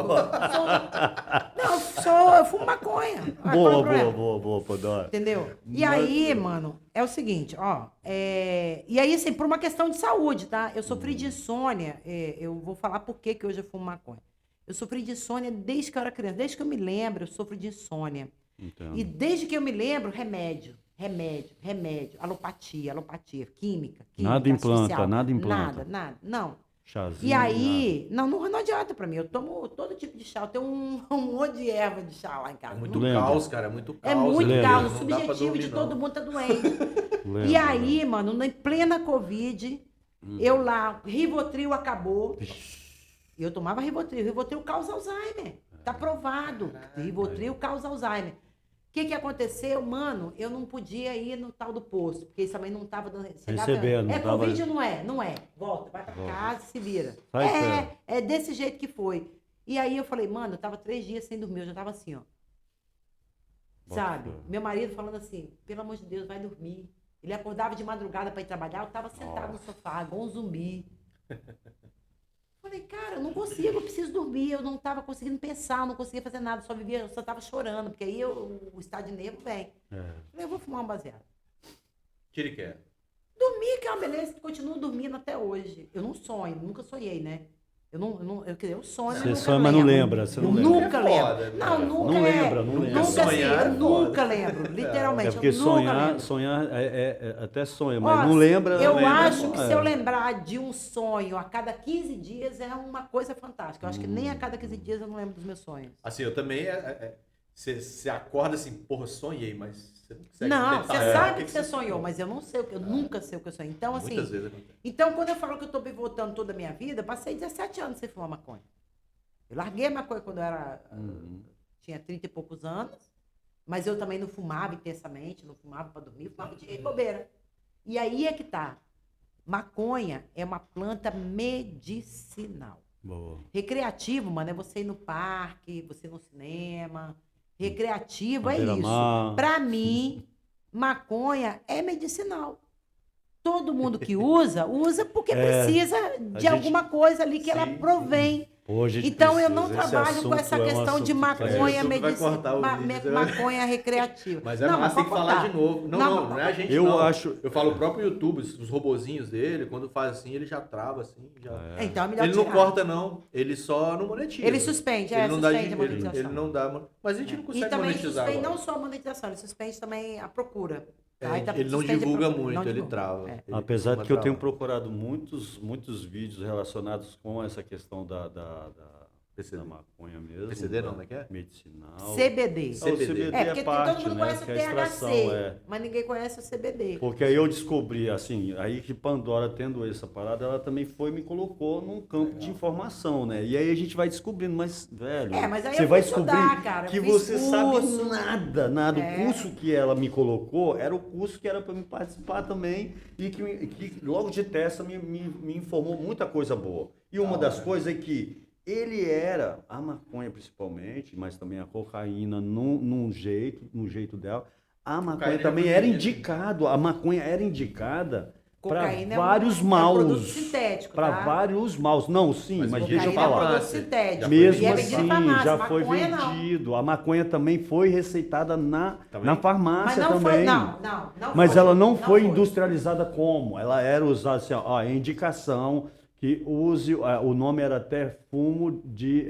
Eu fumo maconha. Qual é o problema? Boa, Podora. Entendeu? E aí, mano, é o seguinte, ó. E aí, assim, por uma questão de saúde, tá? Eu sofri de insônia. Eu vou falar por que hoje eu fumo maconha. Eu sofri de insônia desde que eu era criança. Desde que eu me lembro, eu sofro de insônia. Entendo. E desde que eu me lembro, remédio. Alopatia, química. Nada implanta, artificial. nada implanta. Nada, não. Chazinho. E aí, não adianta pra mim. Eu tomo todo tipo de chá. Eu tenho um monte de erva de chá lá em casa. É muito Lembra? caos, cara. É muito caos. É muito Lembra? caos. O Não dá pra subjetivo dormir, de não. todo mundo tá doente. Lembra, E aí, mano, em plena Covid, eu lá, Rivotril acabou. E eu tomava Rivotril. Rivotril causa Alzheimer. Tá provado. Rivotril causa Alzheimer. O que aconteceu? Mano, eu não podia ir no tal do posto, porque isso também não tava dando... Recebendo, não tava... Covid ou não é? Não é. Volta, vai pra casa e se vira. Sai, É desse jeito que foi. E aí eu falei, mano, eu tava 3 dias sem dormir, eu já tava assim, ó. Sabe? Meu marido falando assim, pelo amor de Deus, vai dormir. Ele acordava de madrugada pra ir trabalhar, eu tava sentado no sofá, igual um zumbi. Falei, cara, eu não consigo, eu preciso dormir. Eu não tava conseguindo pensar, eu não conseguia fazer nada, só vivia, eu só tava chorando, porque aí o estado de nervo vem. Falei, eu vou fumar um baseado. Tire que é. Dormir, que é uma beleza, continuo dormindo até hoje. Eu não sonho, nunca sonhei, né? Eu sonho, Você sonha, mas não lembra. Você não lembra. Nunca foda, lembro. cara. Não, nunca Não lembra, não lembra. Nunca assim, Sonhar eu é nunca foda. lembro, literalmente. É porque eu nunca lembro. sonhar até sonha, mas Ó, não lembra. Eu não lembra, acho que se eu lembrar de um sonho a cada 15 dias é uma coisa fantástica. Eu acho que nem a cada 15 dias eu não lembro dos meus sonhos. Assim, eu também... Você acorda assim, porra, sonhei, mas você não consegue Não, detalhar você o sabe que você sonhou, mas eu não sei, eu nunca sei o que eu sonhei. Então, assim, Muitas vezes acontece. então quando eu falo que eu tô pivotando toda a minha vida, eu passei 17 anos sem fumar maconha. Eu larguei a maconha quando eu era, tinha 30 e poucos anos, mas eu também não fumava intensamente, não fumava para dormir, fumava de bobeira. E aí é que tá. Maconha é uma planta medicinal. Boa. Recreativo, mano, é você ir no parque, você ir no cinema. Recreativo é Beira-mar. isso. Pra mim, maconha é medicinal. Todo mundo que usa porque precisa de gente- alguma coisa ali que ela Sim, provém. Pô, a gente Então eu precisa. não Esse trabalho com assunto essa é um questão de assunto maconha YouTube vai medicinal. cortar o vídeo, né? Maconha recreativa. Mas é Não, massa, tem que pode falar cortar. de novo. Não é a gente Eu não. acho- Eu falo o próprio YouTube, os robozinhos dele, quando faz assim, ele já trava assim. Já... Então é melhor Ele não tirar. corta, não. Ele só não monetiza. Ele suspende, ele não dá suspende a dinheiro, monetização. ele não dá. Mas a gente não E consegue também monetizar suspende agora. não só a monetização, ele suspende também a procura. É, Tá? Então, ele não suspende a divulga procura, muito, não ele divulga. trava. É. Ele Apesar de costuma que eu tenho travar. procurado muitos vídeos relacionados com essa questão da PCD. maconha mesmo. PCD não, como é que é? Medicinal. CBD. O CBD. CBD É, é porque parte, todo mundo né? conhece o Que é a THC, extração, mas ninguém conhece o CBD. Porque aí eu descobri, assim, aí que Pandora, tendo essa parada, ela também me colocou num campo de informação, né? E aí a gente vai descobrindo, mas, velho, Mas aí você eu vai fui descobrir estudar, cara, que eu fiz você sabe curso. nada. É. O curso que ela me colocou era o curso que era para me participar também e que logo de testa me informou muita coisa boa. E uma das coisas é que a maconha principalmente, mas também a cocaína no jeito dela, a maconha Cocaína também é era proibida. indicado, a maconha era indicada Cocaína é vários um maus. produto sintético, Para tá? vários maus. Não, sim, mas deixa eu Cocaína é um falar. produto sintético. Mesmo E é vendido em assim, farmácia, já foi maconha, não. vendido. A maconha também foi receitada na Mas farmácia não também. foi, não Mas foi. ela não foi industrializada como? Ela era usada assim, ó, indicação que use, o nome era até fumo de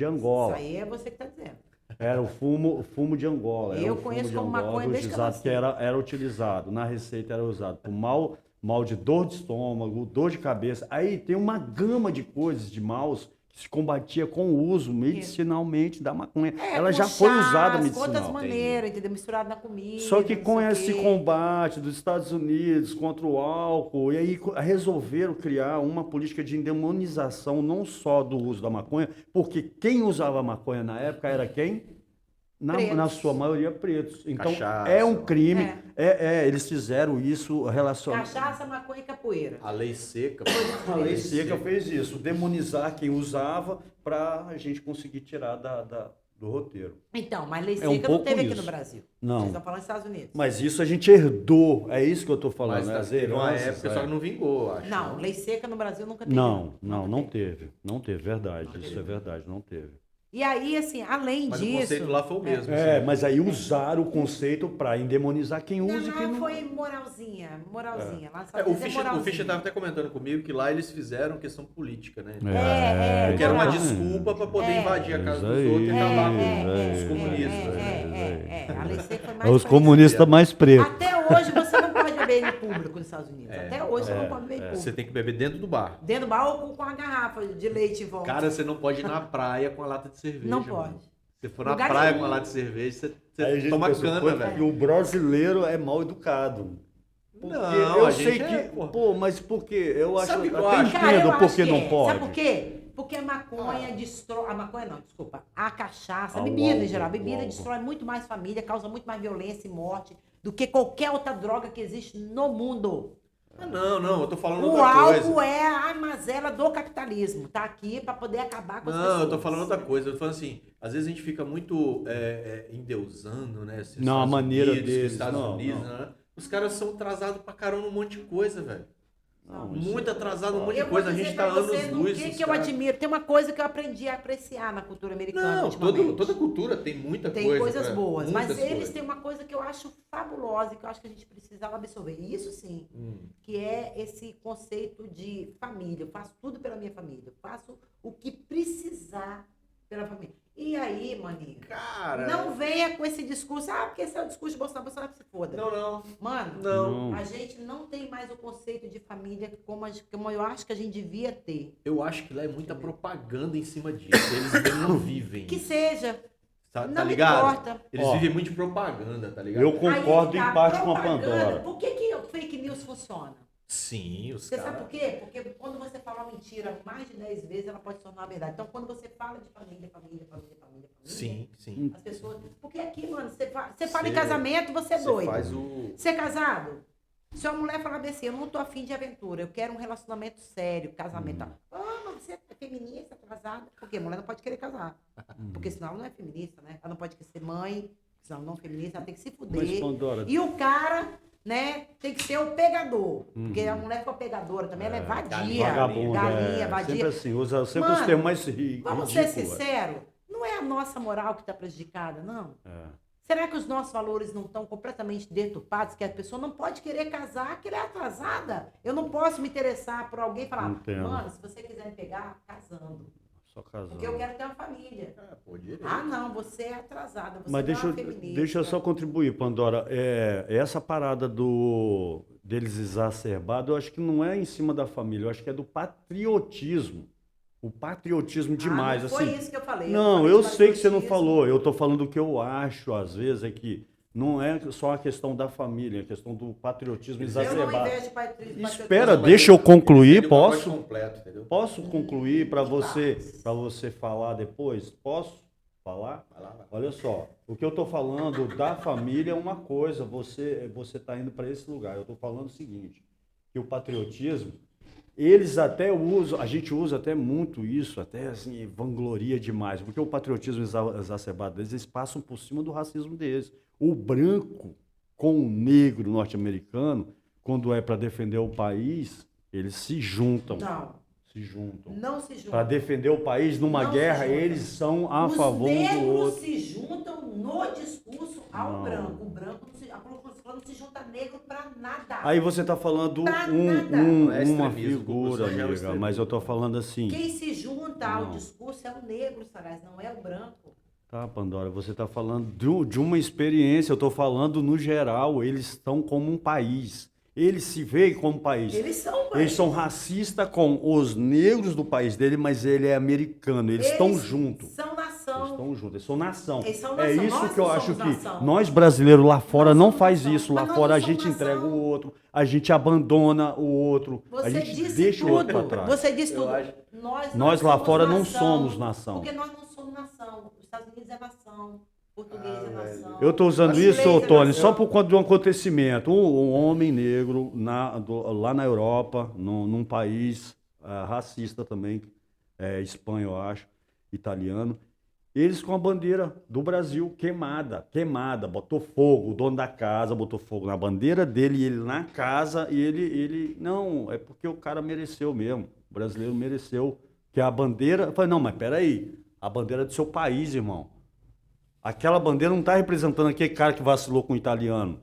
Angola. Isso aí é você que está dizendo. Era o fumo de Angola. Eu Era o fumo conheço de como Angola, maconha desde que eu utilizado, que era utilizado, na receita era usado por mal de dor de estômago, dor de cabeça. Aí tem uma gama de coisas, de maus, que se combatia com o uso medicinalmente da maconha. Ela já foi usada Com medicinal. outras maneiras, entendeu? Misturado na comida. Só que não com sei o esse quê. combate dos Estados Unidos contra o álcool, e aí resolveram criar uma política de endemonização não só do uso da maconha, porque quem usava maconha na época era quem? Na sua maioria pretos. Então Cachaça. é um crime. Eles fizeram isso relacionado. Cachaça, maconha e capoeira. A lei seca. A lei seca fez isso, demonizar quem usava para a gente conseguir tirar do roteiro. Então, mas lei É um seca não pouco teve aqui isso. no Brasil. Não. Vocês estão falando dos Estados Unidos. Mas isso a gente herdou, é isso que eu estou falando. Mas né? As teve uma heranças, época, só que não vingou, acho. Não, lei seca no Brasil nunca teve. Não teve. Não teve, verdade. Isso é verdade, não teve. E aí, assim, além Mas disso... o conceito lá foi o mesmo. Mas aí usaram o conceito para endemonizar quem usa e quem não. foi moralzinha. Lá nos Estados O Unidos Fischer moralzinha. estava até comentando comigo que lá eles fizeram questão política, né? Porque era uma moral. desculpa para poder invadir a casa Isso dos aí, outros e acabar com é, os comunistas. A lei seca foi mais Os pra comunistas isso. mais pretos. Até hoje você não pode beber em público nos Estados Unidos. Até hoje você não pode beber em público. Você tem que beber dentro do bar. Dentro do bar ou com a garrafa de leite em volta. Cara, você não pode ir na praia com a lata de cerveja. Não mano. pode. Se for na Lugar praia nenhum. com a lata de cerveja, Aí a você gente toma pensa, cana, pô, velho. que o brasileiro é mal educado. Porque Não, eu a sei gente que. é, pô. Pô, mas por quê? Eu acho Sabe o que eu até acho? Cara, eu entendo por acho que que não é. pode. Sabe por quê? Porque a maconha destrói... A maconha não, desculpa. A cachaça, a Ah, bebida logo, em geral. A bebida logo. destrói muito mais família, causa muito mais violência e morte do que qualquer outra droga que existe no mundo. Ah, não, eu tô falando O outra coisa. álcool é a mazela do capitalismo. Tá aqui para poder acabar com as pessoas. Não, eu tô falando outra coisa. Eu tô falando assim, às vezes a gente fica muito endeusando, né? Esses Não, a Estados maneira Unidos, deles, os Estados não, Unidos, não. né? Os caras são atrasados pra caramba num monte de coisa, velho. Não, isso Muito atrasado num monte Eu de vou coisa. A dizer gente pra tá você anos no luz. que dos eu caras. admiro. Tem uma coisa que eu aprendi a apreciar na cultura americana Não, ultimamente. toda cultura tem muita Tem coisa. coisas cara. boas, mas Muitas eles coisas. têm uma coisa que eu acho fabulosa e que eu acho que a gente precisava absorver. Isso sim, que é esse conceito de família. Eu faço tudo pela minha família. Eu faço o que precisar pela família. E aí, maninho, Cara. não venha com esse discurso, porque esse é o discurso de Bolsonaro, Bolsonaro que se foda. Não. Mano, Não. a gente não tem mais o conceito de família como eu acho que a gente devia ter. Eu acho que lá é muita propaganda em cima disso. Eles não vivem. Que seja. Tá não me ligado? importa. Eles Ó, vivem muito de propaganda, tá ligado? Eu concordo Aí tá, em parte com a propaganda. Pandora. Por que o fake news funciona? Sim, os Você sabe caras. por quê? Porque quando você fala uma mentira mais de 10 vezes, ela pode se tornar verdade. Então, quando você fala de família, Sim. as pessoas... Porque aqui, mano, você fala em Você- casamento, você é Você doido. faz o. Ser casado? Se uma mulher falar bem assim, eu não tô afim de aventura, eu quero um relacionamento sério, casamento. Mas você é feminista, atrasada. Por quê? A mulher não pode querer casar. Porque senão ela não é feminista, né? Ela não pode querer ser mãe, senão não é feminista, ela tem que se fuder. Mas, Pandora, E o cara, né, tem que ser o pegador. Porque a mulher for pegadora também, ela é vadia. vagabunda, Galinha, sempre vadia. assim, usa sempre Mano, os termos mais ridículos. Vamos ser sinceros, não é a nossa moral que está prejudicada, não. Será que os nossos valores não estão completamente deturpados? Que a pessoa não pode querer casar, que ela é atrasada. Eu não posso me interessar por alguém e falar, Entendo. mano, se você quiser me pegar, casando. Só casando. Porque eu quero ter uma família. Pô, direito. Ah, não, você é atrasada, você Mas não é uma feminista. deixa eu só contribuir, Pandora. Essa parada deles exacerbado, eu acho que não é em cima da família, eu acho que é do patriotismo. O patriotismo demais. Não foi assim. isso que eu falei. Não, falei eu de sei que você não patriotismo. falou. Eu estou falando o que eu acho, às vezes, é que não é só a questão da família, é a questão do patriotismo Eu não exacerbado. invejo patriotismo. Espera, deixa eu concluir, Seria o pacote posso? completo, entendeu? Posso concluir para você falar depois? Posso falar? Vai lá. Olha só, o que eu estou falando da família é uma coisa, você está indo para esse lugar. Eu estou falando o seguinte, que o patriotismo, eles até usam, a gente usa até muito isso, até assim, vangloria demais, porque o patriotismo exacerbado deles, eles passam por cima do racismo deles. O branco com o negro norte-americano quando é para defender o país, eles se juntam. Se juntam. Não se juntam. Para defender o país numa guerra, eles são a favor um do outro. Os negros se juntam no discurso ao branco. O branco não se, a população não se junta negro para nada. Aí você está falando uma figura, amiga, mas eu estou falando assim. Quem se junta ao discurso é o negro, Sagaz, não é o branco. Tá, Pandora, você está falando de uma experiência, eu estou falando no geral, eles estão como um país. Eles se veem como país. Eles são país. Eles são racistas com os negros do país dele, mas ele é americano. Eles estão juntos. São nação. Eles estão juntos, eles são nação. Eles são nação. É isso Nós que eu somos acho que nação. nós brasileiros lá fora não faz nação. isso. Lá Mas fora a nós não gente somos entrega nação. o outro, a gente abandona o outro, a Você gente disse deixa o outro para tudo. trás. Você disse tudo. Nós lá somos fora não nação, somos nação. Porque nós não somos nação. Os Estados Unidos é nação. Português é nação. Eu estou usando Inglês isso, é Tony, nação. só por conta de um acontecimento. Um homem negro lá na Europa, num país racista também, Espanha, eu acho, italiano, eles com a bandeira do Brasil queimada, botou fogo, o dono da casa botou fogo na bandeira dele, ele na casa, e ele não, é porque o cara mereceu mesmo, o brasileiro mereceu, que a bandeira, eu falei, não, mas peraí, a bandeira é do seu país, irmão. Aquela bandeira não está representando aquele cara que vacilou com o italiano.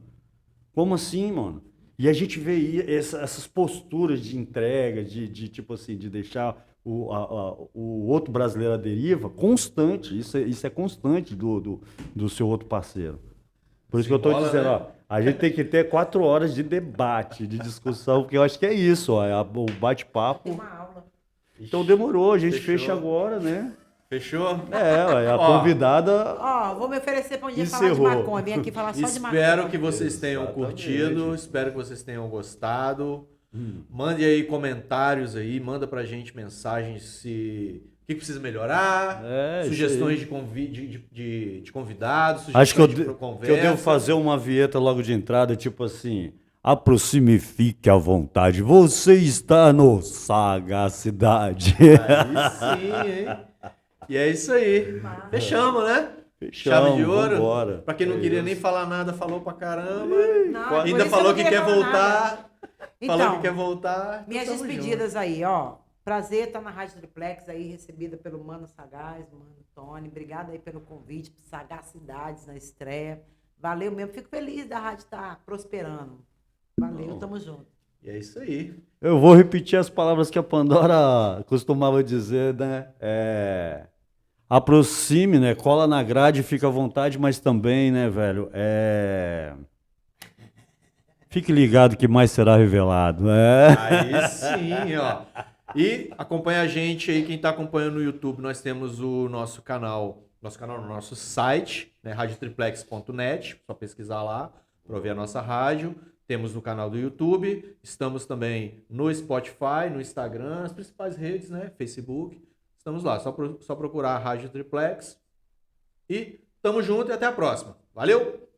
Como assim, mano? E a gente vê essas posturas de entrega, de tipo assim, de deixar o outro brasileiro à deriva, constante. Isso é constante do seu outro parceiro. Por isso que eu estou dizendo, ó, a gente tem que ter 4 horas de debate, de discussão, porque eu acho que é isso, ó, o bate-papo. Tem uma aula. Então demorou, a gente Fechou. fecha agora, né? Fechou? A convidada... Ó, vou me oferecer para um dia falar de Encerrou. maconha. Vim aqui falar só de maconha. Espero que vocês tenham Exatamente. curtido, espero que vocês tenham gostado. Mande aí comentários aí, manda pra gente mensagens se o que precisa melhorar, isso sugestões aí. de convidados, Acho que sugestões eu, de conversa. que eu devo fazer uma vinheta logo de entrada, tipo assim, aproxime e fique à vontade, você está no Sagacidade. Aí sim, hein? E é isso aí. Fechamos, né? Fechamos, Chave de ouro. vambora. Pra quem não É queria isso. nem falar nada, falou pra caramba. Não, por Ainda isso falou eu não que queria quer falar voltar. nada. Falou Então, que quer voltar. Então minhas tamo despedidas aí, ó. Prazer estar na Rádio Triplex aí, recebida pelo Mano Sagaz, Mano Tony. Obrigada aí pelo convite, por Sagacidades na estreia. Valeu mesmo. Fico feliz da rádio estar prosperando. Valeu, tamo junto. E é isso aí. Eu vou repetir as palavras que a Pandora costumava dizer, né? Aproxime, né? Cola na grade, fica à vontade, mas também, né, velho? Fique ligado que mais será revelado. Aí sim, ó. E acompanha a gente aí, quem tá acompanhando no YouTube, nós temos o nosso canal, no nosso site, né, radiotriplex.net, só pesquisar lá para ouvir a nossa rádio. Temos no canal do YouTube, estamos também no Spotify, no Instagram, as principais redes, né, Facebook. Estamos lá, só procurar a Rádio Triplex. E tamo junto e até a próxima. Valeu!